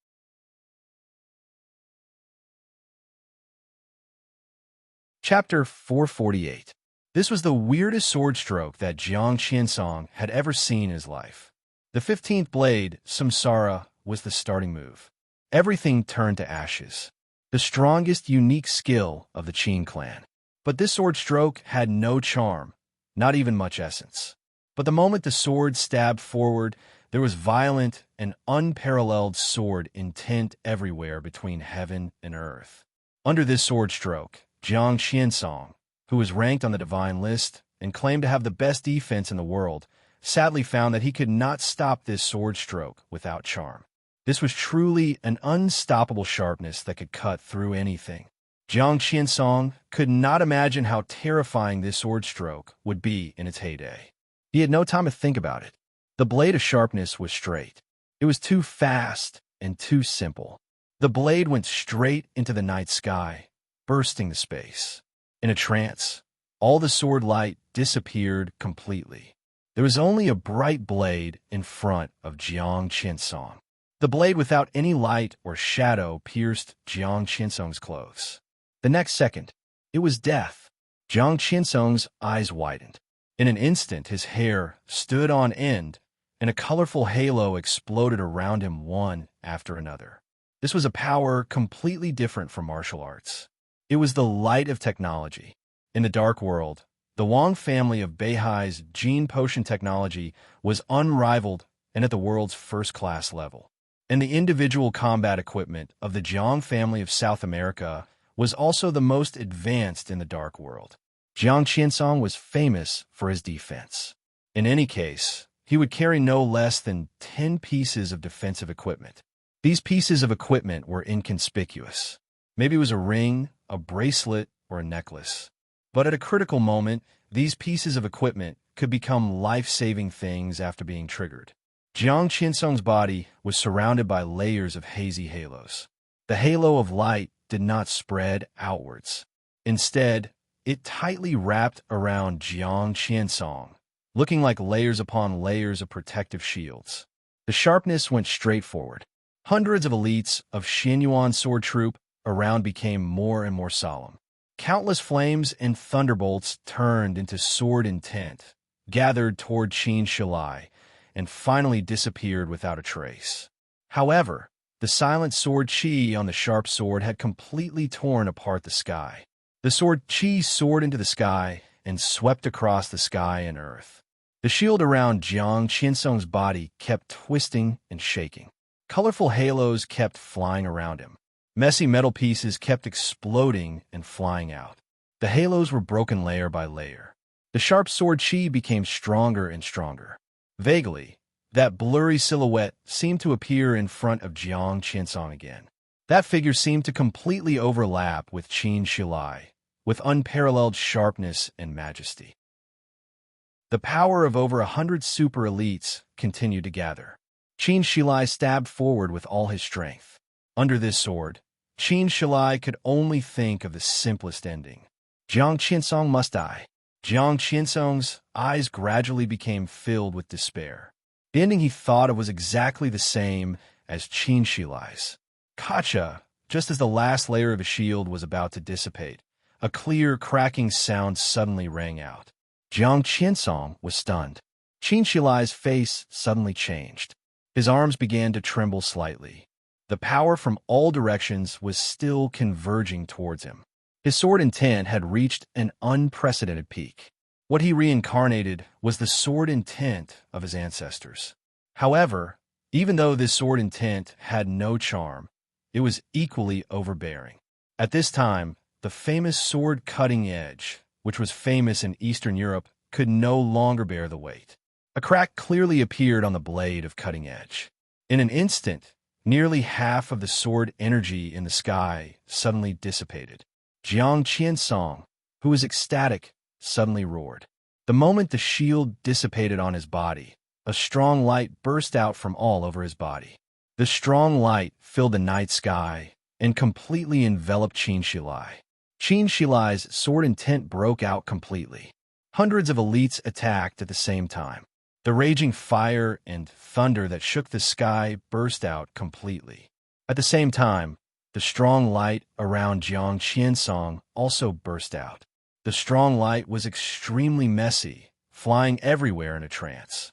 [SPEAKER 1] Chapter 448. This was the weirdest sword stroke that Jiang Qiansong had ever seen in his life. The 15th blade, Samsara, was the starting move. Everything turned to ashes. The strongest, unique skill of the Qin clan. But this sword stroke had no charm, not even much essence. But the moment the sword stabbed forward, there was violent and unparalleled sword intent everywhere between heaven and earth. Under this sword stroke, Jiang Qiansong, who was ranked on the divine list and claimed to have the best defense in the world, sadly found that he could not stop this sword stroke without charm. This was truly an unstoppable sharpness that could cut through anything. Jiang Qiansong could not imagine how terrifying this sword stroke would be in its heyday. He had no time to think about it. The blade of sharpness was straight. It was too fast and too simple. The blade went straight into the night sky, bursting the space. In a trance, all the sword light disappeared completely. There was only a bright blade in front of Jiang Qiansong. The blade without any light or shadow pierced Jiang Qiansong's clothes. The next second, it was death. Jiang Qiansong's eyes widened. In an instant, his hair stood on end, and a colorful halo exploded around him one after another. This was a power completely different from martial arts. It was the light of technology. In the dark world, the Wang family of Beihai's gene potion technology was unrivaled and at the world's first-class level. And the individual combat equipment of the Jiang family of South America was also the most advanced in the dark world. Jiang Qiansong was famous for his defense. In any case, he would carry no less than 10 pieces of defensive equipment. These pieces of equipment were inconspicuous. Maybe it was a ring, a bracelet, or a necklace. But at a critical moment, these pieces of equipment could become life-saving things after being triggered. Jiang Qiansong's body was surrounded by layers of hazy halos. The halo of light did not spread outwards. Instead, it tightly wrapped around Jiang Qiansong, looking like layers upon layers of protective shields. The sharpness went straight forward. Hundreds of elites of Xianyuan sword troop around became more and more solemn. Countless flames and thunderbolts turned into sword intent, gathered toward Qin Shilai, and finally disappeared without a trace. However, the silent sword qi on the sharp sword had completely torn apart the sky. The sword qi soared into the sky and swept across the sky and earth. The shield around Jiang Qiansong's body kept twisting and shaking. Colorful halos kept flying around him. Messy metal pieces kept exploding and flying out. The halos were broken layer by layer. The sharp sword qi became stronger and stronger. Vaguely, that blurry silhouette seemed to appear in front of Jiang Qiansong again. That figure seemed to completely overlap with Qin Shilai, with unparalleled sharpness and majesty. The power of over 100 super elites continued to gather. Qin Shilai stabbed forward with all his strength. Under this sword, Qin Shilai could only think of the simplest ending. Jiang Qiansong must die. Jiang Qiansong's eyes gradually became filled with despair. The ending he thought of was exactly the same as Qin Shilai's. Kacha, just as the last layer of his shield was about to dissipate, a clear, cracking sound suddenly rang out. Jiang Qiansong was stunned. Qin Shilai's face suddenly changed. His arms began to tremble slightly. The power from all directions was still converging towards him. His sword intent had reached an unprecedented peak. What he reincarnated was the sword intent of his ancestors. However, even though this sword intent had no charm, it was equally overbearing. At this time, the famous sword cutting edge, which was famous in Eastern Europe, could no longer bear the weight. A crack clearly appeared on the blade of cutting edge. In an instant, nearly half of the sword energy in the sky suddenly dissipated. Jiang Qiansong, who was ecstatic, suddenly roared. The moment the shield dissipated on his body, a strong light burst out from all over his body. The strong light filled the night sky and completely enveloped Qin Shilai. Qin Shilai's sword intent broke out completely. Hundreds of elites attacked at the same time. The raging fire and thunder that shook the sky burst out completely. At the same time, the strong light around Jiang Qiansong also burst out. The strong light was extremely messy, flying everywhere in a trance.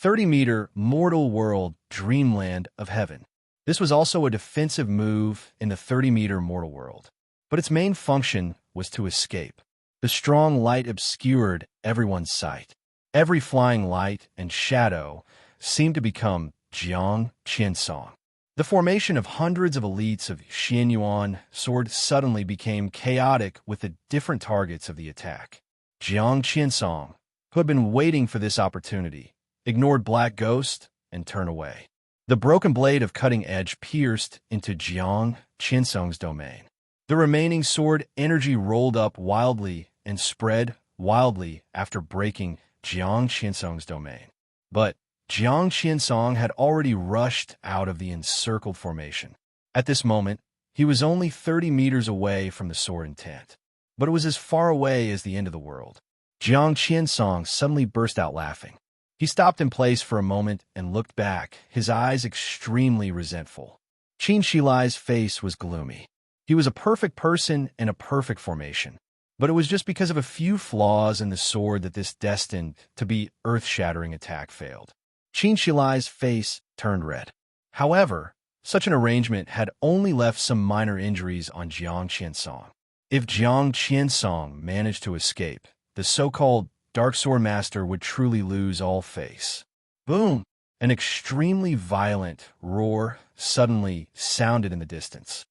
[SPEAKER 1] 30-meter mortal world dreamland of heaven. This was also a defensive move in the 30-meter mortal world. But its main function was to escape. The strong light obscured everyone's sight. Every flying light and shadow seemed to become Jiang Qiansong. The formation of hundreds of elites of Xianyuan sword suddenly became chaotic with the different targets of the attack. Jiang Qiansong, who had been waiting for this opportunity, ignored Black Ghost and turned away. The broken blade of cutting edge pierced into Jiang Qiansong's domain. The remaining sword energy rolled up wildly and spread wildly after breaking Jiang Qiansong's domain. But Jiang Qiansong had already rushed out of the encircled formation. At this moment, he was only 30 meters away from the sword intent. But it was as far away as the end of the world. Jiang Qiansong suddenly burst out laughing. He stopped in place for a moment and looked back, his eyes extremely resentful. Qin Shilai's face was gloomy. He was a perfect person in a perfect formation. But it was just because of a few flaws in the sword that this destined to be earth-shattering attack failed. Qin Shilai's face turned red. However, such an arrangement had only left some minor injuries on Jiang Qiansong. If Jiang Qiansong managed to escape, the so-called Dark Sword Master would truly lose all face. Boom! An extremely violent roar suddenly sounded in the distance.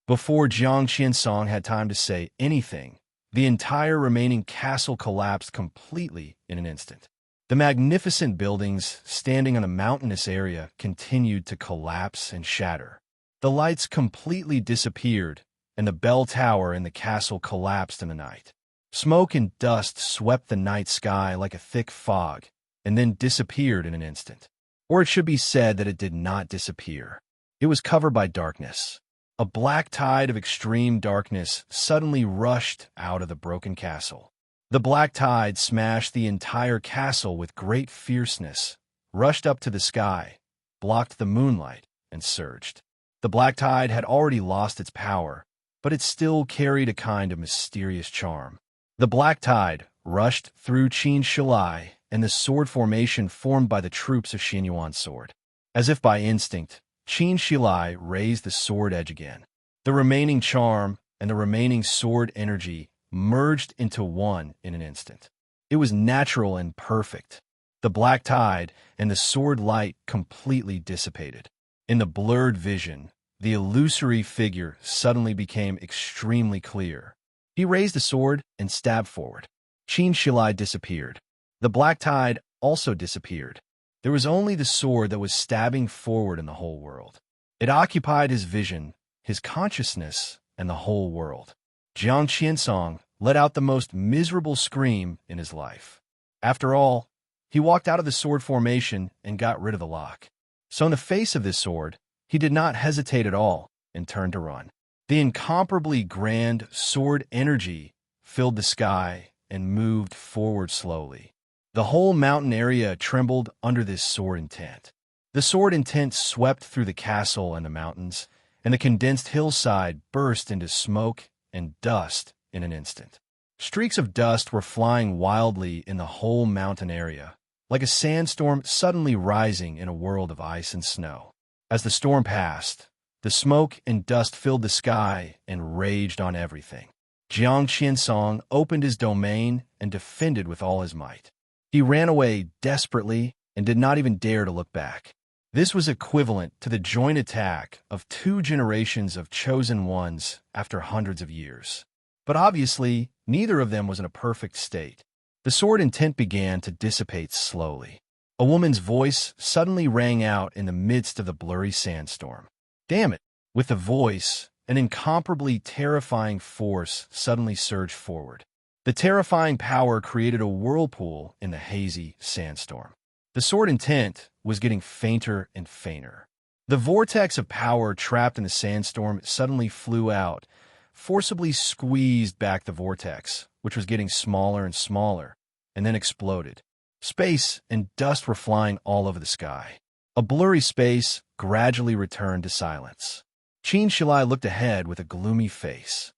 [SPEAKER 1] Before Jiang Qiansong had time to say anything, the entire remaining castle collapsed completely in an instant. The magnificent buildings standing on a mountainous area continued to collapse and shatter. The lights completely disappeared, and the bell tower in the castle collapsed in the night. Smoke and dust swept the night sky like a thick fog, and then disappeared in an instant. Or it should be said that it did not disappear. It was covered by darkness. A black tide of extreme darkness suddenly rushed out of the broken castle. The black tide smashed the entire castle with great fierceness, rushed up to the sky, blocked the moonlight, and surged. The black tide had already lost its power, but it still carried a kind of mysterious charm. The black tide rushed through Qin Shilai and the sword formation formed by the troops of Xin Yuan's sword. As if by instinct, Qin Shilai raised the sword edge again. The remaining charm and the remaining sword energy merged into one in an instant. It was natural and perfect. The black tide and the sword light completely dissipated. In the blurred vision, the illusory figure suddenly became extremely clear. He raised the sword and stabbed forward. Qin Shilai disappeared. The black tide also disappeared. There was only the sword that was stabbing forward in the whole world. It occupied his vision, his consciousness, and the whole world. Jiang Qiansong let out the most miserable scream in his life. After all, he walked out of the sword formation and got rid of the lock. So in the face of this sword, he did not hesitate at all and turned to run. The incomparably grand sword energy filled the sky and moved forward slowly. The whole mountain area trembled under this sword intent. The sword intent swept through the castle and the mountains, and the condensed hillside burst into smoke and dust in an instant. Streaks of dust were flying wildly in the whole mountain area, like a sandstorm suddenly rising in a world of ice and snow. As the storm passed, the smoke and dust filled the sky and raged on everything. Jiang Qiansong opened his domain and defended with all his might. He ran away desperately and did not even dare to look back. This was equivalent to the joint attack of 2 generations of chosen ones after hundreds of years. But obviously, neither of them was in a perfect state. The sword intent began to dissipate slowly. A woman's voice suddenly rang out in the midst of the blurry sandstorm. Damn it! With the voice, an incomparably terrifying force suddenly surged forward. The terrifying power created a whirlpool in the hazy sandstorm. The sword intent was getting fainter and fainter. The vortex of power trapped in the sandstorm suddenly flew out, forcibly squeezed back the vortex, which was getting smaller and smaller, and then exploded. Space and dust were flying all over the sky. A blurry space gradually returned to silence. Qin Shilai looked ahead with a gloomy face.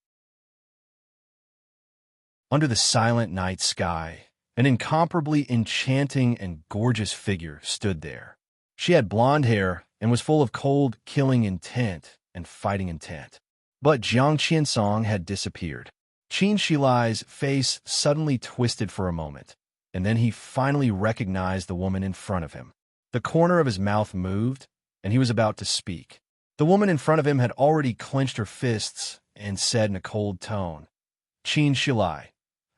[SPEAKER 1] Under the silent night sky, an incomparably enchanting and gorgeous figure stood there. She had blonde hair and was full of cold, killing intent and fighting intent. But Jiang Qiansong had disappeared. Qin Shilai's face suddenly twisted for a moment, and then he finally recognized the woman in front of him. The corner of his mouth moved, and he was about to speak. The woman in front of him had already clenched her fists and said in a cold tone, "Qin Shilai,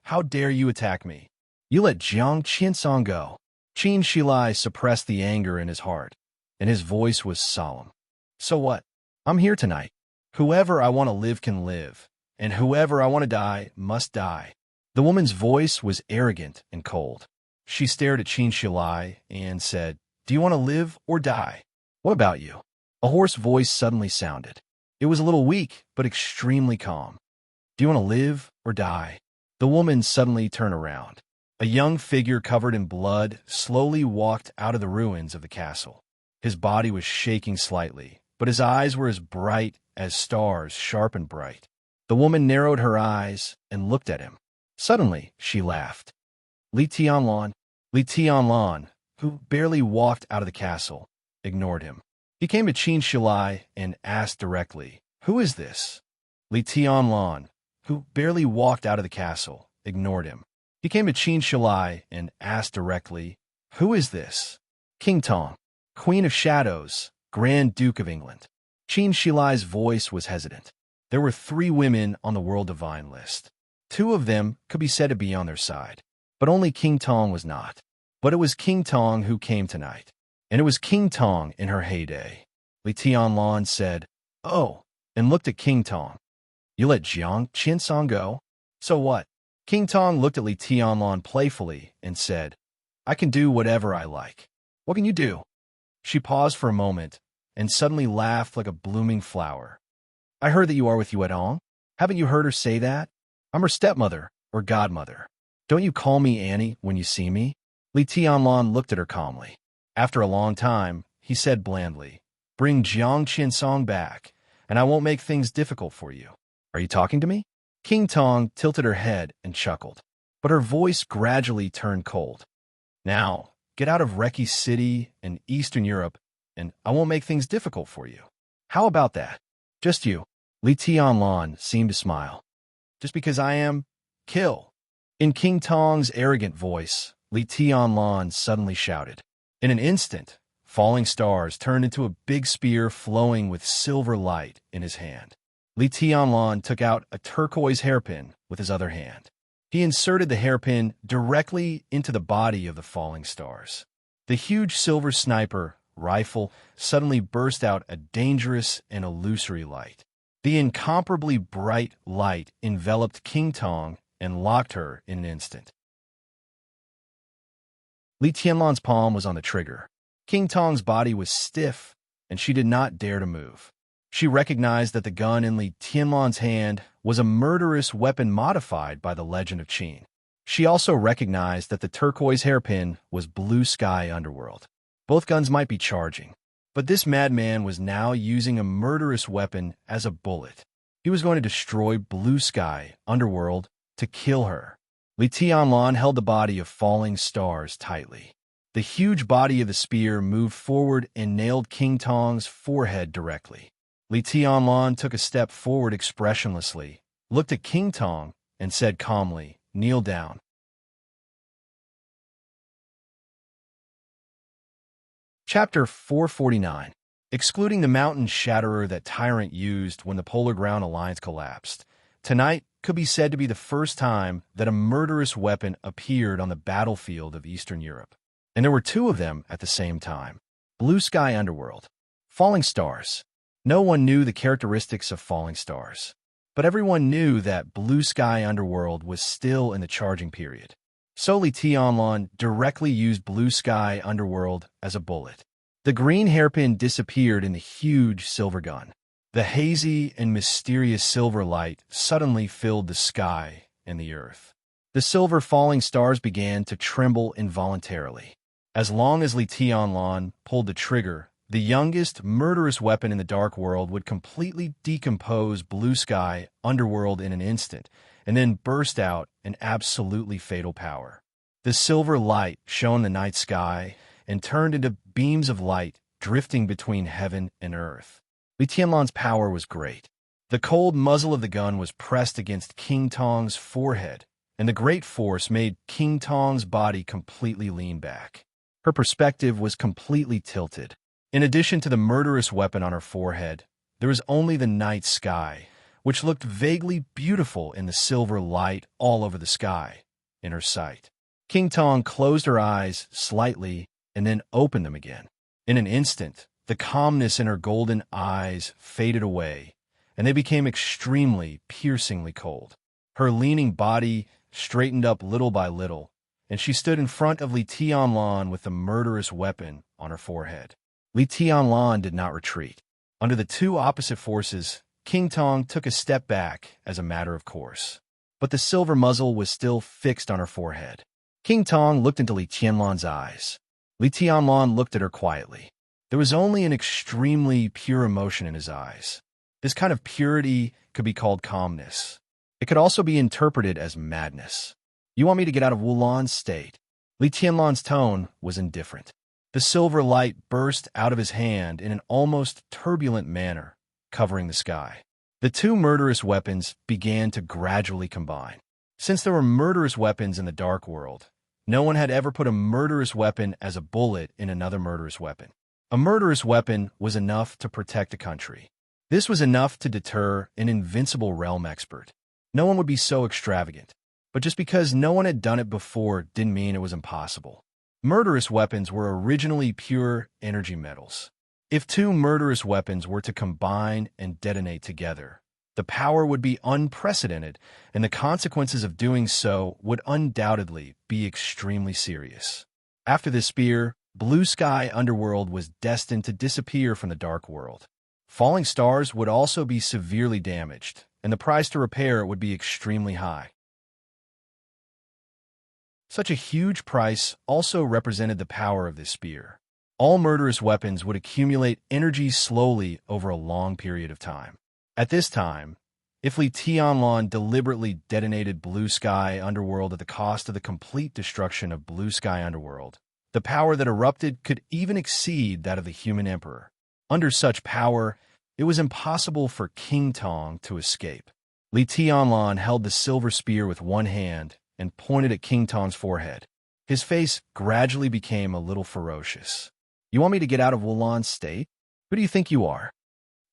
[SPEAKER 1] how dare you attack me? You let Jiang Qiansong go." Qin Shilai suppressed the anger in his heart, and his voice was solemn. "So what? I'm here tonight. Whoever I want to live can live, and whoever I want to die must die." The woman's voice was arrogant and cold. She stared at Qin Shilai and said, "Do you want to live or die? What about you?" A hoarse voice suddenly sounded. It was a little weak, but extremely calm. "Do you want to live or die?" The woman suddenly turned around. A young figure covered in blood slowly walked out of the ruins of the castle. His body was shaking slightly, but his eyes were as bright as stars, sharp and bright. The woman narrowed her eyes and looked at him. Suddenly, she laughed. "Li Tianlan, Li Tianlan, who barely walked out of the castle, ignored him. He came to Qin Shilai and asked directly, "Who is this?" Li Tianlan, who barely walked out of the castle, ignored him. He came to Qin Shilai and asked directly, "Who is this?" King Tong, Queen of Shadows, Grand Duke of England. Qin Shilai's voice was hesitant. There were 3 women on the World Divine list. 2 of them could be said to be on their side, but only King Tong was not. But it was King Tong who came tonight, and it was King Tong in her heyday. Li Tianlan said, "Oh," and looked at King Tong. "You let Jiang Qinsong go? So what?" King Tong looked at Li Tianlan playfully and said, "I can do whatever I like. What can you do?" She paused for a moment and suddenly laughed like a blooming flower. "I heard that you are with Yuedong. Haven't you heard her say that? I'm her stepmother or godmother. Don't you call me Annie when you see me?" Li Tianlan looked at her calmly. After a long time, he said blandly, "Bring Jiang Qinsong back, and I won't make things difficult for you. Are you talking to me?" King Tong tilted her head and chuckled, but her voice gradually turned cold. "Now, get out of Reki City and Eastern Europe, and I won't make things difficult for you. How about that? Just you." Li Tianlan seemed to smile. "Just because I am, kill." In King Tong's arrogant voice, Li Tianlan suddenly shouted. In an instant, falling stars turned into a big spear flowing with silver light in his hand. Li Tianlan took out a turquoise hairpin with his other hand. He inserted the hairpin directly into the body of the falling stars. The huge silver sniper rifle suddenly burst out a dangerous and illusory light. The incomparably bright light enveloped King Tong and locked her in an instant. Li Tianlan's palm was on the trigger. King Tong's body was stiff, and she did not dare to move. She recognized that the gun in Li Tianlan's hand was a murderous weapon modified by the legend of Qin. She also recognized that the turquoise hairpin was Blue Sky Underworld. Both guns might be charging, but this madman was now using a murderous weapon as a bullet. He was going to destroy Blue Sky Underworld to kill her. Li Tianlan held the body of falling stars tightly. The huge body of the spear moved forward and nailed King Tong's forehead directly. Li Tianlan took a step forward expressionlessly, looked at King Tong, and said calmly, "Kneel down." Chapter 449. Excluding the mountain shatterer that Tyrant used when the Polar Ground Alliance collapsed, tonight could be said to be the first time that a murderous weapon appeared on the battlefield of Eastern Europe. And there were 2 of them at the same time. Blue Sky Underworld. Falling stars. No one knew the characteristics of falling stars, but everyone knew that Blue Sky Underworld was still in the charging period. So Li Tianlan directly used Blue Sky Underworld as a bullet. The green hairpin disappeared in the huge silver gun. The hazy and mysterious silver light suddenly filled the sky and the earth. The silver falling stars began to tremble involuntarily. As long as Li Tianlan pulled the trigger, the youngest, murderous weapon in the dark world would completely decompose Blue Sky Underworld in an instant, and then burst out in absolutely fatal power. The silver light shone the night sky and turned into beams of light drifting between heaven and earth. Li Tianlan's power was great. The cold muzzle of the gun was pressed against King Tong's forehead, and the great force made King Tong's body completely lean back. Her perspective was completely tilted. In addition to the murderous weapon on her forehead, there was only the night sky, which looked vaguely beautiful in the silver light all over the sky, in her sight. King Tong closed her eyes slightly and then opened them again. In an instant, the calmness in her golden eyes faded away, and they became extremely, piercingly cold. Her leaning body straightened up little by little, and she stood in front of Li Tianlan with the murderous weapon on her forehead. Li Tianlan did not retreat. Under the 2 opposite forces, King Tong took a step back as a matter of course, but the silver muzzle was still fixed on her forehead. King Tong looked into Li Tianlan's eyes. Li Tianlan looked at her quietly. There was only an extremely pure emotion in his eyes. This kind of purity could be called calmness. It could also be interpreted as madness. "You want me to get out of Wulan's state?" Li Tianlan's tone was indifferent. The silver light burst out of his hand in an almost turbulent manner, covering the sky. The two murderous weapons began to gradually combine. Since there were murderous weapons in the dark world, no one had ever put a murderous weapon as a bullet in another murderous weapon. A murderous weapon was enough to protect a country. This was enough to deter an invincible realm expert. No one would be so extravagant. But just because no one had done it before didn't mean it was impossible. Murderous weapons were originally pure energy metals. If two murderous weapons were to combine and detonate together, the power would be unprecedented, and the consequences of doing so would undoubtedly be extremely serious. After this spear, Blue Sky Underworld was destined to disappear from the dark world. Falling stars would also be severely damaged, and the price to repair it would be extremely high. Such a huge price also represented the power of this spear. All murderous weapons would accumulate energy slowly over a long period of time. At this time, if Li Tianlan deliberately detonated Blue Sky Underworld at the cost of the complete destruction of Blue Sky Underworld, the power that erupted could even exceed that of the human emperor. Under such power, it was impossible for King Tong to escape. Li Tianlan held the silver spear with one hand and pointed at King Tong's forehead. His face gradually became a little ferocious. "You want me to get out of Wulan's state? Who do you think you are?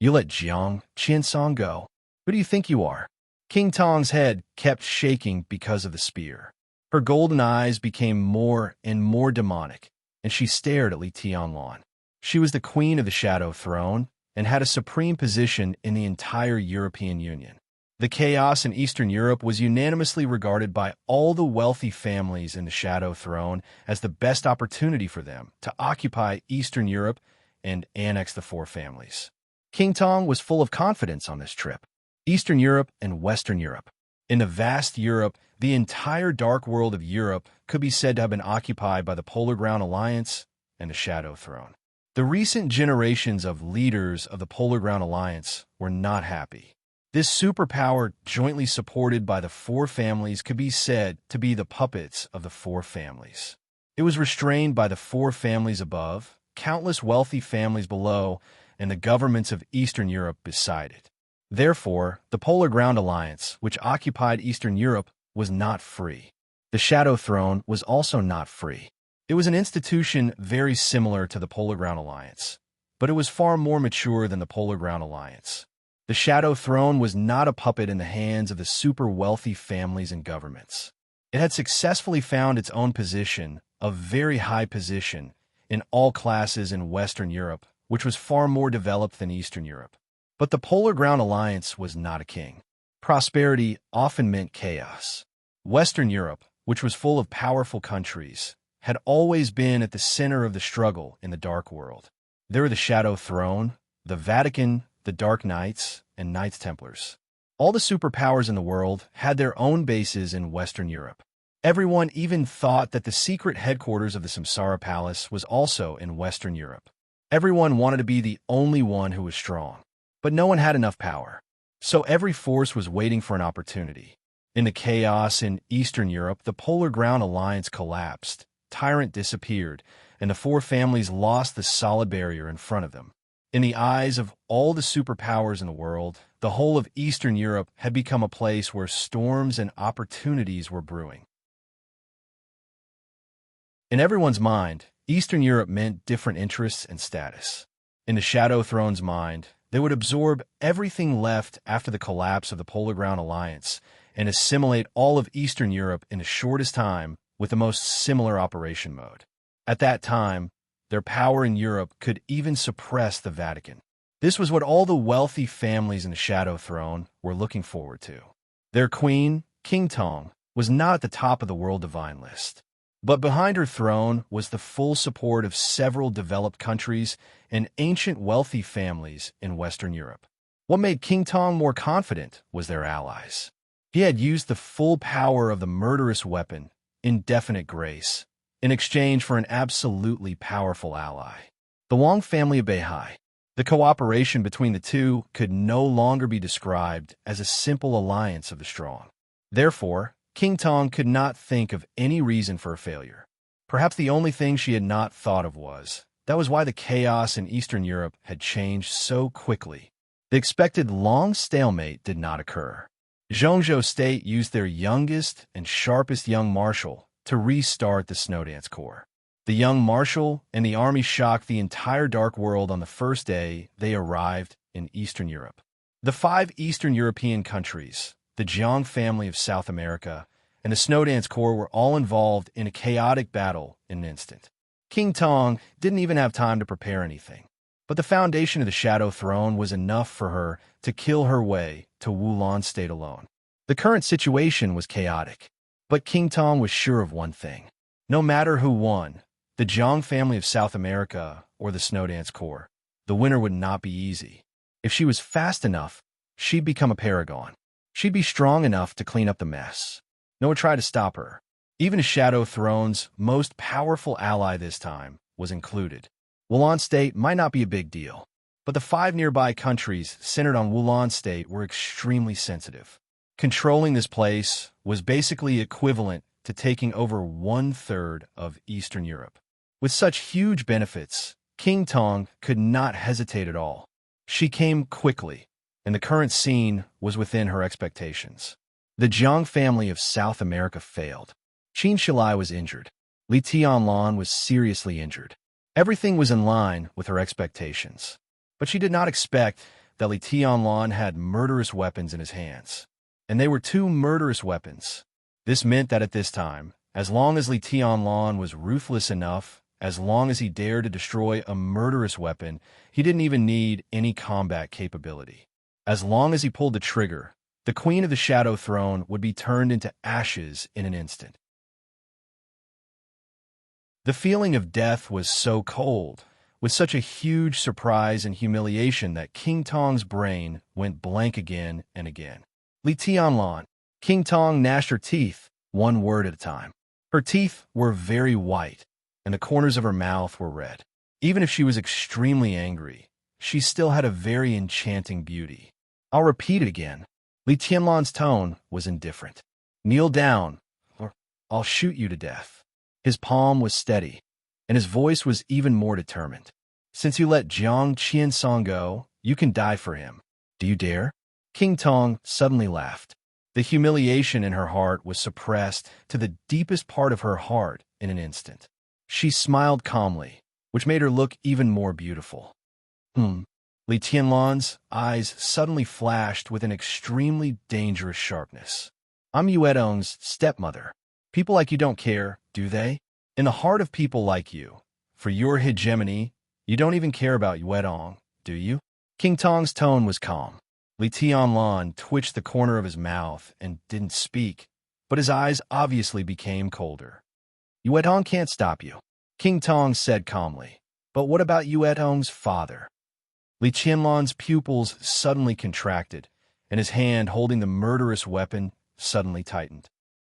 [SPEAKER 1] You let Jiang Qiansong go? Who do you think you are?" King Tong's head kept shaking because of the spear. Her golden eyes became more and more demonic, and she stared at Li Tianlan. She was the queen of the Shadow Throne and had a supreme position in the entire European Union. The chaos in Eastern Europe was unanimously regarded by all the wealthy families in the Shadow Throne as the best opportunity for them to occupy Eastern Europe and annex the four families. King Tong was full of confidence on this trip. Eastern Europe and Western Europe. In the vast Europe, the entire dark world of Europe could be said to have been occupied by the Polar Ground Alliance and the Shadow Throne. The recent generations of leaders of the Polar Ground Alliance were not happy. This superpower, jointly supported by the four families, could be said to be the puppets of the four families. It was restrained by the four families above, countless wealthy families below, and the governments of Eastern Europe beside it. Therefore, the Polar Ground Alliance, which occupied Eastern Europe, was not free. The Shadow Throne was also not free. It was an institution very similar to the Polar Ground Alliance, but it was far more mature than the Polar Ground Alliance. The Shadow Throne was not a puppet in the hands of the super wealthy families and governments. It had successfully found its own position, a very high position, in all classes in Western Europe, which was far more developed than Eastern Europe. But the Polar Ground Alliance was not a king. Prosperity often meant chaos. Western Europe, which was full of powerful countries, had always been at the center of the struggle in the Dark World. There were the Shadow Throne, the Vatican, the Dark Knights, and Knights Templars. All the superpowers in the world had their own bases in Western Europe. Everyone even thought that the secret headquarters of the Samsara Palace was also in Western Europe. Everyone wanted to be the only one who was strong, but no one had enough power. So every force was waiting for an opportunity. In the chaos in Eastern Europe, the Polar Ground Alliance collapsed, Tyrant disappeared, and the four families lost the solid barrier in front of them. In the eyes of all the superpowers in the world, the whole of Eastern Europe had become a place where storms and opportunities were brewing. In everyone's mind, Eastern Europe meant different interests and status. In the Shadow Throne's mind, they would absorb everything left after the collapse of the Polar Ground Alliance and assimilate all of Eastern Europe in the shortest time with the most similar operation mode. At that time, their power in Europe could even suppress the Vatican. This was what all the wealthy families in the Shadow Throne were looking forward to. Their queen, King Tong, was not at the top of the world divine list. But behind her throne was the full support of several developed countries and ancient wealthy families in Western Europe. What made King Tong more confident was their allies. He had used the full power of the murderous weapon, Indefinite Grace, in exchange for an absolutely powerful ally, the Wang family of Beihai. The cooperation between the two could no longer be described as a simple alliance of the strong. Therefore, King Tong could not think of any reason for a failure. Perhaps the only thing she had not thought of was that was why the chaos in Eastern Europe had changed so quickly. The expected long stalemate did not occur. Zhongzhou State used their youngest and sharpest young marshal to restart the Snowdance Corps. The young marshal and the army shocked the entire Dark World on the first day they arrived in Eastern Europe. The 5 Eastern European countries, the Jiang family of South America, and the Snowdance Corps were all involved in a chaotic battle in an instant. King Tong didn't even have time to prepare anything, but the foundation of the Shadow Throne was enough for her to kill her way to Wulan State alone. The current situation was chaotic, but King Tong was sure of one thing. No matter who won, the Jiang family of South America or the Snowdance Corps, the winner would not be easy. If she was fast enough, she'd become a paragon. She'd be strong enough to clean up the mess. No one tried to stop her. Even Shadow Throne's most powerful ally this time was included. Wulan State might not be a big deal, but the 5 nearby countries centered on Wulan State were extremely sensitive. Controlling this place was basically equivalent to taking over 1/3 of Eastern Europe. With such huge benefits, King Tong could not hesitate at all. She came quickly, and the current scene was within her expectations. The Jiang family of South America failed. Qin Shilai was injured. Li Tianlan was seriously injured. Everything was in line with her expectations. But she did not expect that Li Tianlan had murderous weapons in his hands. And they were 2 murderous weapons. This meant that at this time, as long as Li Tianlan was ruthless enough, as long as he dared to destroy a murderous weapon, he didn't even need any combat capability. As long as he pulled the trigger, the Queen of the Shadow Throne would be turned into ashes in an instant. The feeling of death was so cold, with such a huge surprise and humiliation that King Tong's brain went blank again and again. Li Tianlan. King Tong gnashed her teeth, one word at a time. Her teeth were very white, and the corners of her mouth were red. Even if she was extremely angry, she still had a very enchanting beauty. I'll repeat it again. Li Tianlan's tone was indifferent. Kneel down, or I'll shoot you to death. His palm was steady, and his voice was even more determined. Since you let Jiang Qiansong go, you can die for him. Do you dare? King Tong suddenly laughed. The humiliation in her heart was suppressed to the deepest part of her heart in an instant. She smiled calmly, which made her look even more beautiful. Li Tianlan's eyes suddenly flashed with an extremely dangerous sharpness. I'm Yuedong's stepmother. People like you don't care, do they? In the heart of people like you, for your hegemony, you don't even care about Yuedong, do you? King Tong's tone was calm. Li Tianlan twitched the corner of his mouth and didn't speak, but his eyes obviously became colder. Yuedong can't stop you, King Tong said calmly. But what about Yuedong's father? Li Tianlan's pupils suddenly contracted, and his hand holding the murderous weapon suddenly tightened.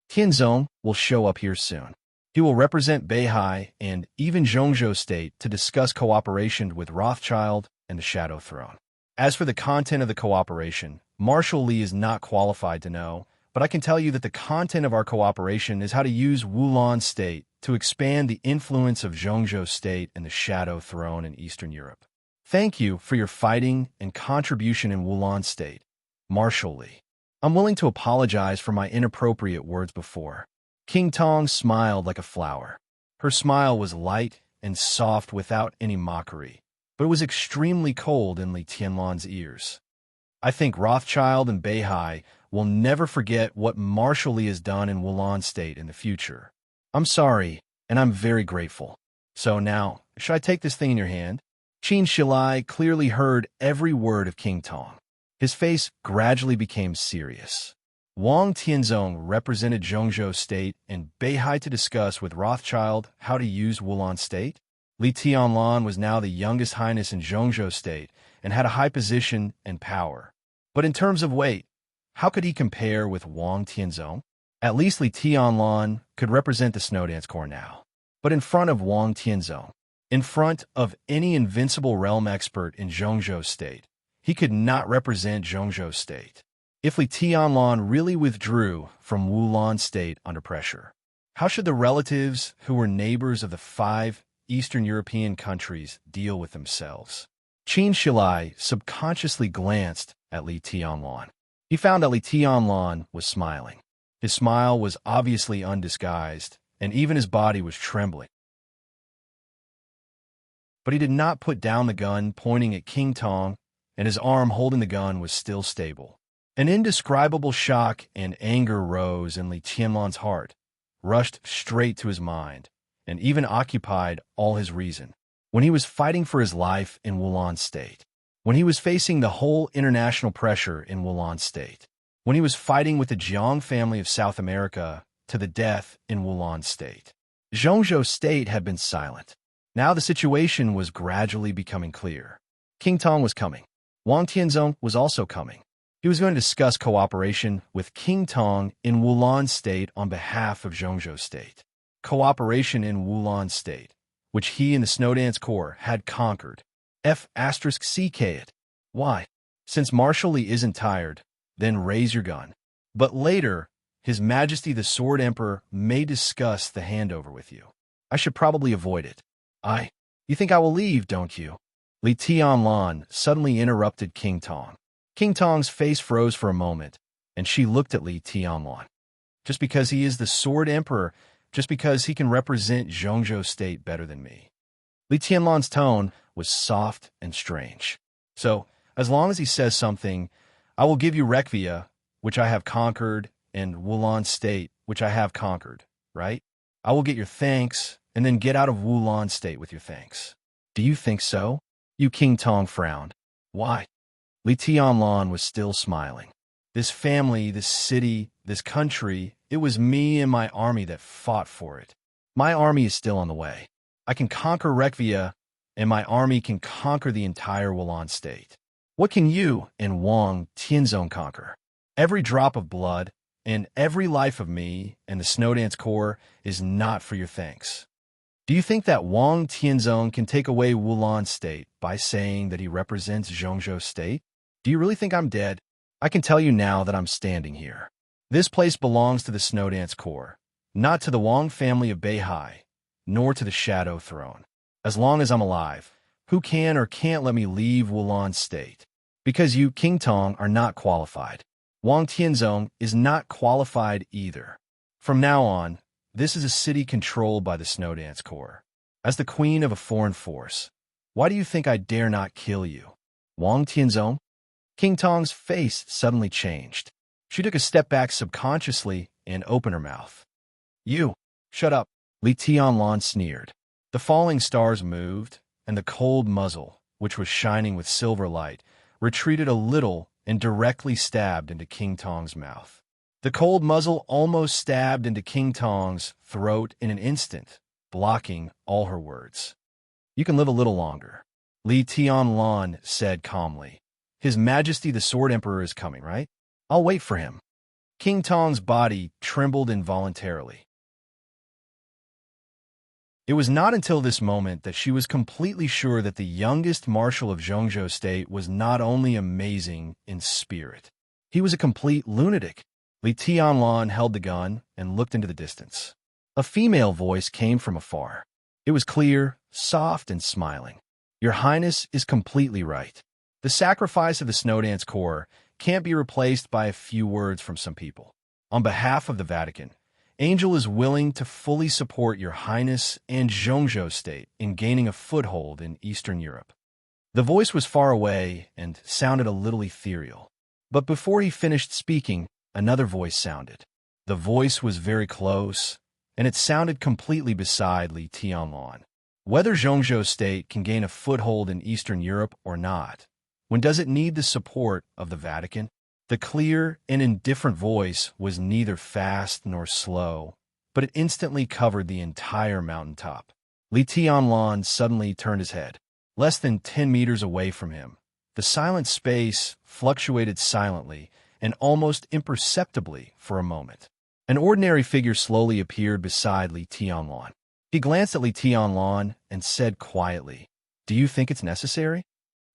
[SPEAKER 1] Tianzong will show up here soon. He will represent Beihai and even Zhongzhou State to discuss cooperation with Rothschild and the Shadow Throne. As for the content of the cooperation, Marshal Li is not qualified to know, but I can tell you that the content of our cooperation is how to use Wulan State to expand the influence of Zhongzhou State and the Shadow Throne in Eastern Europe. Thank you for your fighting and contribution in Wulan State, Marshal Li. I'm willing to apologize for my inappropriate words before. King Tong smiled like a flower. Her smile was light and soft without any mockery, but it was extremely cold in Li Tianlan's ears. I think Rothschild and Beihai will never forget what Marshal Li has done in Wulan State in the future. I'm sorry, and I'm very grateful. So now, should I take this thing in your hand? Qin Shilai clearly heard every word of King Tong. His face gradually became serious. Wang Tianzong represented Zhongzhou State and Beihai to discuss with Rothschild how to use Wulan State. Li Tianlan was now the youngest highness in Zhongzhou State and had a high position and power. But in terms of weight, how could he compare with Wang Tianzong? At least Li Tianlan could represent the Snowdance Corps now. But in front of Wang Tianzong, in front of any invincible realm expert in Zhongzhou State, he could not represent Zhongzhou State. If Li Tianlan really withdrew from Wulan State under pressure, How should the relatives who were neighbors of the 5 Eastern European countries deal with themselves? Qin Shilai subconsciously glanced at Li Tianlan. He found that Li Tianlan was smiling. His smile was obviously undisguised, and even his body was trembling. But he did not put down the gun pointing at King Tong, and his arm holding the gun was still stable. An indescribable shock and anger rose in Li Tianlan's heart, rushed straight to his mind, and even occupied all his reason. When he was fighting for his life in Wulan State, when he was facing the whole international pressure in Wulan State, when he was fighting with the Jiang family of South America to the death in Wulan State, Zhongzhou State had been silent. Now the situation was gradually becoming clear. King Tong was coming. Wang Tianzong was also coming. He was going to discuss cooperation with King Tong in Wulan State on behalf of Zhongzhou State. Cooperation in Wulan State, which he and the Snowdance Corps had conquered. F***ck it. Why? Since Marshal Li isn't tired, then raise your gun. But later, His Majesty the Sword Emperor may discuss the handover with you. I should probably avoid it. You think I will leave, don't you? Li Tianlan suddenly interrupted King Tong. King Tong's face froze for a moment, and she looked at Li Tianlan. Just because he is the Sword Emperor, just because he can represent Zhongzhou State better than me. Li Tianlan's tone was soft and strange. So, as long as he says something, I will give you Rekvia, which I have conquered, and Wulan State, which I have conquered, right? I will get your thanks, and then get out of Wulan State with your thanks. Do you think so? You King Tong frowned. Why? Li Tianlan was still smiling. This family, this city, this country, it was me and my army that fought for it. My army is still on the way. I can conquer Rekvia, and my army can conquer the entire Wulan State. What can you and Wang Tianzong conquer? Every drop of blood, and every life of me and the Snowdance Corps is not for your thanks. Do you think that Wang Tianzong can take away Wulan State by saying that he represents Zhongzhou State? Do you really think I'm dead? I can tell you now that I'm standing here. This place belongs to the Snowdance Corps, not to the Wang family of Beihai, nor to the Shadow Throne. As long as I'm alive, who can or can't let me leave Wulan State? Because you, King Tong, are not qualified. Wang Tianzong is not qualified either. From now on, this is a city controlled by the Snowdance Corps. As the queen of a foreign force, why do you think I dare not kill you? Wang Tianzong? King Tong's face suddenly changed. She took a step back subconsciously and opened her mouth. You! Shut up! Li Tianlan sneered. The falling stars moved, and the cold muzzle, which was shining with silver light, retreated a little and directly stabbed into King Tong's mouth. The cold muzzle almost stabbed into King Tong's throat in an instant, blocking all her words. You can live a little longer, Li Tianlan said calmly. His Majesty the Sword Emperor is coming, right? I'll wait for him. King Tong's body trembled involuntarily. It was not until this moment that she was completely sure that the youngest marshal of Zhongzhou State was not only amazing in spirit. He was a complete lunatic. Li Tianlan held the gun and looked into the distance. A female voice came from afar. It was clear, soft, and smiling. Your Highness is completely right. The sacrifice of the Snowdance Corps can't be replaced by a few words from some people. On behalf of the Vatican, Angel is willing to fully support Your Highness and Zhongzhou State in gaining a foothold in Eastern Europe. The voice was far away and sounded a little ethereal. But before he finished speaking, another voice sounded. The voice was very close, and it sounded completely beside Li Tianlan. Whether Zhongzhou State can gain a foothold in Eastern Europe or not, when does it need the support of the Vatican? The clear and indifferent voice was neither fast nor slow, but it instantly covered the entire mountaintop. Li Tianlan suddenly turned his head. Less than 10 meters away from him, the silent space fluctuated silently and almost imperceptibly for a moment. An ordinary figure slowly appeared beside Li Tianlan. He glanced at Li Tianlan and said quietly, "Do you think it's necessary?"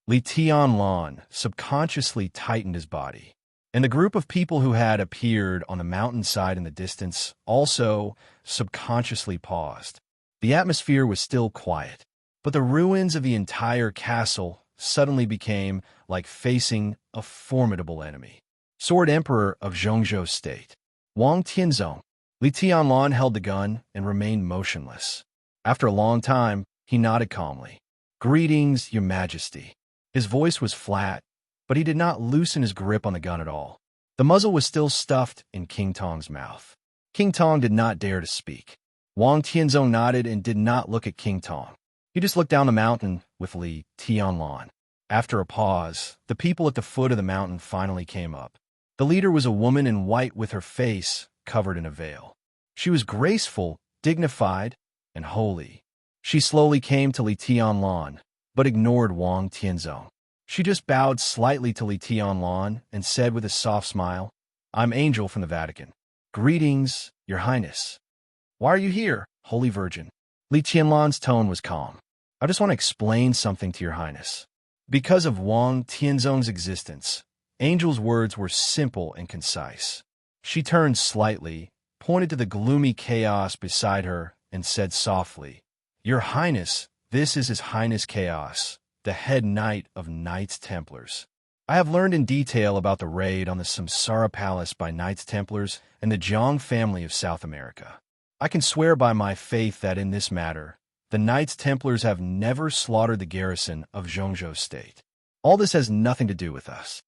[SPEAKER 1] Li Tianlan subconsciously tightened his body. and the group of people who had appeared on the mountainside in the distance also subconsciously paused. The atmosphere was still quiet, but the ruins of the entire castle suddenly became like facing a formidable enemy. Sword Emperor of Zhongzhou State. Wang Tianzong. Li Tianlan held the gun and remained motionless. After a long time, he nodded calmly. "Greetings, Your Majesty." His voice was flat, but he did not loosen his grip on the gun at all. The muzzle was still stuffed in King Tong's mouth. King Tong did not dare to speak. Wang Tianzong nodded and did not look at King Tong. He just looked down the mountain with Li Tianlan. After a pause, the people at the foot of the mountain finally came up. The leader was a woman in white with her face covered in a veil. She was graceful, dignified, and holy. She slowly came to Li Tianlan, but ignored Wang Tianzong. She just bowed slightly to Li Tianlan and said with a soft smile, "I'm Angel from the Vatican. Greetings, Your Highness." "Why are you here, Holy Virgin?" Li Tianlan's tone was calm. "I just want to explain something to Your Highness." Because of Wang Tianzong's existence, Angel's words were simple and concise. She turned slightly, pointed to the gloomy chaos beside her, and said softly, "Your Highness, this is His Highness Chaos, the head knight of Knights Templars. I have learned in detail about the raid on the Samsara Palace by Knights Templars and the Zhang family of South America. I can swear by my faith that in this matter, the Knights Templars have never slaughtered the garrison of Zhongzhou State. All this has nothing to do with us.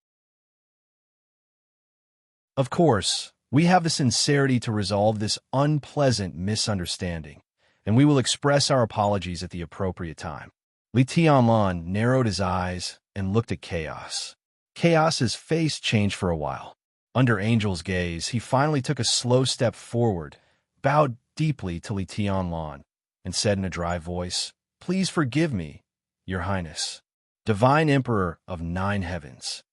[SPEAKER 1] Of course, we have the sincerity to resolve this unpleasant misunderstanding, and we will express our apologies at the appropriate time." Li Tianlan narrowed his eyes and looked at Chaos. Chaos's face changed for a while. Under Angel's gaze, he finally took a slow step forward, bowed deeply to Li Tianlan, and said in a dry voice, "Please forgive me, Your Highness, Divine Emperor of 9 Heavens."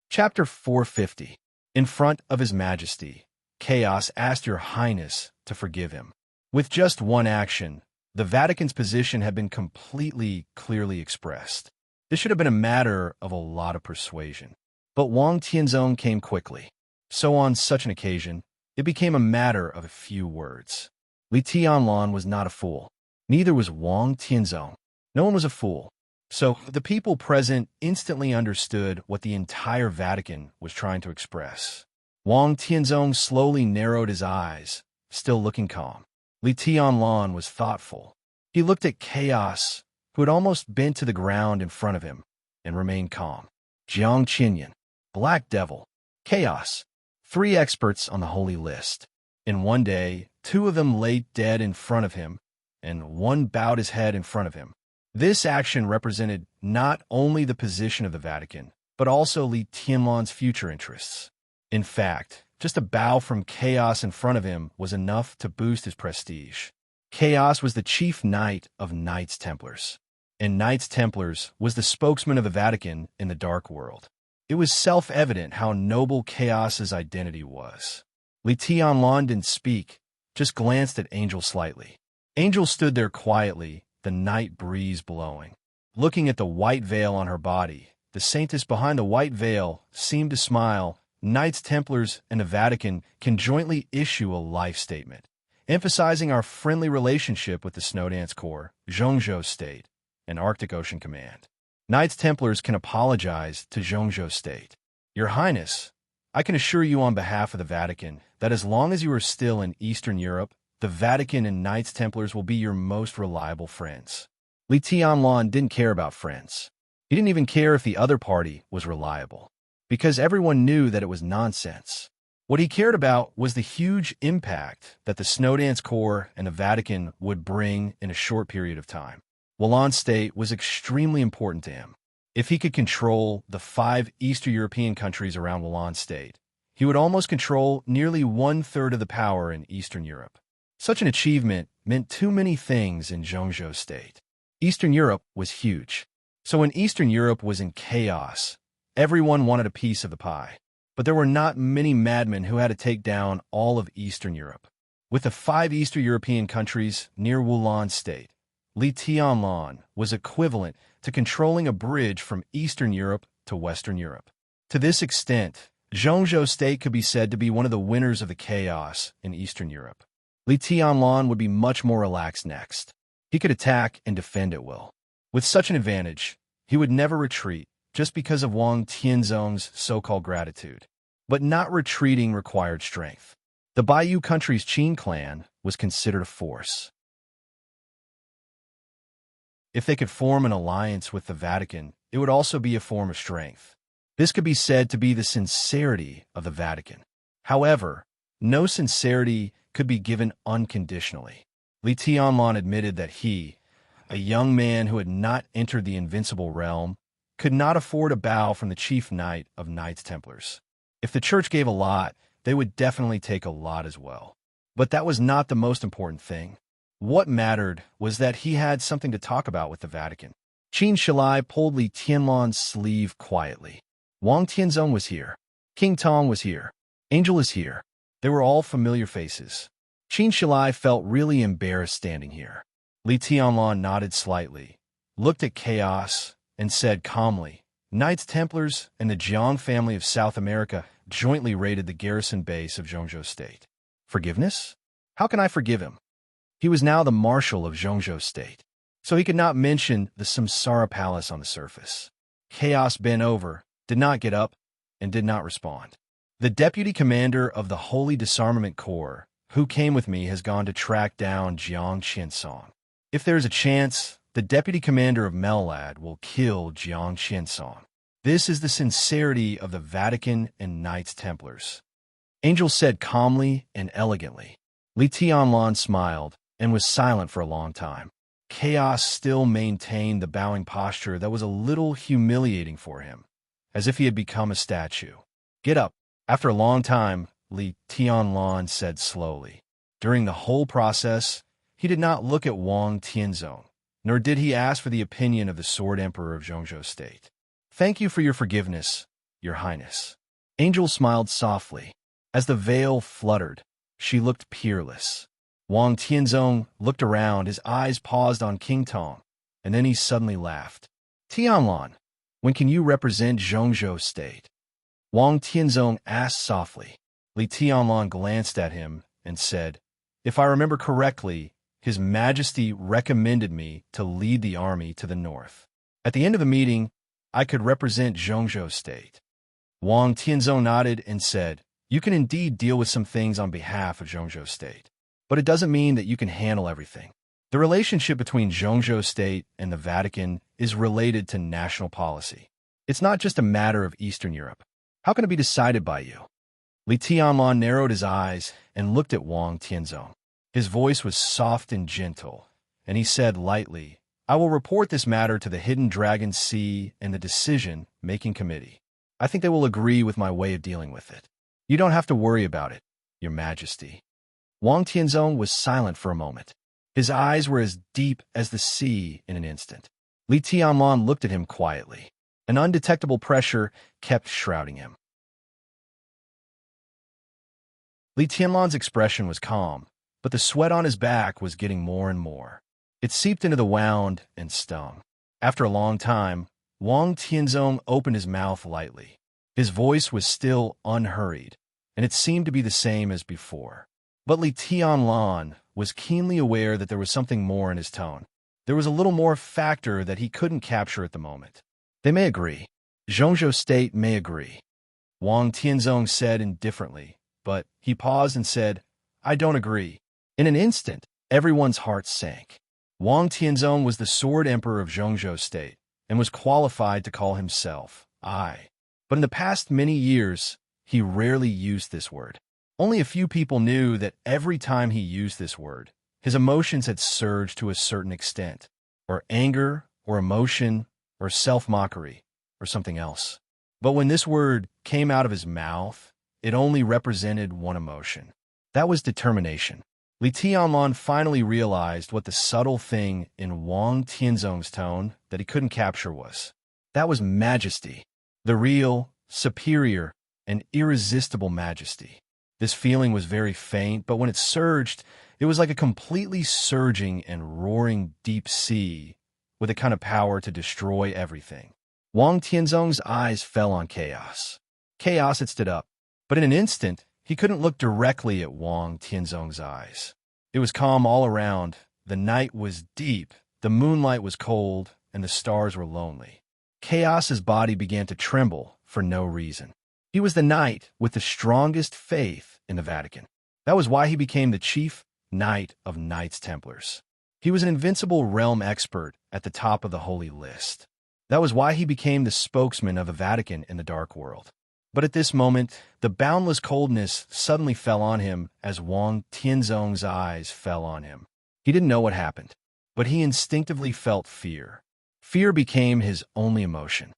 [SPEAKER 1] Chapter 450. In front of His Majesty, Chaos asked Your Highness to forgive him. With just one action, the Vatican's position had been completely clearly expressed. This should have been a matter of a lot of persuasion. But Wang Tianzong came quickly. So on such an occasion, it became a matter of a few words. Li Tianlan was not a fool. Neither was Wang Tianzong. No one was a fool. So the people present instantly understood what the entire Vatican was trying to express. Wang Tianzong slowly narrowed his eyes, still looking calm. Li Tianlan was thoughtful. He looked at Chaos, who had almost bent to the ground in front of him, and remained calm. Jiang Qinyan, Black Devil, Chaos, 3 experts on the holy list. In one day, 2 of them lay dead in front of him, and 1 bowed his head in front of him. This action represented not only the position of the Vatican, but also Li Tianlan's future interests. In fact, just a bow from Chaos in front of him was enough to boost his prestige. Chaos was the chief knight of Knights Templars, and Knights Templars was the spokesman of the Vatican in the Dark World. It was self-evident how noble Chaos's identity was. Li Tianlan didn't speak, just glanced at Angel slightly. Angel stood there quietly, the night breeze blowing. Looking at the white veil on her body, the saintess behind the white veil seemed to smile. Knights Templars and the Vatican can jointly issue a life statement, emphasizing our friendly relationship with the Snowdance Corps, Zhongzhou State, and Arctic Ocean Command. Knights Templars can apologize to Zhongzhou State. Your Highness, I can assure you on behalf of the Vatican that as long as you are still in Eastern Europe, the Vatican and Knights Templars will be your most reliable friends. Li Tianlan didn't care about friends. He didn't even care if the other party was reliable, because everyone knew that it was nonsense. What he cared about was the huge impact that the Snowdance Corps and the Vatican would bring in a short period of time. Wolon State was extremely important to him. If he could control the 5 Eastern European countries around Wolon State, he would almost control nearly 1/3 of the power in Eastern Europe. Such an achievement meant too many things in Zhongzhou State. Eastern Europe was huge. So when Eastern Europe was in chaos, everyone wanted a piece of the pie. But there were not many madmen who had to take down all of Eastern Europe. With the 5 Eastern European countries near Wolon State, Li Tianlan was equivalent to controlling a bridge from Eastern Europe to Western Europe. To this extent, Zhongzhou state could be said to be one of the winners of the chaos in Eastern Europe. Li Tianlan would be much more relaxed next. He could attack and defend at will. With such an advantage, he would never retreat just because of Wang Tianzong's so-called gratitude. But not retreating required strength. The Baiyu country's Qin clan was considered a force. If they could form an alliance with the Vatican, it would also be a form of strength. This could be said to be the sincerity of the Vatican. However, no sincerity could be given unconditionally. Li Tianlan admitted that he, a young man who had not entered the invincible realm, could not afford a bow from the chief knight of Knights Templars. If the church gave a lot, they would definitely take a lot as well. But that was not the most important thing. What mattered was that he had something to talk about with the Vatican. Qin Shilai pulled Li Tianlan's sleeve quietly. Wang Tianzong was here. King Tong was here. Angel is here. They were all familiar faces. Qin Shilai felt really embarrassed standing here. Li Tianlan nodded slightly, looked at chaos, and said calmly, Knights Templars and the Jiang family of South America jointly raided the garrison base of Zhongzhou State. Forgiveness? How can I forgive him? He was now the marshal of Zhongzhou State, so he could not mention the Samsara Palace on the surface. Chaos bent over, did not get up, and did not respond. The deputy commander of the Holy Disarmament Corps, who came with me, has gone to track down Jiang Qiansong. If there is a chance, the deputy commander of Melad will kill Jiang Qiansong. This is the sincerity of the Vatican and Knights Templars. Angel said calmly and elegantly. Li Tianlan smiled and was silent for a long time. Chaos still maintained the bowing posture that was a little humiliating for him, as if he had become a statue. Get up. After a long time, Li Tianlan said slowly. During the whole process, he did not look at Wang Tianzong, nor did he ask for the opinion of the Sword Emperor of Zhongzhou State. Thank you for your forgiveness, Your Highness. Angel smiled softly. As the veil fluttered, she looked peerless. Wang Tianzong looked around, his eyes paused on King Tong, and then he suddenly laughed. Tianlan, when can you represent Zhongzhou State? Wang Tianzong asked softly. Li Tianlan glanced at him and said, If I remember correctly, His Majesty recommended me to lead the army to the north. At the end of the meeting, I could represent Zhongzhou State. Wang Tianzong nodded and said, You can indeed deal with some things on behalf of Zhongzhou State, but it doesn't mean that you can handle everything. The relationship between Zhongzhou State and the Vatican is related to national policy. It's not just a matter of Eastern Europe. How can it be decided by you? Li Tianlan narrowed his eyes and looked at Wang Tianzong. His voice was soft and gentle, and he said lightly, I will report this matter to the Hidden Dragon Sea and the Decision-Making Committee. I think they will agree with my way of dealing with it. You don't have to worry about it, Your Majesty. Wang Tianzong was silent for a moment. His eyes were as deep as the sea in an instant. Li Tianlan looked at him quietly. An undetectable pressure kept shrouding him. Li Tianlan's expression was calm, but the sweat on his back was getting more and more. It seeped into the wound and stung. After a long time, Wang Tianzong opened his mouth lightly. His voice was still unhurried, and it seemed to be the same as before. But Li Tianlan was keenly aware that there was something more in his tone. There was a little more factor that he couldn't capture at the moment. They may agree. Zhongzhou State may agree. Wang Tianzong said indifferently, but he paused and said, I don't agree. In an instant, everyone's hearts sank. Wang Tianzong was the Sword Emperor of Zhongzhou State and was qualified to call himself I. But in the past many years, he rarely used this word. Only a few people knew that every time he used this word, his emotions had surged to a certain extent, or anger, or emotion, or self-mockery, or something else. But when this word came out of his mouth, it only represented one emotion. That was determination. Li Tianlan finally realized what the subtle thing in Wang Tianzong's tone that he couldn't capture was. That was majesty. The real, superior, and irresistible majesty. This feeling was very faint, but when it surged, It was like a completely surging and roaring deep sea with a kind of power to destroy everything. Wang Tianzong's eyes fell on chaos. Chaos had stood up, but in an instant, he couldn't look directly at Wang Tianzong's eyes. It was calm all around. The night was deep, the moonlight was cold, and the stars were lonely. Chaos's body began to tremble for no reason. He was the knight with the strongest faith in the Vatican. That was why he became the chief knight of Knights Templars. He was an invincible realm expert at the top of the holy list. That was why he became the spokesman of the Vatican in the dark world. But at this moment, the boundless coldness suddenly fell on him as Wang Tianzong's eyes fell on him. He didn't know what happened, but he instinctively felt fear. Fear became his only emotion.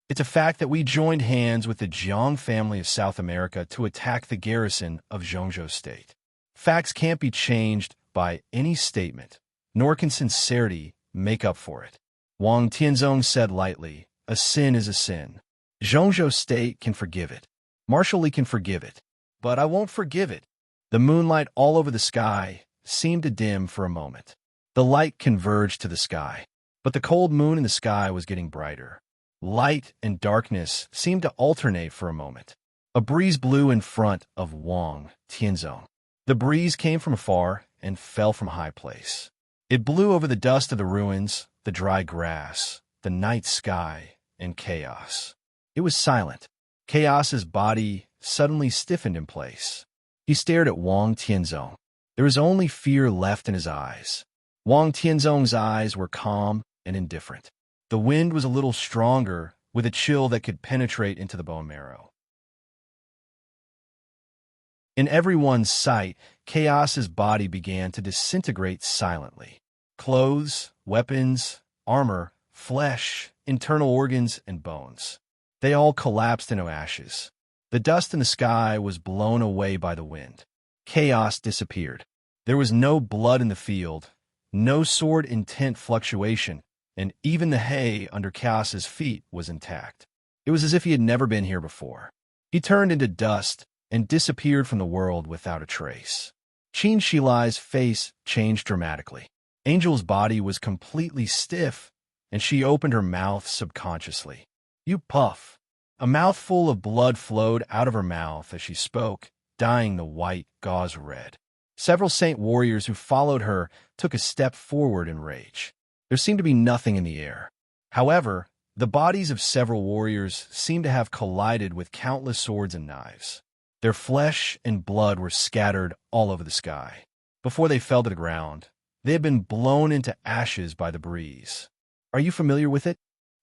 [SPEAKER 1] It's a fact that we joined hands with the Jiang family of South America to attack the garrison of Zhongzhou State. Facts can't be changed by any statement, nor can sincerity make up for it. Wang Tianzong said lightly, "A sin is a sin. Zhongzhou State can forgive it. Marshal Li can forgive it. But I won't forgive it." The moonlight all over the sky seemed to dim for a moment. The light converged to the sky, but the cold moon in the sky was getting brighter. Light and darkness seemed to alternate for a moment. A breeze blew in front of Wang Tianzong. The breeze came from afar and fell from a high place. It blew over the dust of the ruins, the dry grass, the night sky, and chaos. It was silent. Chaos's body suddenly stiffened in place. He stared at Wang Tianzong. There was only fear left in his eyes. Wang Tianzong's eyes were calm and indifferent. The wind was a little stronger, with a chill that could penetrate into the bone marrow. In everyone's sight, Chaos's body began to disintegrate silently. Clothes, weapons, armor, flesh, internal organs, and bones. They all collapsed into ashes. The dust in the sky was blown away by the wind. Chaos disappeared. There was no blood in the field, no sword intent fluctuation, and even the hay under Chaos's feet was intact. It was as if he had never been here before. He turned into dust and disappeared from the world without a trace. Qin Shilai's face changed dramatically. Angel's body was completely stiff, and she opened her mouth subconsciously. "You puff." A mouthful of blood flowed out of her mouth as she spoke, dyeing the white gauze red. Several saint warriors who followed her took a step forward in rage. There seemed to be nothing in the air. However, the bodies of several warriors seemed to have collided with countless swords and knives. Their flesh and blood were scattered all over the sky. Before they fell to the ground, they had been blown into ashes by the breeze. "Are you familiar with it?"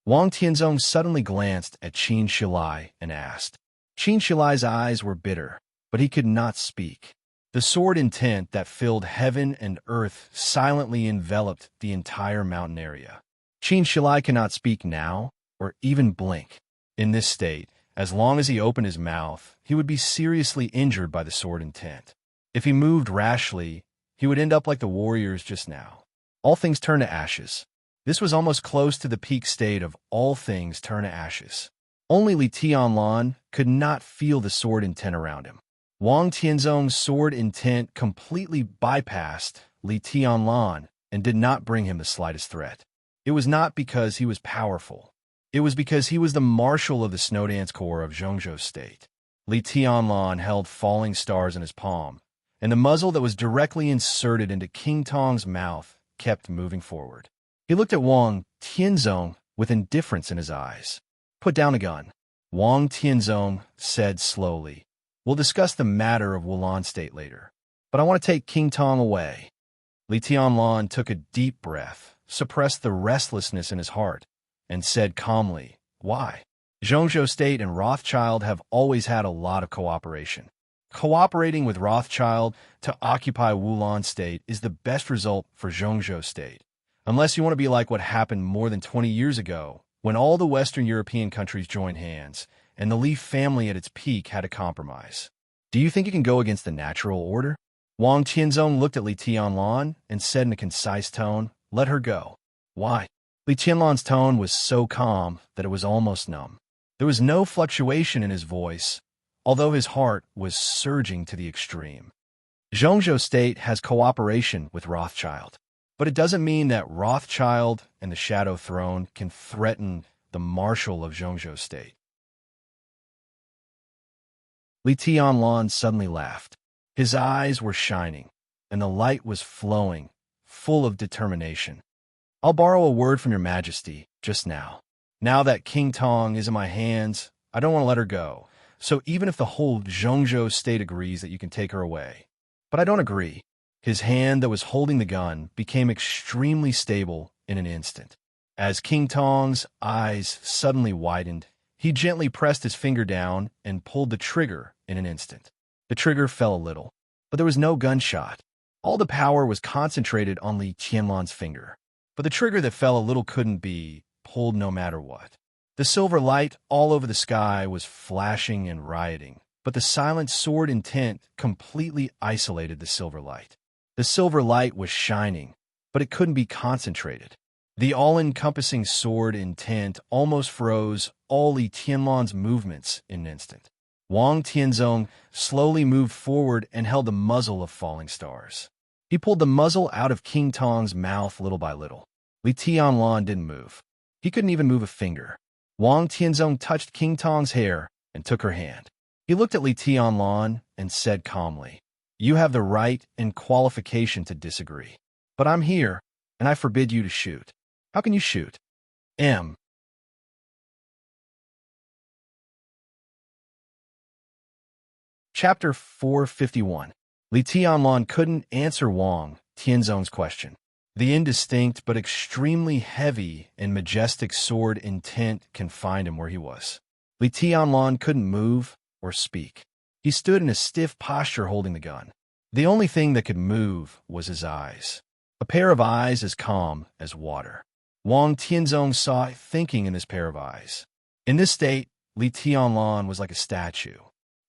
[SPEAKER 1] Wang Tianzong suddenly glanced at Qin Shilai and asked. Qin Shilai's eyes were bitter, but he could not speak. The sword intent that filled heaven and earth silently enveloped the entire mountain area. Qin Shilai cannot speak now or even blink. In this state, as long as he opened his mouth, he would be seriously injured by the sword intent. If he moved rashly, he would end up like the warriors just now. All things turn to ashes. This was almost close to the peak state of all things turn to ashes. Only Li Tianlan could not feel the sword intent around him. Wang Tianzong's sword intent completely bypassed Li Tianlan and did not bring him the slightest threat. It was not because he was powerful. It was because he was the marshal of the Snowdance Corps of Zhongzhou State. Li Tianlan held falling stars in his palm, and the muzzle that was directly inserted into King Tong's mouth kept moving forward. He looked at Wang Tianzong with indifference in his eyes. "Put down a gun," Wang Tianzong said slowly. "We'll discuss the matter of Wulan State later, but I want to take King Tong away." Li Tianlan took a deep breath, suppressed the restlessness in his heart, and said calmly, "Why? Zhongzhou State and Rothschild have always had a lot of cooperation. Cooperating with Rothschild to occupy Wulan State is the best result for Zhongzhou State. Unless you want to be like what happened more than 20 years ago, when all the Western European countries joined hands, and the Li family at its peak had a compromise. Do you think you can go against the natural order?" Wang Tianzong looked at Li Tianlan and said in a concise tone, "Let her go." "Why?" Li Tianlan's tone was so calm that it was almost numb. There was no fluctuation in his voice, although his heart was surging to the extreme. Zhongzhou state has cooperation with Rothschild, but it doesn't mean that Rothschild and the Shadow Throne can threaten the Marshal of Zhongzhou state. Li Tianlan suddenly laughed. His eyes were shining, and the light was flowing, full of determination. I'll borrow a word from your majesty, just now. Now that King Tong is in my hands, I don't want to let her go. So even if the whole Zhongzhou state agrees that you can take her away. But I don't agree. His hand that was holding the gun became extremely stable in an instant. As King Tong's eyes suddenly widened, he gently pressed his finger down and pulled the trigger in an instant. The trigger fell a little, but there was no gunshot. All the power was concentrated on Li Tianlan's finger. But the trigger that fell a little couldn't be pulled no matter what. The silver light all over the sky was flashing and rioting, but the silent sword intent completely isolated the silver light. The silver light was shining, but it couldn't be concentrated. The all-encompassing sword intent almost froze all Li Tianlan's movements in an instant. Wang Tianzong slowly moved forward and held the muzzle of falling stars. He pulled the muzzle out of King Tong's mouth little by little. Li Tianlan didn't move. He couldn't even move a finger. Wang Tianzong touched King Tong's hair and took her hand. He looked at Li Tianlan and said calmly, "You have the right and qualification to disagree. But I'm here, and I forbid you to shoot." "How can you shoot?" Chapter 451. Li Tianlan couldn't answer Wang Tianzong's question. The indistinct but extremely heavy and majestic sword intent confined him where he was. Li Tianlan couldn't move or speak. He stood in a stiff posture holding the gun. The only thing that could move was his eyes. A pair of eyes as calm as water. Wang Tianzong saw thinking in this pair of eyes. In this state, Li Tianlan was like a statue.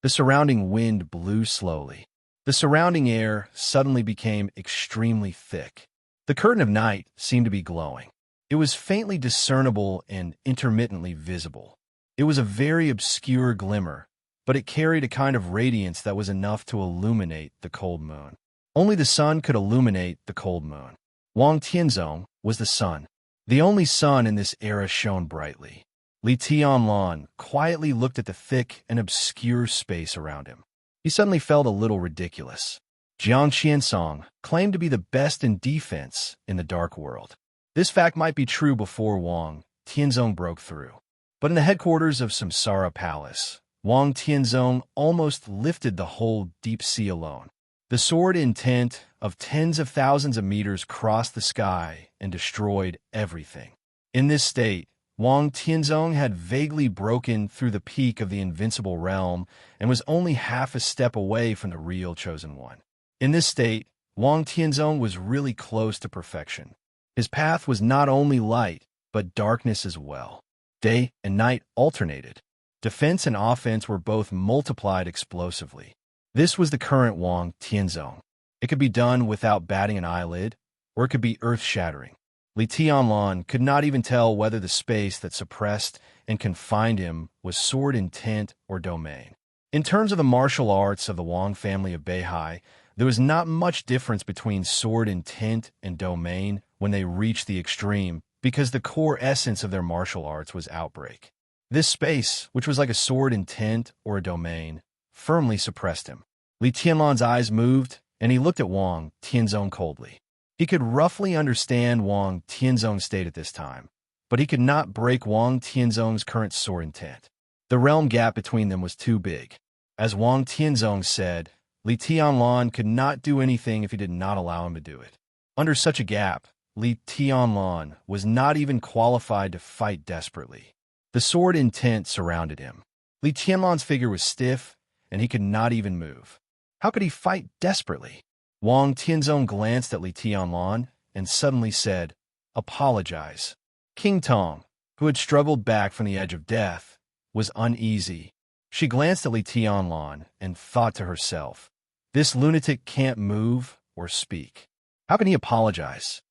[SPEAKER 1] The surrounding wind blew slowly. The surrounding air suddenly became extremely thick. The curtain of night seemed to be glowing. It was faintly discernible and intermittently visible. It was a very obscure glimmer, but it carried a kind of radiance that was enough to illuminate the cold moon. Only the sun could illuminate the cold moon. Wang Tianzong was the sun. The only sun in this era shone brightly. Li Tianlan quietly looked at the thick and obscure space around him. He suddenly felt a little ridiculous. Jiang Qiansong claimed to be the best in defense in the dark world. This fact might be true before Wang Tianzong broke through. But in the headquarters of Samsara Palace, Wang Tianzong almost lifted the whole deep sea alone. The sword intent of tens of thousands of meters crossed the sky and destroyed everything. In this state, Wang Tianzong had vaguely broken through the peak of the invincible realm and was only half a step away from the real chosen one. In this state, Wang Tianzong was really close to perfection. His path was not only light, but darkness as well. Day and night alternated. Defense and offense were both multiplied explosively. This was the current Wang Tianzong. It could be done without batting an eyelid, or it could be earth-shattering. Li Tianlan could not even tell whether the space that suppressed and confined him was sword intent or domain. In terms of the martial arts of the Wang family of Beihai, there was not much difference between sword intent and domain when they reached the extreme, because the core essence of their martial arts was outbreak. This space, which was like a sword intent or a domain, firmly suppressed him. Li Tianlan's eyes moved, and he looked at Wang Tianzong coldly. He could roughly understand Wang Tianzong's state at this time, but he could not break Wang Tianzong's current sword intent. The realm gap between them was too big. As Wang Tianzong said, Li Tianlan could not do anything if he did not allow him to do it. Under such a gap, Li Tianlan was not even qualified to fight desperately. The sword intent surrounded him. Li Tianlan's figure was stiff, and he could not even move. How could he fight desperately? Wang Tianzong glanced at Li Tianlan and suddenly said, "Apologize." King Tong, who had struggled back from the edge of death, was uneasy. She glanced at Li Tianlan and thought to herself, "This lunatic can't move or speak. How can he apologize?"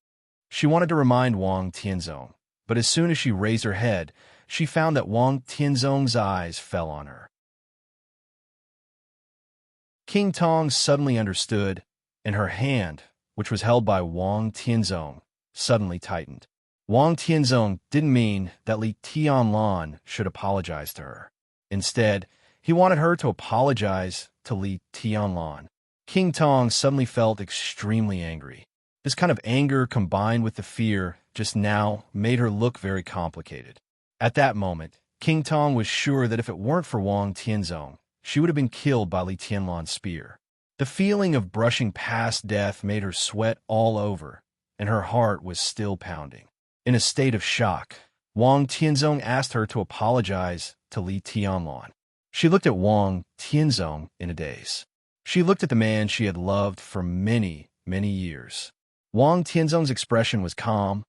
[SPEAKER 1] She wanted to remind Wang Tianzong, but as soon as she raised her head, she found that Wang Tianzong's eyes fell on her. King Tong suddenly understood, and her hand, which was held by Wang Tianzong, suddenly tightened. Wang Tianzong didn't mean that Li Tianlan should apologize to her. Instead, he wanted her to apologize to Li Tianlan. King Tong suddenly felt extremely angry. This kind of anger combined with the fear just now made her look very complicated. At that moment, King Tong was sure that if it weren't for Wang Tianzong, she would have been killed by Li Tianlan's spear. The feeling of brushing past death made her sweat all over, and her heart was still pounding. In a state of shock, Wang Tianzong asked her to apologize to Li Tianlan. She looked at Wang Tianzong in a daze. She looked at the man she had loved for many, many years. Wang Tianzong's expression was calm,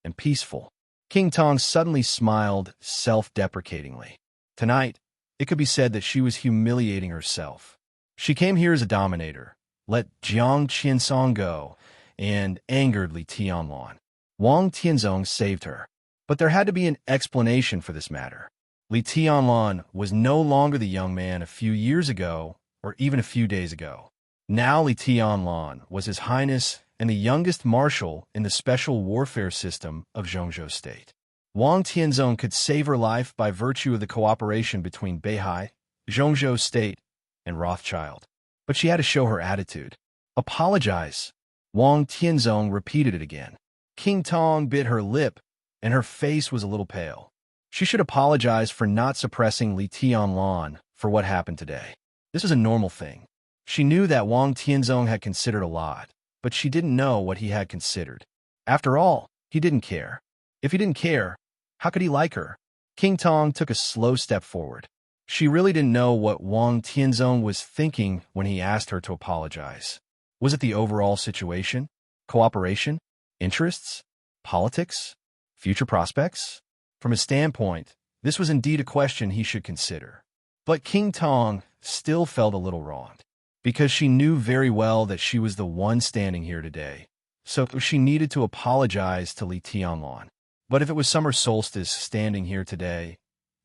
[SPEAKER 1] and peaceful. King Tong suddenly smiled self-deprecatingly. Tonight, it could be said that she was humiliating herself. She came here as a dominator, let Jiang Qinsong go, and angered Li Tianlan. Wang Tianzong saved her, but there had to be an explanation for this matter. Li Tianlan was no longer the young man a few years ago or even a few days ago. Now Li Tianlan was His Highness and the youngest marshal in the special warfare system of Zhongzhou State. Wang Tianzong could save her life by virtue of the cooperation between Beihai, Zhongzhou State, and Rothschild. But she had to show her attitude. Apologize. Wang Tianzong repeated it again. King Tong bit her lip, and her face was a little pale. She should apologize for not suppressing Li Tianlan for what happened today. This was a normal thing. She knew that Wang Tianzong had considered a lot, but she didn't know what he had considered. After all, he didn't care. If he didn't care, how could he like her? King Tong took a slow step forward. She really didn't know what Wang Tianzong was thinking when he asked her to apologize. Was it the overall situation? Cooperation? Interests? Politics? Future prospects? From his standpoint, this was indeed a question he should consider. But King Tong still felt a little wronged, because she knew very well that she was the one standing here today. So she needed to apologize to Li Tianlan. But if it was summer solstice standing here today,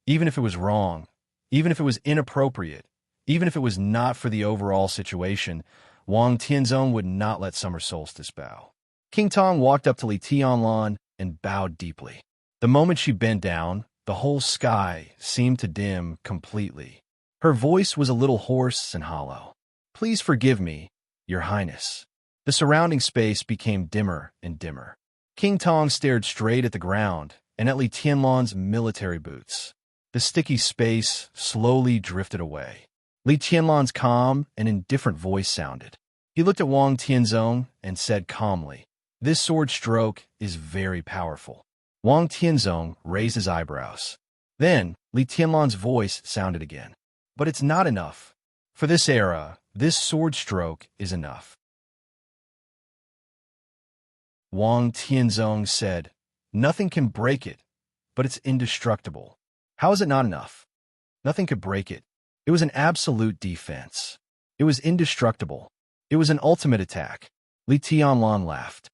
[SPEAKER 1] even if it was wrong, even if it was inappropriate, even if it was not for the overall situation, Wang Tianzong would not let summer solstice bow. King Tong walked up to Li Tianlan and bowed deeply. The moment she bent down, the whole sky seemed to dim completely. Her voice was a little hoarse and hollow. "Please forgive me, Your Highness." The surrounding space became dimmer and dimmer. King Tong stared straight at the ground and at Li Tianlan's military boots. The sticky space slowly drifted away. Li Tianlan's calm and indifferent voice sounded. He looked at Wang Tianzong and said calmly, "This sword stroke is very powerful." Wang Tianzong raised his eyebrows. Then Li Tianlan's voice sounded again. "But it's not enough. For this era, this sword stroke is enough." Wang Tianzong said, "Nothing can break it, but it's indestructible." "How is it not enough?" "Nothing could break it. It was an absolute defense. It was indestructible. It was an ultimate attack." Li Tianlan laughed.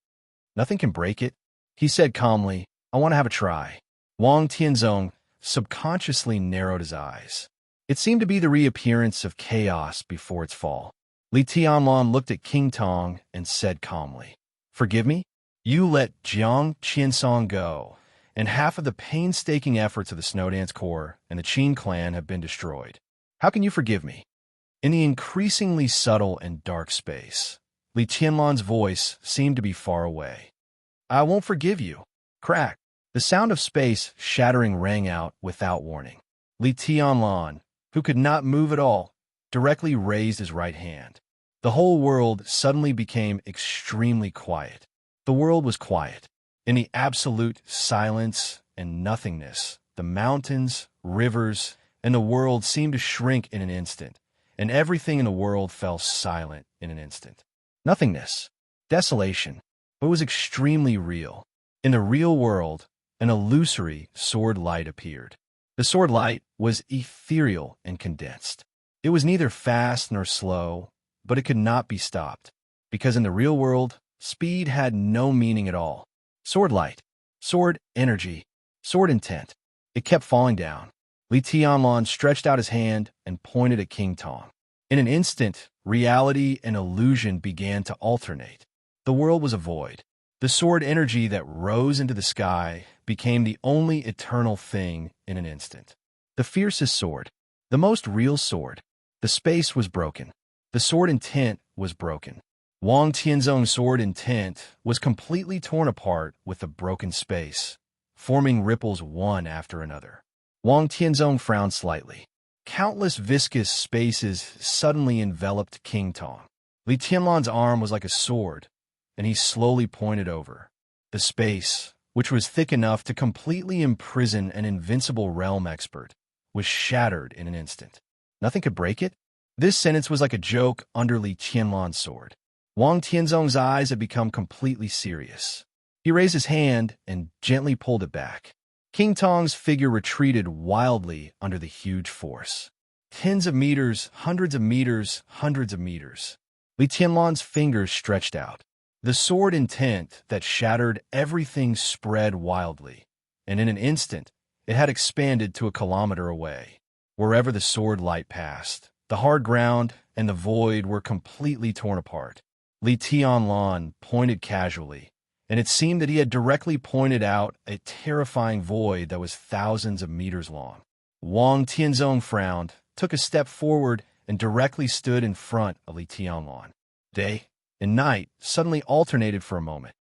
[SPEAKER 1] "Nothing can break it?" He said calmly, "I want to have a try." Wang Tianzong subconsciously narrowed his eyes. It seemed to be the reappearance of chaos before its fall. Li Tianlan looked at King Tong and said calmly, "Forgive me? You let Jiang Qinsong go, and half of the painstaking efforts of the Snowdance Corps and the Qin clan have been destroyed. How can you forgive me?" In the increasingly subtle and dark space, Li Tianlan's voice seemed to be far away. "I won't forgive you." Crack! The sound of space shattering rang out without warning. Li Tianlan, who could not move at all, directly raised his right hand. The whole world suddenly became extremely quiet. The world was quiet. In the absolute silence and nothingness, the mountains, rivers, and the world seemed to shrink in an instant, and everything in the world fell silent in an instant. Nothingness. Desolation. But it was extremely real. In the real world, an illusory sword light appeared. The sword light was ethereal and condensed. It was neither fast nor slow, but it could not be stopped, because in the real world, speed had no meaning at all. Sword light, sword energy, sword intent. It kept falling down. Li Tianlan stretched out his hand and pointed at King Tong. In an instant, reality and illusion began to alternate. The world was a void. The sword energy that rose into the sky became the only eternal thing in an instant. The fiercest sword, the most real sword. The space was broken. The sword intent was broken. Wang Tianzong's sword intent was completely torn apart with the broken space, forming ripples one after another. Wang Tianzong frowned slightly. Countless viscous spaces suddenly enveloped King Tong. Li Tianlan's arm was like a sword, and he slowly pointed over. The space, which was thick enough to completely imprison an invincible realm expert, was shattered in an instant. Nothing could break it? This sentence was like a joke under Li Tianlan's sword. Wang Tianzong's eyes had become completely serious. He raised his hand and gently pulled it back. King Tong's figure retreated wildly under the huge force. Tens of meters, hundreds of meters, hundreds of meters. Li Tianlan's fingers stretched out. The sword intent that shattered everything spread wildly, and in an instant, it had expanded to a kilometer away. Wherever the sword light passed, the hard ground and the void were completely torn apart. Li Tianlan pointed casually, and it seemed that he had directly pointed out a terrifying void that was thousands of meters long. Wang Tianzong frowned, took a step forward, and directly stood in front of Li Tianlan. Day and night suddenly alternated for a moment.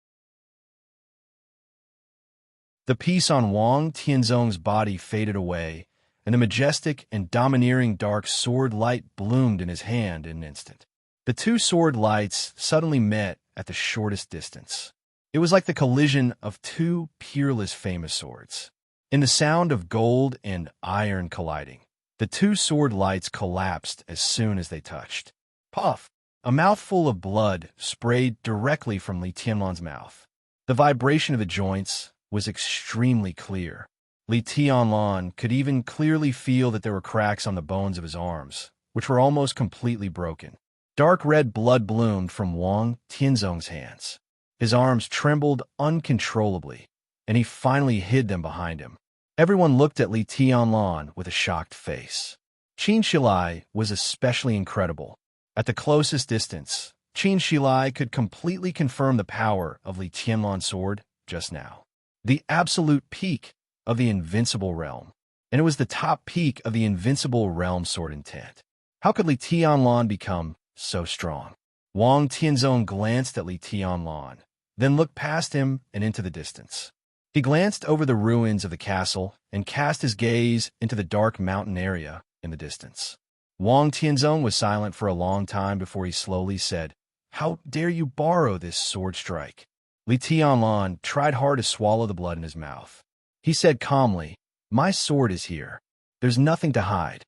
[SPEAKER 1] The peace on Wang Tianzong's body faded away, and the majestic and domineering dark sword light bloomed in his hand in an instant. The two sword lights suddenly met at the shortest distance. It was like the collision of two peerless famous swords. In the sound of gold and iron colliding, the two sword lights collapsed as soon as they touched. Puff! A mouthful of blood sprayed directly from Li Tianlan's mouth. The vibration of the joints was extremely clear. Li Tianlan could even clearly feel that there were cracks on the bones of his arms, which were almost completely broken. Dark red blood bloomed from Wang Tianzong's hands. His arms trembled uncontrollably, and he finally hid them behind him. Everyone looked at Li Tianlan with a shocked face. Qin Shilai was especially incredible. At the closest distance, Qin Shilai could completely confirm the power of Li Tianlan's sword just now. The absolute peak of the invincible realm, and it was the top peak of the invincible realm sword intent. How could Li Tianlan become so strong? Wang Tianzong glanced at Li Tianlan, then looked past him and into the distance. He glanced over the ruins of the castle and cast his gaze into the dark mountain area in the distance. Wang Tianzong was silent for a long time before he slowly said, "How dare you borrow this sword strike?" Li Tianlan tried hard to swallow the blood in his mouth. He said calmly, "My sword is here. There's nothing to hide."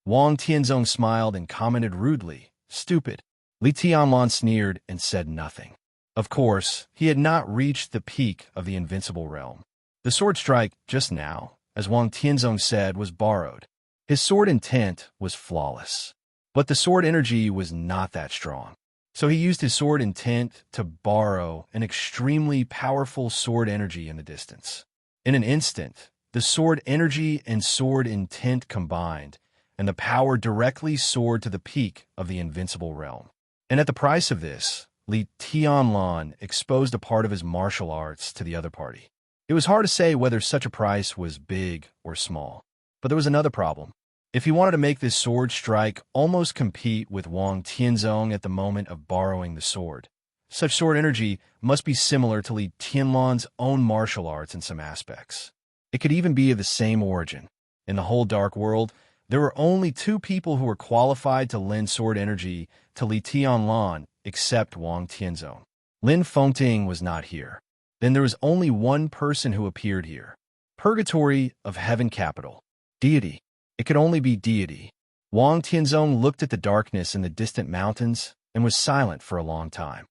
[SPEAKER 1] Wang Tianzong smiled and commented rudely, "Stupid." Li Tianlan sneered and said nothing. Of course, he had not reached the peak of the invincible realm. The sword strike just now, as Wang Tianzong said, was borrowed. His sword intent was flawless, but the sword energy was not that strong. So he used his sword intent to borrow an extremely powerful sword energy in the distance. In an instant, the sword energy and sword intent combined, and the power directly soared to the peak of the invincible realm. And at the price of this, Li Tianlan exposed a part of his martial arts to the other party. It was hard to say whether such a price was big or small. But there was another problem. If he wanted to make this sword strike almost compete with Wang Tianzong at the moment of borrowing the sword, such sword energy must be similar to Li Tianlan's own martial arts in some aspects. It could even be of the same origin. In the whole dark world, there were only two people who were qualified to lend sword energy to Li Tianlan except Wang Tianzong. Lin Fengting was not here. Then there was only one person who appeared here. Purgatory of Heaven Capital. Deity. It could only be deity. Wang Tianzong looked at the darkness in the distant mountains and was silent for a long time.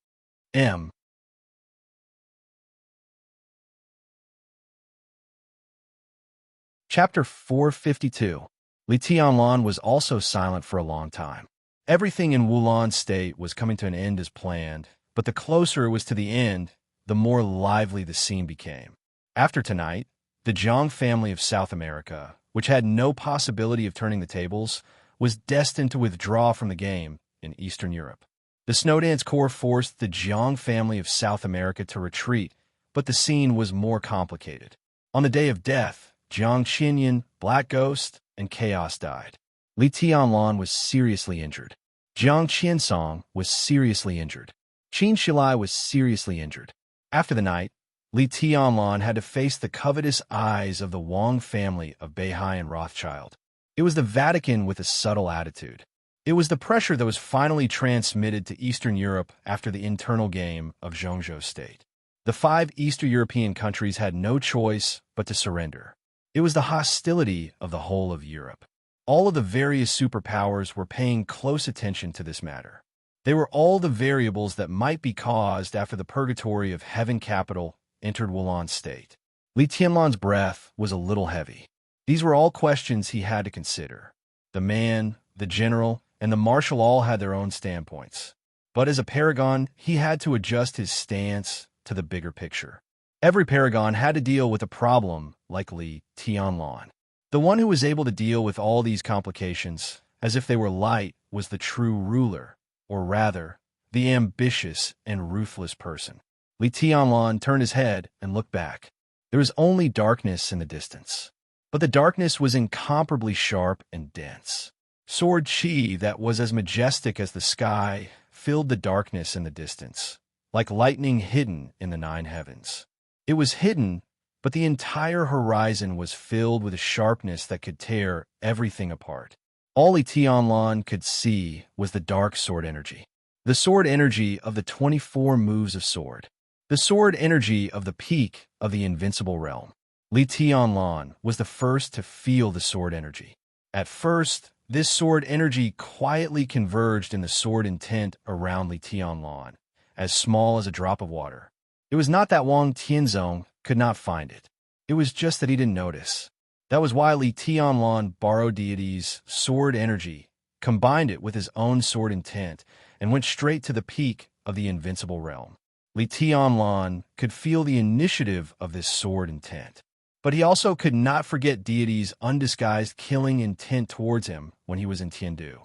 [SPEAKER 1] Chapter 452. Li Tianlan was also silent for a long time. Everything in Wulan State was coming to an end as planned, but the closer it was to the end, the more lively the scene became. After tonight, the Zhang family of South America, which had no possibility of turning the tables, was destined to withdraw from the game in Eastern Europe. The Snowdance Corps forced the Jiang family of South America to retreat, but the scene was more complicated. On the day of death, Jiang Qinyan, Black Ghost, and Chaos died. Li Tianlan was seriously injured. Jiang Qiansong was seriously injured. Qin Shilai was seriously injured. After the night, Li Tianlan had to face the covetous eyes of the Wang family of Beihai and Rothschild. It was the Vatican with a subtle attitude. It was the pressure that was finally transmitted to Eastern Europe after the internal game of Zhongzhou State. The 5 Eastern European countries had no choice but to surrender. It was the hostility of the whole of Europe. All of the various superpowers were paying close attention to this matter. They were all the variables that might be caused after the purgatory of Heaven Capital entered Wulan State. Li Tianlan's breath was a little heavy. These were all questions he had to consider. The man, the general, and the marshal all had their own standpoints. But as a paragon, he had to adjust his stance to the bigger picture. Every paragon had to deal with a problem like Li Tianlan. The one who was able to deal with all these complications, as if they were light, was the true ruler, or rather, the ambitious and ruthless person. Li Tianlan turned his head and looked back. There was only darkness in the distance. But the darkness was incomparably sharp and dense. Sword chi that was as majestic as the sky filled the darkness in the distance, like lightning hidden in the 9 heavens. It was hidden, but the entire horizon was filled with a sharpness that could tear everything apart. All Li Tianlan could see was the dark sword energy. The sword energy of the 24 moves of sword. The sword energy of the peak of the invincible realm. Li Tianlan was the first to feel the sword energy. At first, this sword energy quietly converged in the sword intent around Li Tianlan, as small as a drop of water. It was not that Wang Tianzong could not find it. It was just that he didn't notice. That was why Li Tianlan borrowed deity's sword energy, combined it with his own sword intent, and went straight to the peak of the invincible realm. Li Tianlan could feel the initiative of this sword intent. But he also could not forget deity's undisguised killing intent towards him when he was in Tiandu.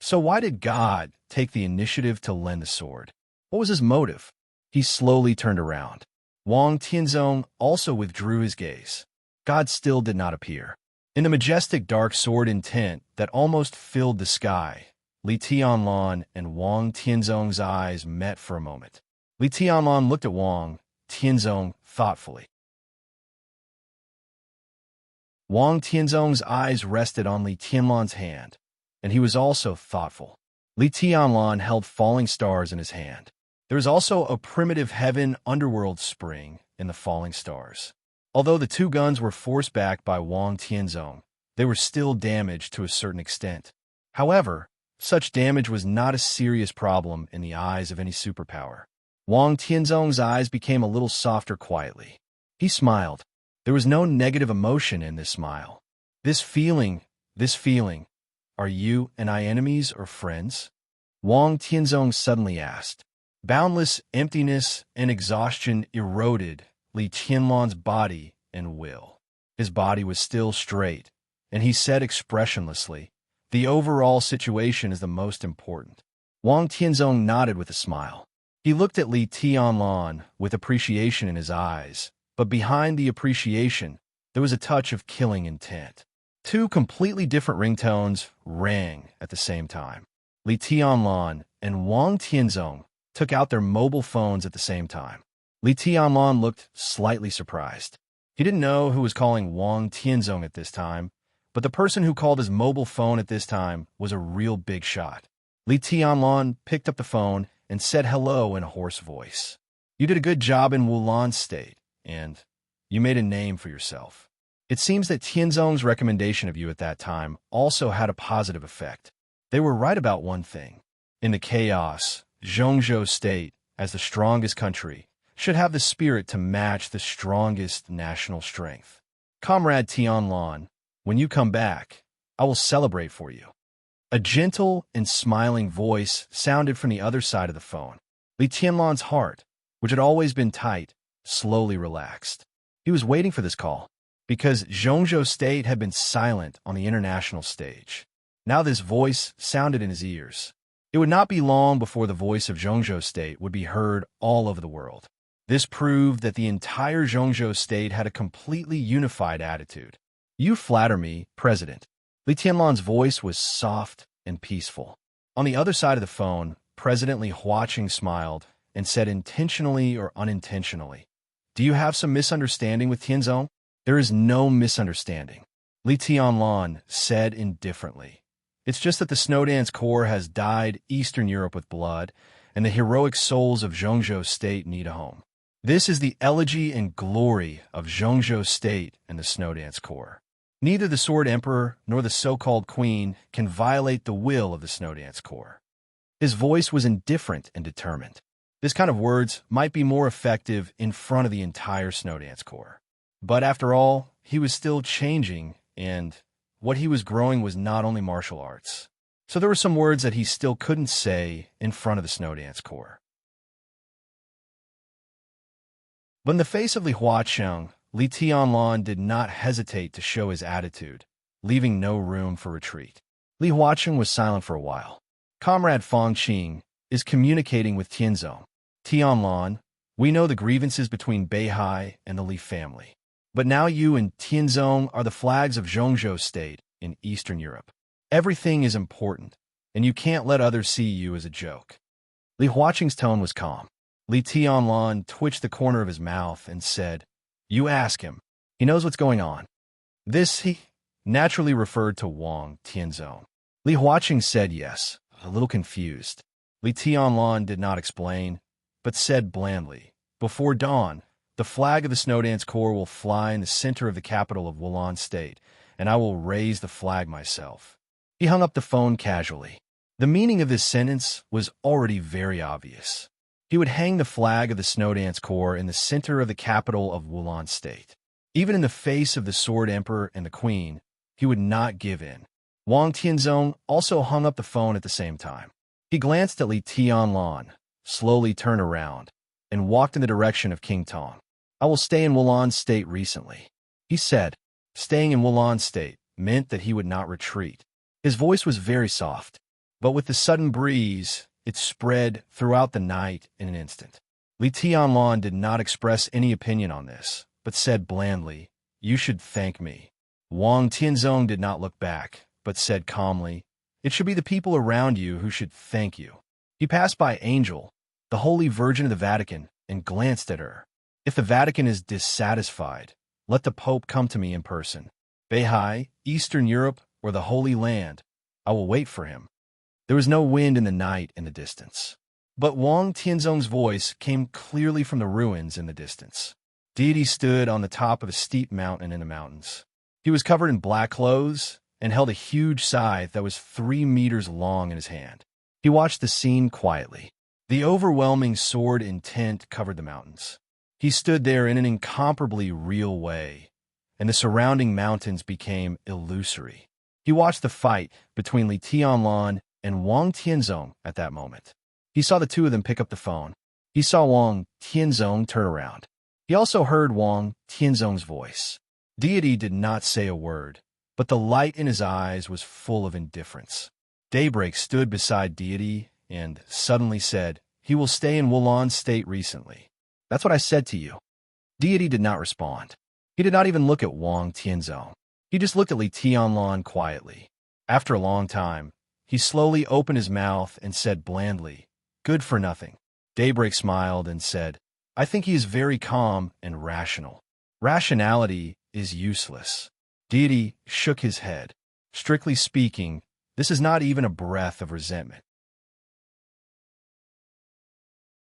[SPEAKER 1] So why did God take the initiative to lend the sword? What was his motive? He slowly turned around. Wang Tianzong also withdrew his gaze. God still did not appear. In the majestic dark sword intent that almost filled the sky, Li Tianlan and Wang Tianzong's eyes met for a moment. Li Tianlan looked at Wang Tianzong thoughtfully. Wang Tianzong's eyes rested on Li Tianlan's hand, and he was also thoughtful. Li Tianlan held falling stars in his hand. There was also a primitive heaven underworld spring in the falling stars. Although the 2 guns were forced back by Wang Tianzong, they were still damaged to a certain extent. However, such damage was not a serious problem in the eyes of any superpower. Wang Tianzong's eyes became a little softer quietly. He smiled. There was no negative emotion in this smile. This feeling, are you and I enemies or friends? Wang Tianzong suddenly asked. Boundless emptiness and exhaustion eroded Li Tianlan's body and will. His body was still straight, and he said expressionlessly, the overall situation is the most important. Wang Tianzong nodded with a smile. He looked at Li Tianlan with appreciation in his eyes, but behind the appreciation, there was a touch of killing intent. 2 completely different ringtones rang at the same time. Li Tianlan and Wang Tianzong took out their mobile phones at the same time. Li Tianlan looked slightly surprised. He didn't know who was calling Wang Tianzong at this time, but the person who called his mobile phone at this time was a real big shot. Li Tianlan picked up the phone and said hello in a hoarse voice. You did a good job in Wulan State, and you made a name for yourself. It seems that Tianzong's recommendation of you at that time also had a positive effect. They were right about one thing. In the chaos, Zhongzhou State, as the strongest country, should have the spirit to match the strongest national strength. Comrade Tianlan, when you come back, I will celebrate for you. A gentle and smiling voice sounded from the other side of the phone. Li Tianlan's heart, which had always been tight, slowly relaxed. He was waiting for this call, because Zhongzhou State had been silent on the international stage. Now this voice sounded in his ears. It would not be long before the voice of Zhongzhou State would be heard all over the world. This proved that the entire Zhongzhou State had a completely unified attitude. "You flatter me, President." Li Tianlan's voice was soft and peaceful. On the other side of the phone, President Li Huaqing smiled and said intentionally or unintentionally, "Do you have some misunderstanding with Tianzong?" "There is no misunderstanding," Li Tianlan said indifferently. "It's just that the Snowdance Corps has dyed Eastern Europe with blood, and the heroic souls of Zhongzhou State need a home. This is the elegy and glory of Zhongzhou State and the Snowdance Corps. Neither the Sword Emperor nor the so-called Queen can violate the will of the Snowdance Corps." His voice was indifferent and determined. This kind of words might be more effective in front of the entire Snowdance Corps. But after all, he was still changing, and what he was growing was not only martial arts. So there were some words that he still couldn't say in front of the Snowdance Corps. But in the face of Li Huaqing, Li Tianlan did not hesitate to show his attitude, leaving no room for retreat. Li Huaqing was silent for a while. "Comrade Fang Qing is communicating with Tianzong. Tianlan, we know the grievances between Beihai and the Li family. But now you and Tianzong are the flags of Zhongzhou State in Eastern Europe. Everything is important, and you can't let others see you as a joke." Li Huaqing's tone was calm. Li Tianlan twitched the corner of his mouth and said, "You ask him. He knows what's going on." This he naturally referred to Wang Tianzong. Li Huaqing said yes, a little confused. Li Tianlan did not explain, but said blandly, "Before dawn, the flag of the Snowdance Corps will fly in the center of the capital of Wulan State, and I will raise the flag myself." He hung up the phone casually. The meaning of this sentence was already very obvious. He would hang the flag of the Snowdance Corps in the center of the capital of Wulan State. Even in the face of the Sword Emperor and the Queen, he would not give in. Wang Tianzong also hung up the phone at the same time. He glanced at Li Tianlan, slowly turned around, and walked in the direction of King Tong. "I will stay in Wulan State recently," he said. Staying in Wulan State meant that he would not retreat. His voice was very soft, but with the sudden breeze, it spread throughout the night in an instant. Li Tianlan did not express any opinion on this, but said blandly, "You should thank me." Wang Tianzong did not look back, but said calmly, "It should be the people around you who should thank you." He passed by Angel, the Holy Virgin of the Vatican, and glanced at her. "If the Vatican is dissatisfied, let the Pope come to me in person. Beihai, Eastern Europe, or the Holy Land, I will wait for him." There was no wind in the night in the distance. But Wang Tianzong's voice came clearly from the ruins in the distance. Deity stood on the top of a steep mountain in the mountains. He was covered in black clothes and held a huge scythe that was 3 meters long in his hand. He watched the scene quietly. The overwhelming sword intent covered the mountains. He stood there in an incomparably real way, and the surrounding mountains became illusory. He watched the fight between Li Tianlan and Wang Tianzong at that moment. He saw the two of them pick up the phone. He saw Wang Tianzong turn around. He also heard Wang Tianzong's voice. Deity did not say a word, but the light in his eyes was full of indifference. Daybreak stood beside Deity and suddenly said, "He will stay in Wulan State recently." "That's what I said to you." Deity did not respond. He did not even look at Wang Tianzong. He just looked at Li Tianlan quietly. After a long time, he slowly opened his mouth and said blandly, "Good for nothing." Daybreak smiled and said, "I think he is very calm and rational. Rationality is useless." Deity shook his head. "Strictly speaking, this is not even a breath of resentment."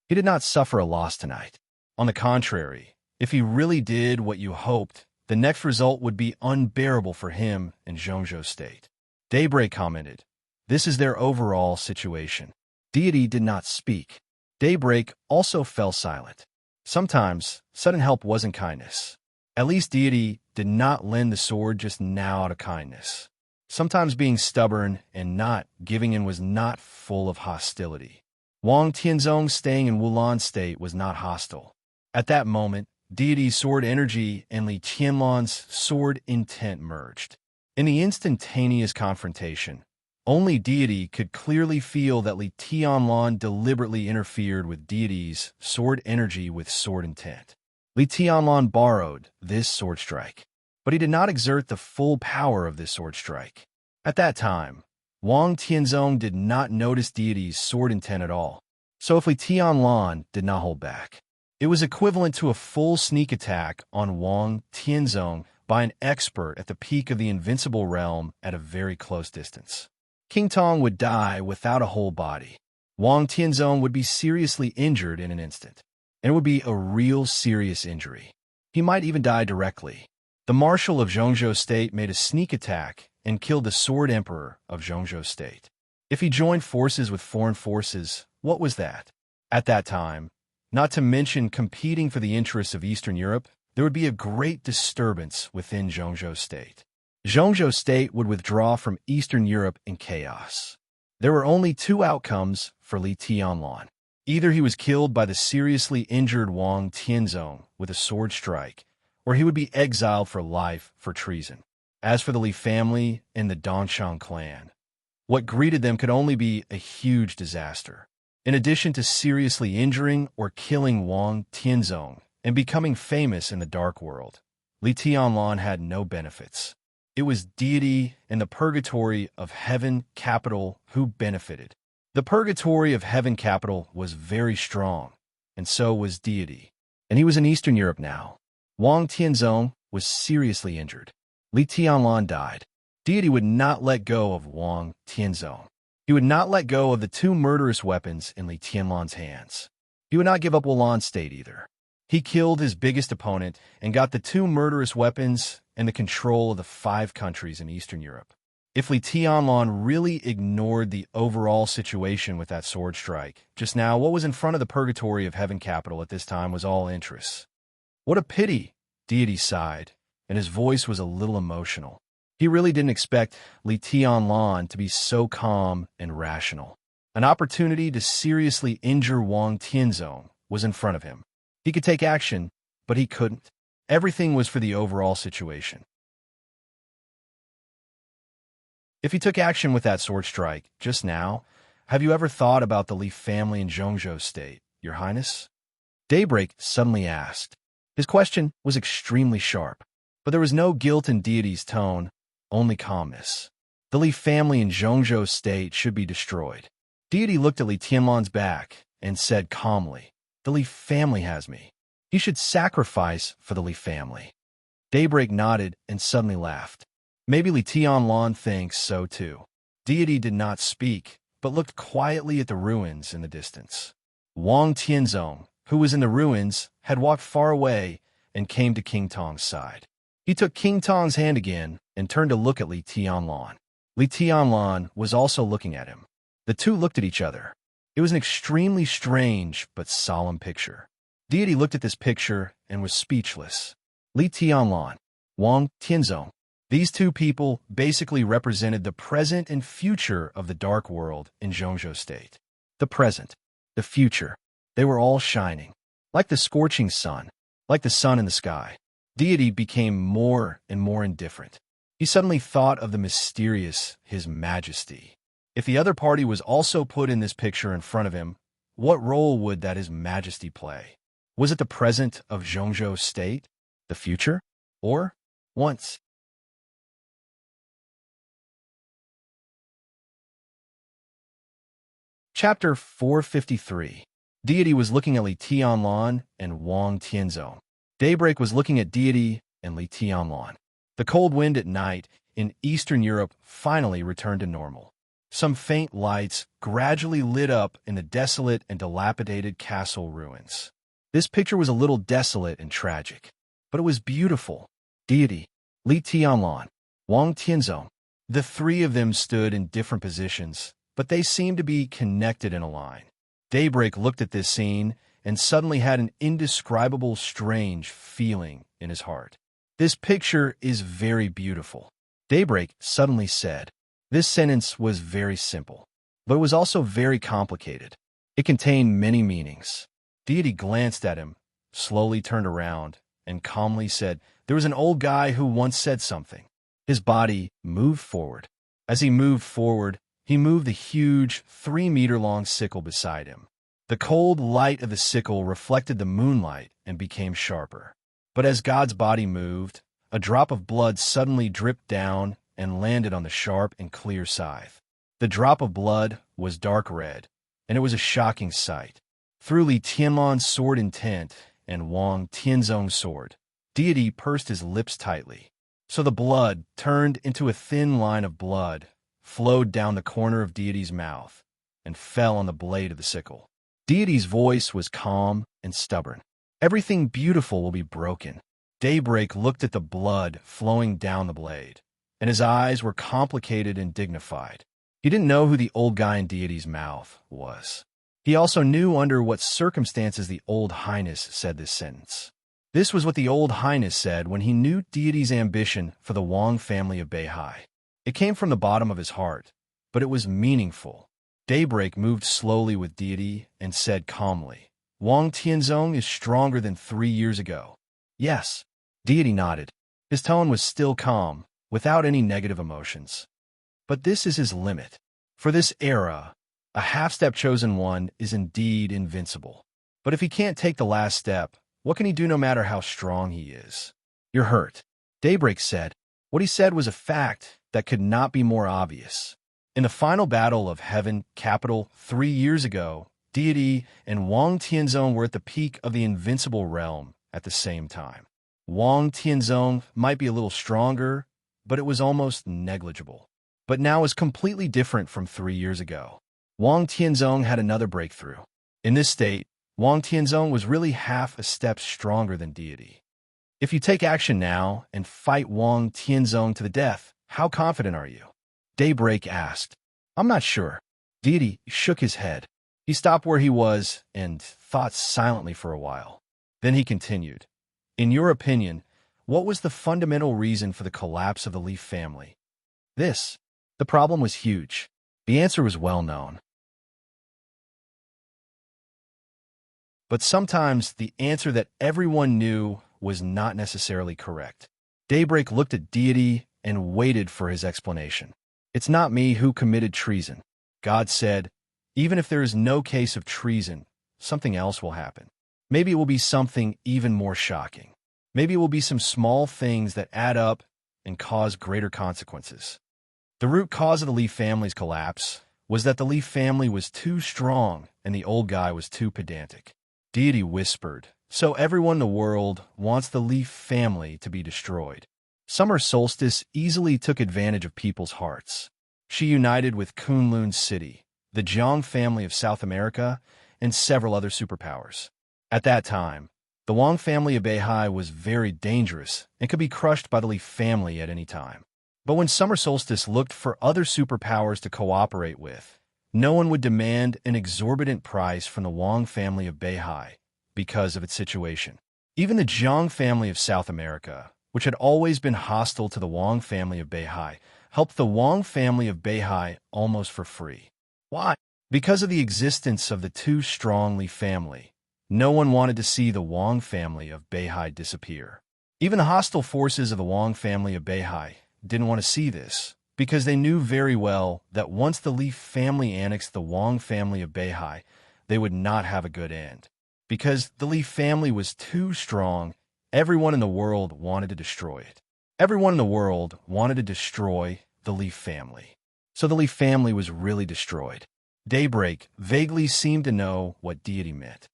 [SPEAKER 1] He did not suffer a loss tonight. On the contrary, if he really did what you hoped, the next result would be unbearable for him and Zhongzhou State. Daybreak commented, "This is their overall situation." Deity did not speak. Daybreak also fell silent. Sometimes, sudden help wasn't kindness. At least Deity did not lend the sword just now out of kindness. Sometimes being stubborn and not giving in was not full of hostility. Wang Tianzong staying in Wulan State was not hostile. At that moment, Deity's sword energy and Li Tianlan's sword intent merged. In the instantaneous confrontation, Only deity could clearly feel that Li Tianlan deliberately interfered with deity's sword energy with sword intent. Li Tianlan borrowed this sword strike, but he did not exert the full power of this sword strike. At that time, Wang Tianzong did not notice deity's sword intent at all. So if Li Tianlan did not hold back, it was equivalent to a full sneak attack on Wang Tianzong by an expert at the peak of the invincible realm at a very close distance. King Tong would die without a whole body. Wang Tianzong would be seriously injured in an instant, and it would be a real serious injury. He might even die directly. The marshal of Zhongzhou State made a sneak attack and killed the sword emperor of Zhongzhou State. If he joined forces with foreign forces, what was that? At that time, not to mention competing for the interests of Eastern Europe, there would be a great disturbance within Zhongzhou State. Zhongzhou State would withdraw from Eastern Europe in chaos. There were only two outcomes for Li Tianlan. Either he was killed by the seriously injured Wang Tianzong with a sword strike, or he would be exiled for life for treason. As for the Li family and the Dongshang clan, what greeted them could only be a huge disaster. In addition to seriously injuring or killing Wang Tianzong and becoming famous in the dark world, Li Tianlan had no benefits. It was deity and the purgatory of heaven capital who benefited. The purgatory of heaven capital was very strong, and so was deity. And he was in Eastern Europe now. Wang Tianzong was seriously injured. Li Tianlan died. Deity would not let go of Wang Tianzong. He would not let go of the two murderous weapons in Li Tianlan's hands. He would not give up Wulan State either. He killed his biggest opponent and got the two murderous weapons and the control of the 5 countries in Eastern Europe. If Li Tianlan really ignored the overall situation with that sword strike, just now what was in front of the purgatory of heaven capital at this time was all interests. What a pity, deity sighed, and his voice was a little emotional. He really didn't expect Li Tianlan to be so calm and rational. An opportunity to seriously injure Wang Tianzong was in front of him. He could take action, but he couldn't. Everything was for the overall situation. If he took action with that sword strike just now, have you ever thought about the Li family in Zhongzhou State, Your Highness? Daybreak suddenly asked. His question was extremely sharp, but there was no guilt in deity's tone, only calmness. The Li family in Zhongzhou State should be destroyed. Deity looked at Li Tianlan's back and said calmly, "The Li family has me. He should sacrifice for the Li family." Daybreak nodded and suddenly laughed. Maybe Li Tianlan thinks so too. Deity did not speak, but looked quietly at the ruins in the distance. Wang Tianzong, who was in the ruins, had walked far away and came to King Tong's side. He took King Tong's hand again and turned to look at Li Tianlan. Li Tianlan was also looking at him. The two looked at each other. It was an extremely strange but solemn picture. Deity looked at this picture and was speechless. Li Tianlan, Wang Tianzong. These two people basically represented the present and future of the dark world in Zhongzhou State. The present, the future, they were all shining, like the scorching sun, like the sun in the sky. Deity became more and more indifferent. He suddenly thought of the mysterious His Majesty. If the other party was also put in this picture in front of him, what role would that His Majesty play? Was it the present of Zhongzhou State, the future, or once? Chapter 453. Deity was looking at Li Tianlan and Wang Tianzong. Daybreak was looking at Deity and Li Tianlan. The cold wind at night in Eastern Europe finally returned to normal. Some faint lights gradually lit up in the desolate and dilapidated castle ruins. This picture was a little desolate and tragic, but it was beautiful. Deity, Li Tianlan, Wang Tianzong. The three of them stood in different positions, but they seemed to be connected in a line. Daybreak looked at this scene and suddenly had an indescribable strange feeling in his heart. This picture is very beautiful, Daybreak suddenly said. This sentence was very simple, but it was also very complicated. It contained many meanings. Deity glanced at him, slowly turned around, and calmly said, "There was an old guy who once said something." His body moved forward. As he moved forward, He moved the huge, 3-meter-long sickle beside him. The cold light of the sickle reflected the moonlight and became sharper. But as God's body moved, a drop of blood suddenly dripped down and landed on the sharp and clear scythe. The drop of blood was dark red, and it was a shocking sight. Through Li Tianlan's sword intent and Wang Tianzong's sword, Deity pursed his lips tightly. So the blood turned into a thin line of blood, flowed down the corner of Deity's mouth, and fell on the blade of the sickle. Deity's voice was calm and stubborn. Everything beautiful will be broken. Daybreak looked at the blood flowing down the blade, and his eyes were complicated and dignified. He didn't know who the old guy in Deity's mouth was. He also knew under what circumstances the Old Highness said this sentence. This was what the Old Highness said when he knew Deity's ambition for the Wang family of Beihai. It came from the bottom of his heart, but it was meaningful. Daybreak moved slowly with Deity and said calmly, "Wang Tianzong is stronger than 3 years ago." "Yes." Deity nodded. His tone was still calm, without any negative emotions. "But this is his limit. For this era, a half-step chosen one is indeed invincible. But if he can't take the last step, what can he do no matter how strong he is?" "You're hurt," Daybreak said. What he said was a fact that could not be more obvious. In the final battle of Heaven Capital 3 years ago, Deity and Wang Tianzong were at the peak of the invincible realm at the same time. Wang Tianzong might be a little stronger, but it was almost negligible. But now is completely different from 3 years ago. Wang Tianzong had another breakthrough. In this state, Wang Tianzong was really half a step stronger than Deity. If you take action now and fight Wang Tianzong to the death, how confident are you? Daybreak asked. "I'm not sure." Deity shook his head. He stopped where he was and thought silently for a while. Then he continued, "In your opinion, what was the fundamental reason for the collapse of the Leaf family?" "This." The problem was huge. The answer was well known. But sometimes the answer that everyone knew was not necessarily correct. Daybreak looked at Deity and waited for his explanation. "It's not me who committed treason." God said, "Even if there is no case of treason, something else will happen. Maybe it will be something even more shocking. Maybe it will be some small things that add up and cause greater consequences." The root cause of the Leaf family's collapse was that the Leaf family was too strong and the old guy was too pedantic. Deity whispered, "So everyone in the world wants the Leaf family to be destroyed." Summer Solstice easily took advantage of people's hearts. She united with Kunlun City, the Jiang family of South America, and several other superpowers. At that time, the Wang family of Beihai was very dangerous and could be crushed by the Leaf family at any time. But when Summer Solstice looked for other superpowers to cooperate with, no one would demand an exorbitant price from the Wang family of Beihai because of its situation. Even the Jiang family of South America, which had always been hostile to the Wang family of Beihai, helped the Wang family of Beihai almost for free. Why? Because of the existence of the too strong Li family. No one wanted to see the Wang family of Beihai disappear. Even the hostile forces of the Wang family of Beihai didn't want to see this, because they knew very well that once the Li family annexed the Wang family of Beihai, they would not have a good end. Because the Li family was too strong, everyone in the world wanted to destroy it. Everyone in the world wanted to destroy the Leaf family. So the Leaf family was really destroyed. Daybreak vaguely seemed to know what Deity meant.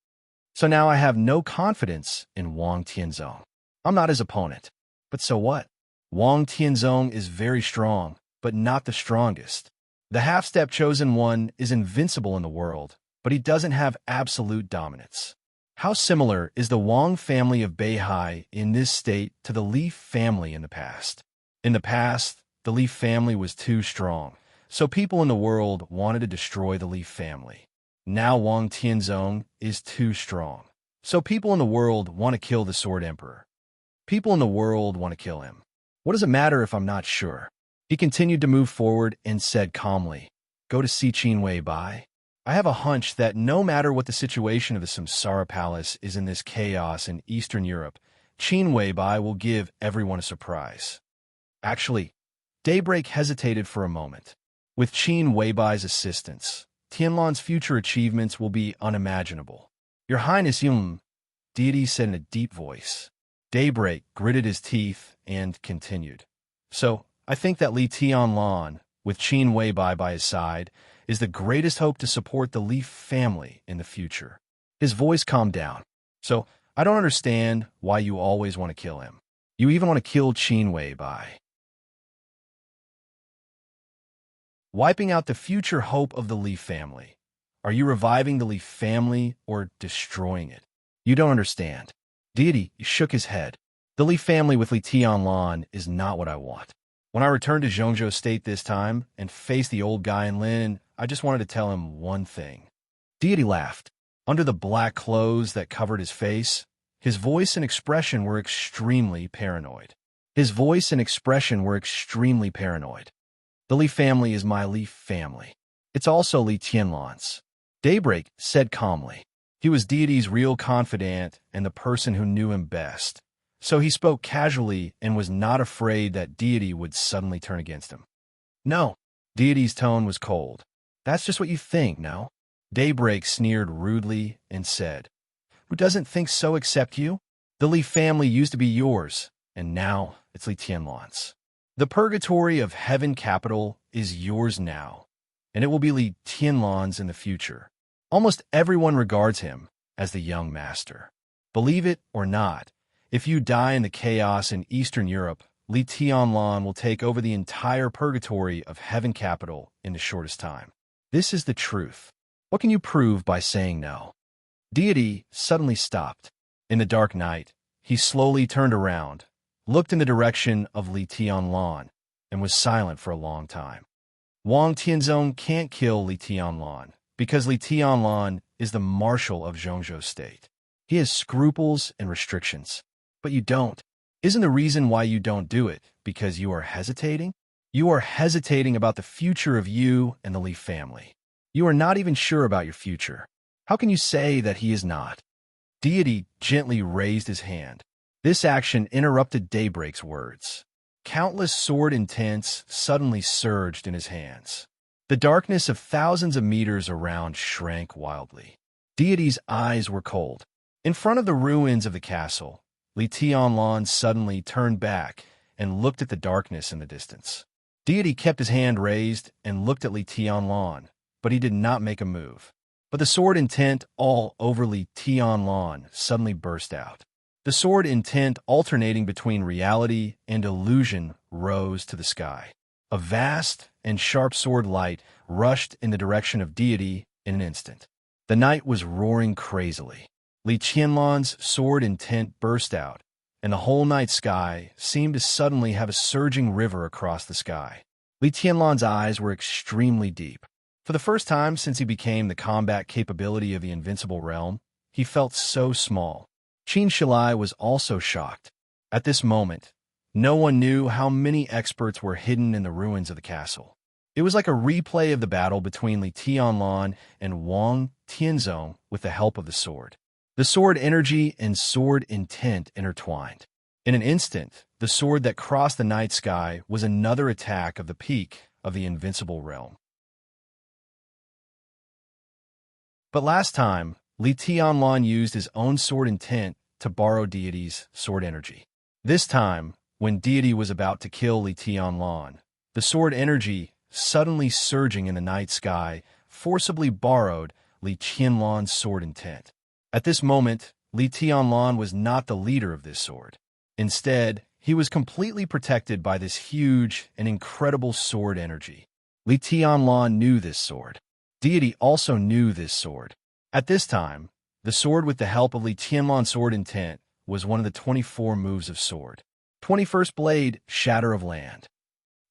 [SPEAKER 1] "So now I have no confidence in Wang Tianzong. I'm not his opponent. But so what? Wang Tianzong is very strong, but not the strongest. The half-step chosen one is invincible in the world, but he doesn't have absolute dominance. How similar is the Wang family of Beihai in this state to the Leaf family in the past? In the past, the Leaf family was too strong, so people in the world wanted to destroy the Leaf family. Now Wang Tianzong is too strong, so people in the world want to kill the Sword Emperor. People in the world want to kill him. What does it matter if I'm not sure?" He continued to move forward and said calmly, "Go to see Qin Wei Bai. I have a hunch that no matter what the situation of the Samsara Palace is in this chaos in Eastern Europe, Qin Wei Bai will give everyone a surprise." Actually, Daybreak hesitated for a moment. With Qin Weibai's assistance, Tianlan's future achievements will be unimaginable. Your Highness deity said in a deep voice. Daybreak gritted his teeth and continued. So, I think that Li Tianlan, with Qin Weibai by his side, is the greatest hope to support the Li family in the future. His voice calmed down. So, I don't understand why you always want to kill him. You even want to kill Qin Weibai. Wiping out the future hope of the Li family. Are you reviving the Li family or destroying it? You don't understand. Deity shook his head. The Li family with Li Tianlan is not what I want. When I returned to Zhongzhou State this time and faced the old guy in Lin, I just wanted to tell him one thing. Deity laughed. Under the black clothes that covered his face, his voice and expression were extremely paranoid. The Li family is my Li family. It's also Li Tianlan's. Daybreak said calmly. He was Deity's real confidant and the person who knew him best. So he spoke casually and was not afraid that Deity would suddenly turn against him. No. Deity's tone was cold. That's just what you think, no? Daybreak sneered rudely and said, Who doesn't think so except you? The Li family used to be yours, and now it's Li Tianlan's. The purgatory of Heaven Capital is yours now, and it will be Li Tianlan's in the future. Almost everyone regards him as the young master. Believe it or not, if you die in the chaos in Eastern Europe, Li Tianlan will take over the entire purgatory of Heaven Capital in the shortest time. This is the truth. What can you prove by saying no? Deity suddenly stopped. In the dark night, he slowly turned around, looked in the direction of Li Tianlan, and was silent for a long time. Wang Tianzong can't kill Li Tianlan because Li Tianlan is the marshal of Zhongzhou State. He has scruples and restrictions. But you don't. Isn't the reason why you don't do it because you are hesitating? You are hesitating about the future of you and the Li family. You are not even sure about your future. How can you say that he is not? Deity gently raised his hand. This action interrupted Daybreak's words. Countless sword intents suddenly surged in his hands. The darkness of thousands of meters around shrank wildly. Deity's eyes were cold. In front of the ruins of the castle, Li Tianlan suddenly turned back and looked at the darkness in the distance. Deity kept his hand raised and looked at Li Tianlan, but he did not make a move. But the sword intent all over Li Tianlan suddenly burst out. The sword intent alternating between reality and illusion rose to the sky. A vast and sharp sword light rushed in the direction of Deity in an instant. The night was roaring crazily. Li Tianlan's sword intent burst out, and the whole night sky seemed to suddenly have a surging river across the sky. Li Tianlan's eyes were extremely deep. For the first time since he became the combat capability of the invincible realm, he felt so small. Qin Shilai was also shocked. At this moment, no one knew how many experts were hidden in the ruins of the castle. It was like a replay of the battle between Li Tianlan and Wang Tianzong with the help of the sword. The sword energy and sword intent intertwined. In an instant, the sword that crossed the night sky was another attack of the peak of the invincible realm. But last time, Li Tianlan used his own sword intent to borrow Deity's sword energy. This time, when Deity was about to kill Li Tianlan, the sword energy, suddenly surging in the night sky, forcibly borrowed Li Tianlan's sword intent. At this moment, Li Tianlan was not the leader of this sword. Instead, he was completely protected by this huge and incredible sword energy. Li Tianlan knew this sword. Deity also knew this sword. At this time, the sword with the help of Li Tianlan's sword intent was one of the 24 moves of sword. 21st Blade, Shatter of Land.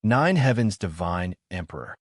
[SPEAKER 1] 9 Heavens Divine Emperor.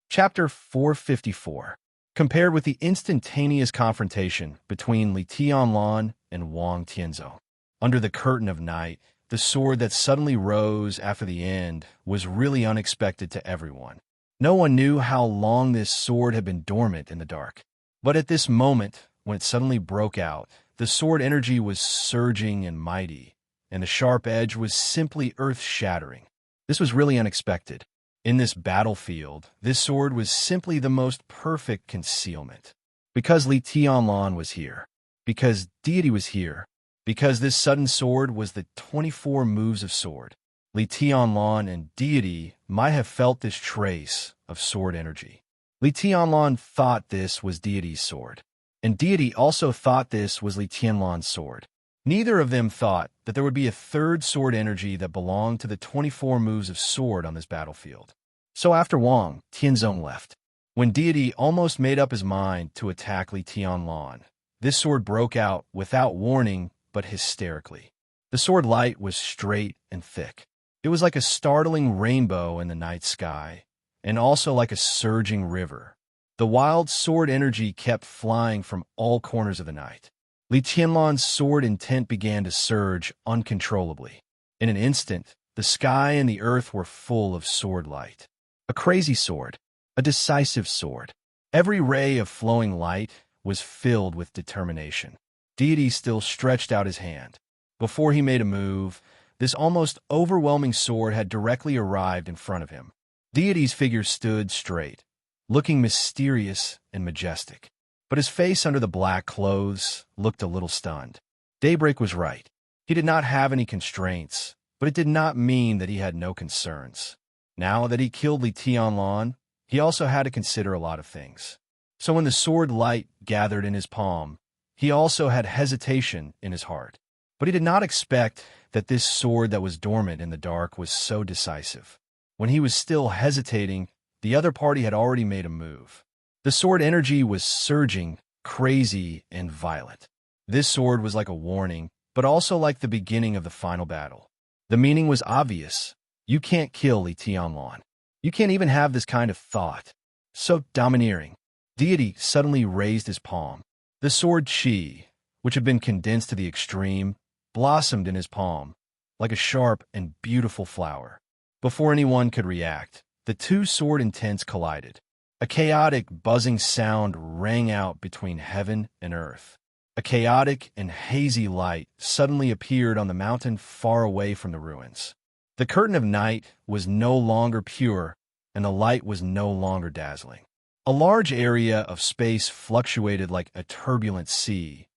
[SPEAKER 1] Chapter 454. Compared with the instantaneous confrontation between Li Tianlan and Wang Tianzong. Under the curtain of night, the sword that suddenly rose after the end was really unexpected to everyone. No one knew how long this sword had been dormant in the dark. But at this moment, when it suddenly broke out, the sword energy was surging and mighty, and the sharp edge was simply earth-shattering. This was really unexpected. In this battlefield, this sword was simply the most perfect concealment. Because Li Tianlan was here, because deity was here, because this sudden sword was the 24 moves of sword, Li Tianlan and deity might have felt this trace of sword energy. Li Tianlan thought this was deity's sword, and deity also thought this was Li Tianlan's sword. Neither of them thought that there would be a third sword energy that belonged to the 24 moves of sword on this battlefield. So after Wang, Tianzong left. When deity almost made up his mind to attack Li Tianlan, this sword broke out without warning but hysterically. The sword light was straight and thick. It was like a startling rainbow in the night sky, and also like a surging river. The wild sword energy kept flying from all corners of the night. Li Tianlan's sword intent began to surge uncontrollably. In an instant, the sky and the earth were full of sword light. A crazy sword, a decisive sword. Every ray of flowing light was filled with determination. Deity still stretched out his hand. Before he made a move, this almost overwhelming sword had directly arrived in front of him. Deity's figure stood straight, looking mysterious and majestic. But his face under the black clothes looked a little stunned. Daybreak was right. He did not have any constraints, but it did not mean that he had no concerns. Now that he killed Li Tianlan, he also had to consider a lot of things. So when the sword light gathered in his palm, he also had hesitation in his heart. But he did not expect that this sword that was dormant in the dark was so decisive. When he was still hesitating, the other party had already made a move. The sword energy was surging, crazy, and violent. This sword was like a warning, but also like the beginning of the final battle. The meaning was obvious. You can't kill Li Tianlan. You can't even have this kind of thought. So domineering. Deity suddenly raised his palm. The sword qi, which had been condensed to the extreme, blossomed in his palm, like a sharp and beautiful flower. Before anyone could react, the two sword intents collided. A chaotic, buzzing sound rang out between heaven and earth. A chaotic and hazy light suddenly appeared on the mountain far away from the ruins. The curtain of night was no longer pure, and the light was no longer dazzling. A large area of space fluctuated like a turbulent sea,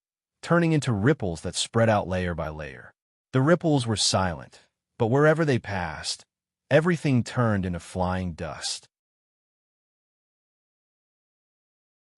[SPEAKER 1] turning into ripples that spread out layer by layer. The ripples were silent, but wherever they passed, everything turned into flying dust.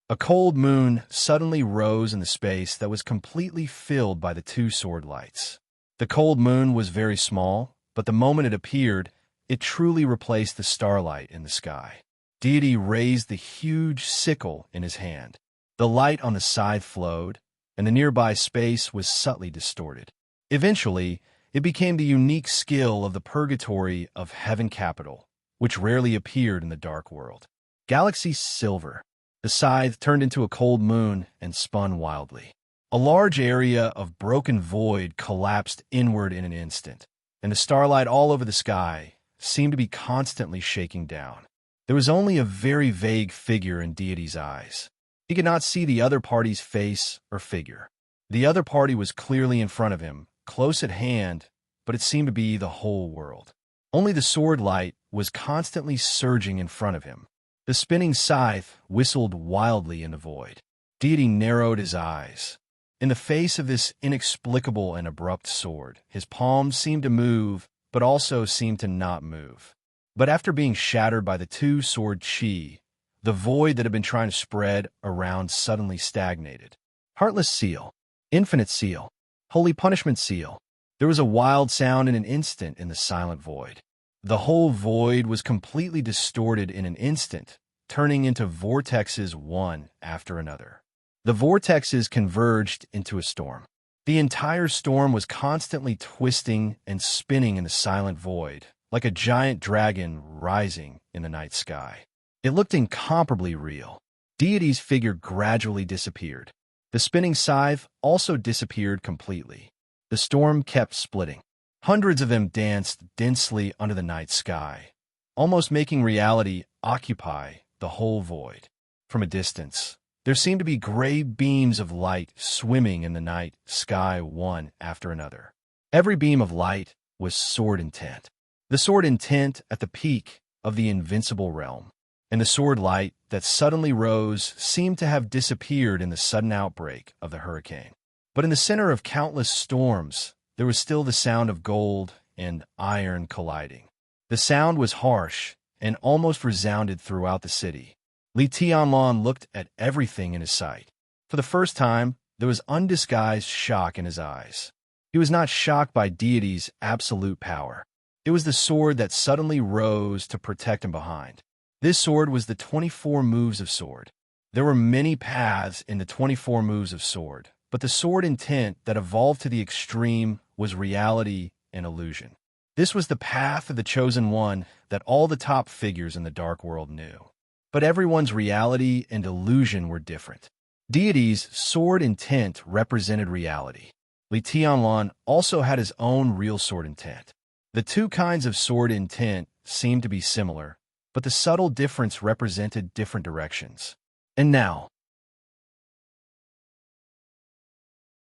[SPEAKER 1] A cold moon suddenly rose in the space that was completely filled by the two sword lights. The cold moon was very small, but the moment it appeared, it truly replaced the starlight in the sky. Deity raised the huge sickle in his hand. The light on the side flowed, and the nearby space was subtly distorted. Eventually, it became the unique skill of the purgatory of Heaven Capital, which rarely appeared in the dark world. Galaxy silver. The scythe turned into a cold moon and spun wildly. A large area of broken void collapsed inward in an instant, and the starlight all over the sky seemed to be constantly shaking down. There was only a very vague figure in Deity's eyes. He could not see the other party's face or figure. The other party was clearly in front of him, close at hand, but it seemed to be the whole world. Only the sword light was constantly surging in front of him. The spinning scythe whistled wildly in the void. Deity narrowed his eyes. In the face of this inexplicable and abrupt sword, his palms seemed to move, but also seemed to not move. But after being shattered by the two sword qi, the void that had been trying to spread around suddenly stagnated. Heartless seal, infinite seal, holy punishment seal. There was a wild sound in an instant in the silent void. The whole void was completely distorted in an instant, turning into vortexes one after another. The vortexes converged into a storm. The entire storm was constantly twisting and spinning in the silent void, like a giant dragon rising in the night sky. It looked incomparably real. Deity's figure gradually disappeared. The spinning scythe also disappeared completely. The storm kept splitting. Hundreds of them danced densely under the night sky, almost making reality occupy the whole void. From a distance, there seemed to be gray beams of light swimming in the night sky one after another. Every beam of light was sword intent. The sword intent at the peak of the invincible realm, and the sword light that suddenly rose seemed to have disappeared in the sudden outbreak of the hurricane. But in the center of countless storms, there was still the sound of gold and iron colliding. The sound was harsh and almost resounded throughout the city. Li Tianlan looked at everything in his sight. For the first time, there was undisguised shock in his eyes. He was not shocked by deity's absolute power. It was the sword that suddenly rose to protect him behind. This sword was the 24 moves of sword. There were many paths in the 24 moves of sword, but the sword intent that evolved to the extreme was reality and illusion. This was the path of the chosen one that all the top figures in the dark world knew. But everyone's reality and illusion were different. Deity's sword intent represented reality. Li Tianlan also had his own real sword intent. The two kinds of sword intent seemed to be similar, but the subtle difference represented different directions. And now,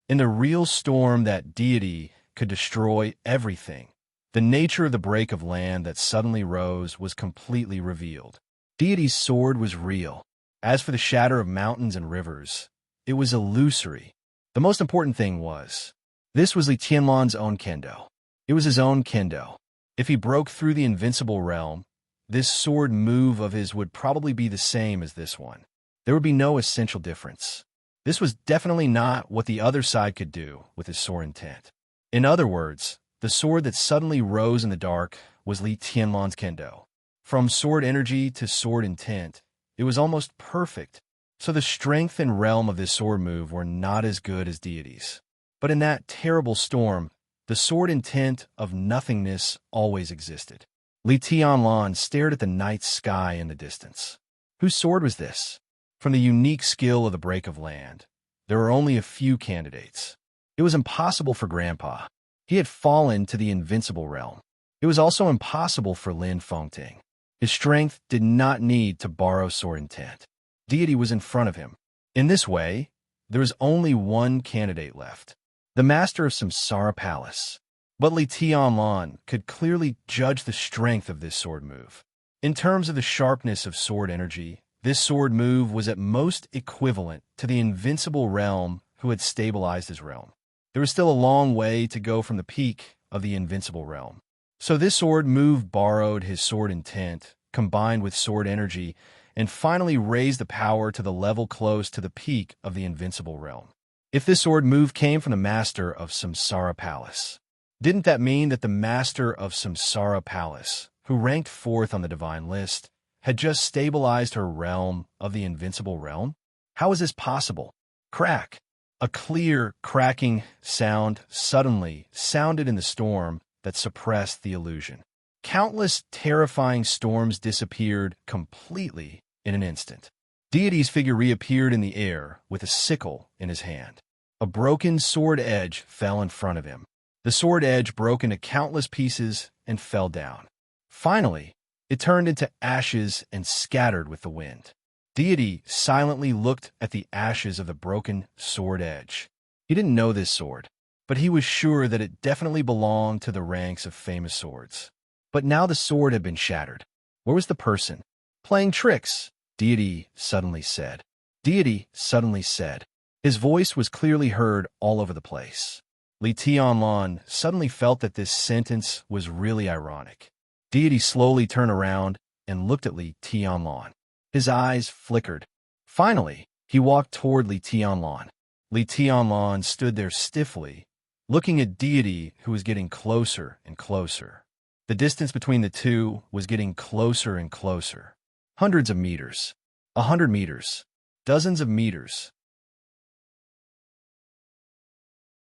[SPEAKER 1] in the real storm that deity could destroy everything, the nature of the break of land that suddenly rose was completely revealed. Deity's sword was real. As for the shatter of mountains and rivers, it was illusory. The most important thing was, this was Li Tianlan's own kendo. It was his own kendo. If he broke through the invincible realm, this sword move of his would probably be the same as this one. There would be no essential difference. This was definitely not what the other side could do with his sword intent. In other words, the sword that suddenly rose in the dark was Li Tianlan's kendo. From sword energy to sword intent, it was almost perfect. So the strength and realm of this sword move were not as good as deity's. But in that terrible storm, the sword intent of nothingness always existed. Li Tianlan stared at the night sky in the distance. Whose sword was this? From the unique skill of the break of land, there were only a few candidates. It was impossible for Grandpa. He had fallen to the invincible realm. It was also impossible for Lin Fengting. His strength did not need to borrow sword intent. Deity was in front of him. In this way, there was only one candidate left, the master of Samsara Palace. But Li Tianlan could clearly judge the strength of this sword move. In terms of the sharpness of sword energy, this sword move was at most equivalent to the invincible realm who had stabilized his realm. There was still a long way to go from the peak of the invincible realm. So this sword move borrowed his sword intent, combined with sword energy, and finally raised the power to the level close to the peak of the invincible realm. If this sword move came from the master of Samsara Palace, didn't that mean that the master of Samsara Palace, who ranked fourth on the divine list, had just stabilized her realm of the invincible realm? How is this possible? Crack! A clear, cracking sound suddenly sounded in the storm that suppressed the illusion. Countless terrifying storms disappeared completely in an instant. Deity's figure reappeared in the air with a sickle in his hand. A broken sword edge fell in front of him. The sword edge broke into countless pieces and fell down. Finally, it turned into ashes and scattered with the wind. Deity silently looked at the ashes of the broken sword edge. He didn't know this sword, but he was sure that it definitely belonged to the ranks of famous swords. But now the sword had been shattered. Where was the person? Playing tricks, Deity suddenly said. Deity suddenly said. His voice was clearly heard all over the place. Li Tianlan suddenly felt that this sentence was really ironic. Deity slowly turned around and looked at Li Tianlan. His eyes flickered. Finally, he walked toward Li Tianlan. Li Tianlan stood there stiffly, looking at Deity, who was getting closer and closer. The distance between the two was getting closer and closer. Hundreds of meters, 100 meters, dozens of meters.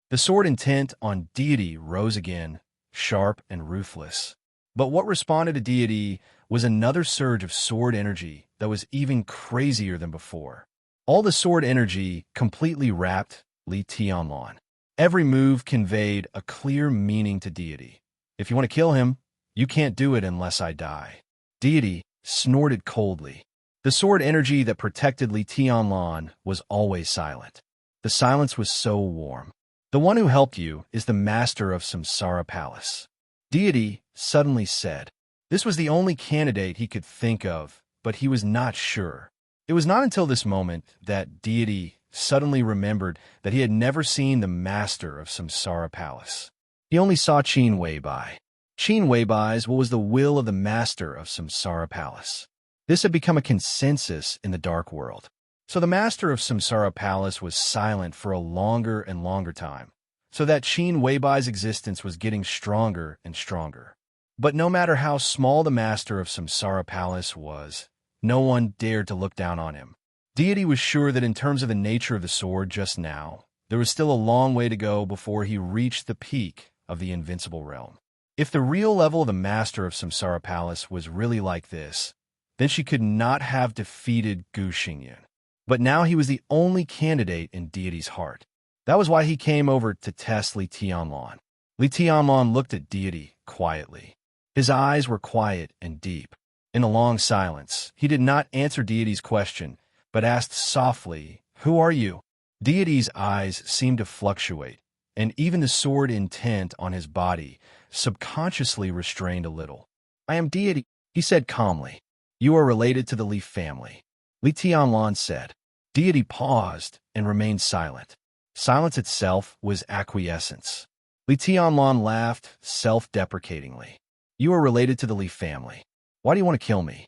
[SPEAKER 1] The sword intent on Deity rose again, sharp and ruthless. But what responded to Deity was another surge of sword energy that was even crazier than before. All the sword energy completely wrapped Li Tianlan. Every move conveyed a clear meaning to Deity. If you want to kill him, you can't do it unless I die. Deity snorted coldly. The sword energy that protected Li Tianlan was always silent. The silence was so warm. The one who helped you is the master of Samsara Palace. Deity suddenly said. This was the only candidate he could think of, but he was not sure. It was not until this moment that Deity suddenly remembered that he had never seen the master of Samsara Palace. He only saw Qin Weibai. Qin Weibai's what was the will of the master of Samsara Palace. This had become a consensus in the dark world. So the master of Samsara Palace was silent for a longer and longer time, so that Qin Weibai's existence was getting stronger and stronger. But no matter how small the master of Samsara Palace was, no one dared to look down on him. Deity was sure that in terms of the nature of the sword just now, there was still a long way to go before he reached the peak of the invincible realm. If the real level of the master of Samsara Palace was really like this, then she could not have defeated Gu Xingyan. But now he was the only candidate in Deity's heart. That was why he came over to test Li Tianlan. Li Tianlan looked at Deity quietly. His eyes were quiet and deep. In a long silence, he did not answer Deity's question, but asked softly, "Who are you?" Deity's eyes seemed to fluctuate, and even the sword intent on his body subconsciously restrained a little. "I am Deity," he said calmly. "You are related to the Li family," Li Tianlan said. Deity paused and remained silent. Silence itself was acquiescence. Li Tianlan laughed self-deprecatingly. "You are related to the Li family. Why do you want to kill me?"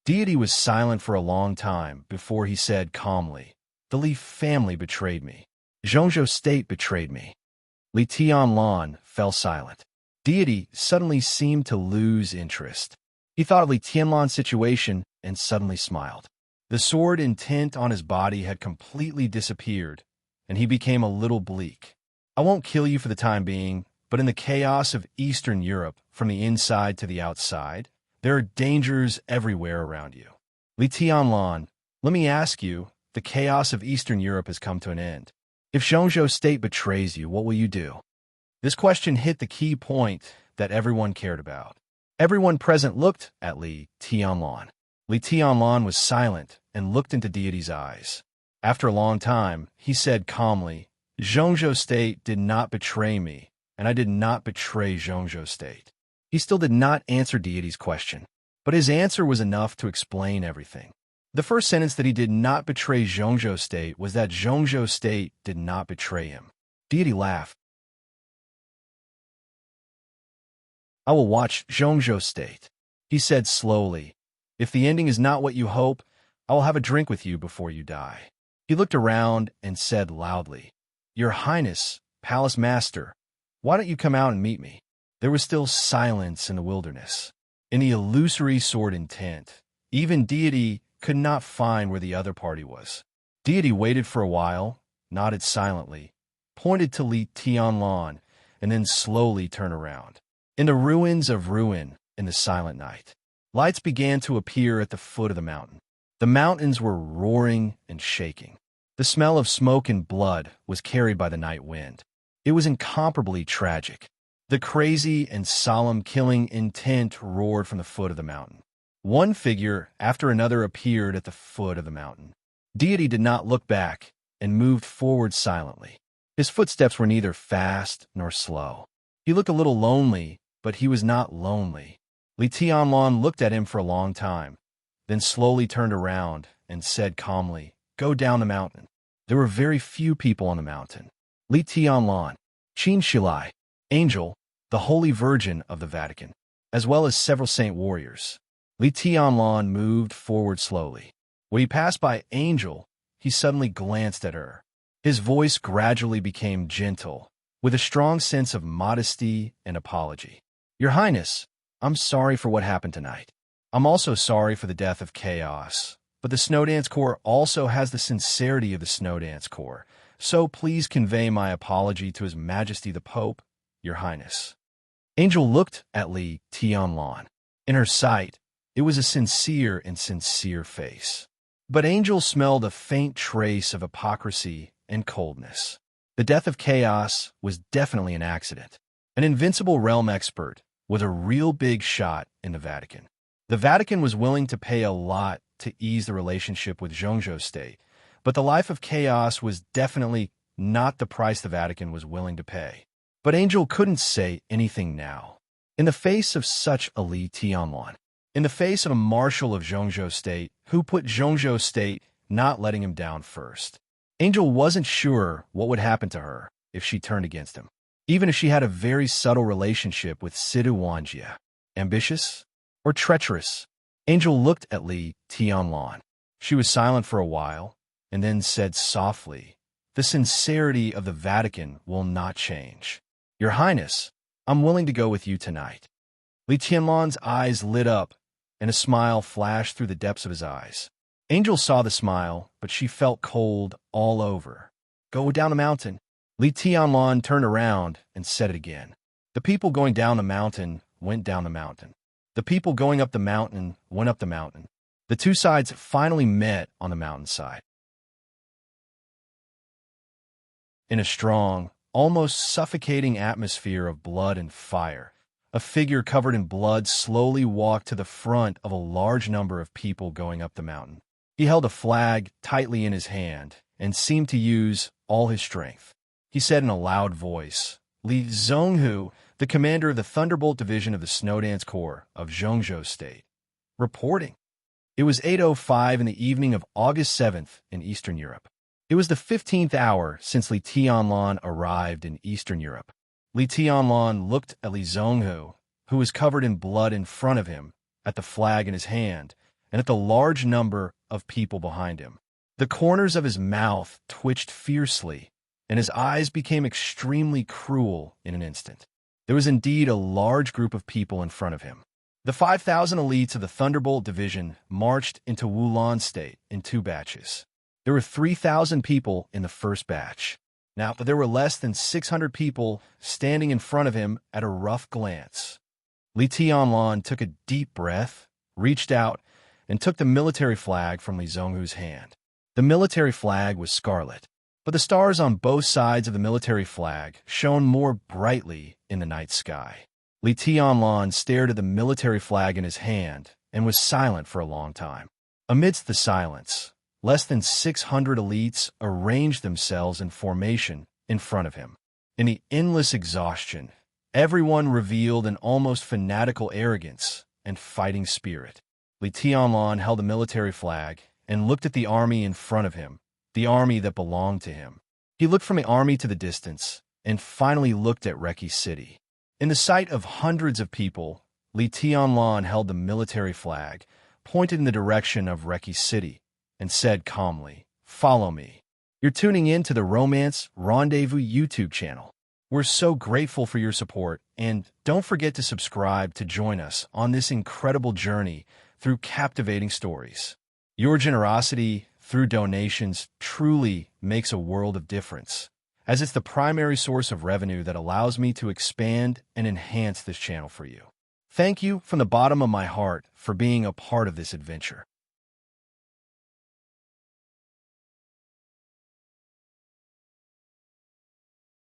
[SPEAKER 1] Deity was silent for a long time before he said calmly, "The Li family betrayed me. Zhongzhou state betrayed me." Li Tianlan fell silent. Deity suddenly seemed to lose interest. He thought of Li Tianlan's situation and suddenly smiled. The sword intent on his body had completely disappeared, and he became a little bleak. "I won't kill you for the time being, but in the chaos of Eastern Europe, from the inside to the outside, there are dangers everywhere around you. Li Tianlan, let me ask you, the chaos of Eastern Europe has come to an end. If Zhongzhou state betrays you, what will you do?" This question hit the key point that everyone cared about. Everyone present looked at Li Tianlan. Li Tianlan was silent and looked into Deity's eyes. After a long time, he said calmly, "Zhongzhou state did not betray me, and I did not betray Zhongzhou state." He still did not answer Deity's question, but his answer was enough to explain everything. The first sentence that he did not betray Zhongzhou state was that Zhongzhou state did not betray him. Deity laughed. "I will watch Zhongzhou state," he said slowly. "If the ending is not what you hope, I will have a drink with you before you die." He looked around and said loudly, "Your Highness, Palace Master, why don't you come out and meet me?" There was still silence in the wilderness. In the illusory sword intent, even Deity could not find where the other party was. Deity waited for a while, nodded silently, pointed to Li Tianlan, and then slowly turned around. In the ruins of ruin, in the silent night, lights began to appear at the foot of the mountain. The mountains were roaring and shaking. The smell of smoke and blood was carried by the night wind. It was incomparably tragic. The crazy and solemn killing intent roared from the foot of the mountain. One figure after another appeared at the foot of the mountain. Deity did not look back and moved forward silently. His footsteps were neither fast nor slow. He looked a little lonely, but he was not lonely. Li Tianlan looked at him for a long time, then slowly turned around and said calmly, "Go down the mountain." There were very few people on the mountain. Li Tianlan, Qin Shilai, Angel, the Holy Virgin of the Vatican, as well as several saint warriors. Li Tianlan moved forward slowly. When he passed by Angel, he suddenly glanced at her. His voice gradually became gentle, with a strong sense of modesty and apology. "Your Highness, I'm sorry for what happened tonight. I'm also sorry for the death of Chaos, but the Snowdance Corps also has the sincerity of the Snowdance Corps, so please convey my apology to His Majesty the Pope, Your Highness." Angel looked at Li Tianlan. In her sight, it was a sincere and sincere face. But Angel smelled a faint trace of hypocrisy and coldness. The death of Chaos was definitely an accident. An invincible realm expert was a real big shot in the Vatican. The Vatican was willing to pay a lot to ease the relationship with Zhongzhou state, but the life of Chaos was definitely not the price the Vatican was willing to pay. But Angel couldn't say anything now. In the face of such a Li Tianlan, in the face of a marshal of Zhongzhou State who put Zhongzhou State not letting him down first, Angel wasn't sure what would happen to her if she turned against him, even if she had a very subtle relationship with Sidu Wanjie. Ambitious or treacherous? Angel looked at Li Tianlan. She was silent for a while, and then said softly, "The sincerity of the Vatican will not change. Your Highness, I'm willing to go with you tonight." Li Tianlan's eyes lit up, and a smile flashed through the depths of his eyes. Angel saw the smile, but she felt cold all over. "Go down the mountain." Li Tianlan turned around and said it again. The people going down the mountain went down the mountain. The people going up the mountain went up the mountain. The two sides finally met on the mountainside. In a strong, almost suffocating atmosphere of blood and fire, a figure covered in blood slowly walked to the front of a large number of people going up the mountain. He held a flag tightly in his hand and seemed to use all his strength. He said in a loud voice, "Li Zhonghu, the commander of the Thunderbolt Division of the Snowdance Corps of Zhongzhou State, reporting." It was 8:05 in the evening of August 7th in Eastern Europe. It was the 15th hour since Li Tianlan arrived in Eastern Europe. Li Tianlan looked at Li Zhonghu, who was covered in blood in front of him, at the flag in his hand, and at the large number of people behind him. The corners of his mouth twitched fiercely, and his eyes became extremely cruel in an instant. There was indeed a large group of people in front of him. The 5,000 elites of the Thunderbolt Division marched into Wulan State in 2 batches. There were 3,000 people in the first batch. Now, there were less than 600 people standing in front of him at a rough glance. Li Tianlan took a deep breath, reached out, and took the military flag from Li Zhonghu's hand. The military flag was scarlet, but the stars on both sides of the military flag shone more brightly in the night sky. Li Tianlan stared at the military flag in his hand and was silent for a long time. Amidst the silence, less than 600 elites arranged themselves in formation in front of him. In the endless exhaustion, everyone revealed an almost fanatical arrogance and fighting spirit. Li Tianlan held the military flag and looked at the army in front of him, the army that belonged to him. He looked from the army to the distance and finally looked at Reki City. In the sight of hundreds of people, Li Tianlan held the military flag, pointed in the direction of Reki City, and said calmly, "Follow me." You're tuning in to the Romance Rendezvous YouTube channel. We're so grateful for your support, and don't forget to subscribe to join us on this incredible journey through captivating stories. Your generosity through donations truly makes a world of difference, as it's the primary source of revenue that allows me to expand and enhance this channel for you. Thank you from the bottom of my heart for being a part of this adventure.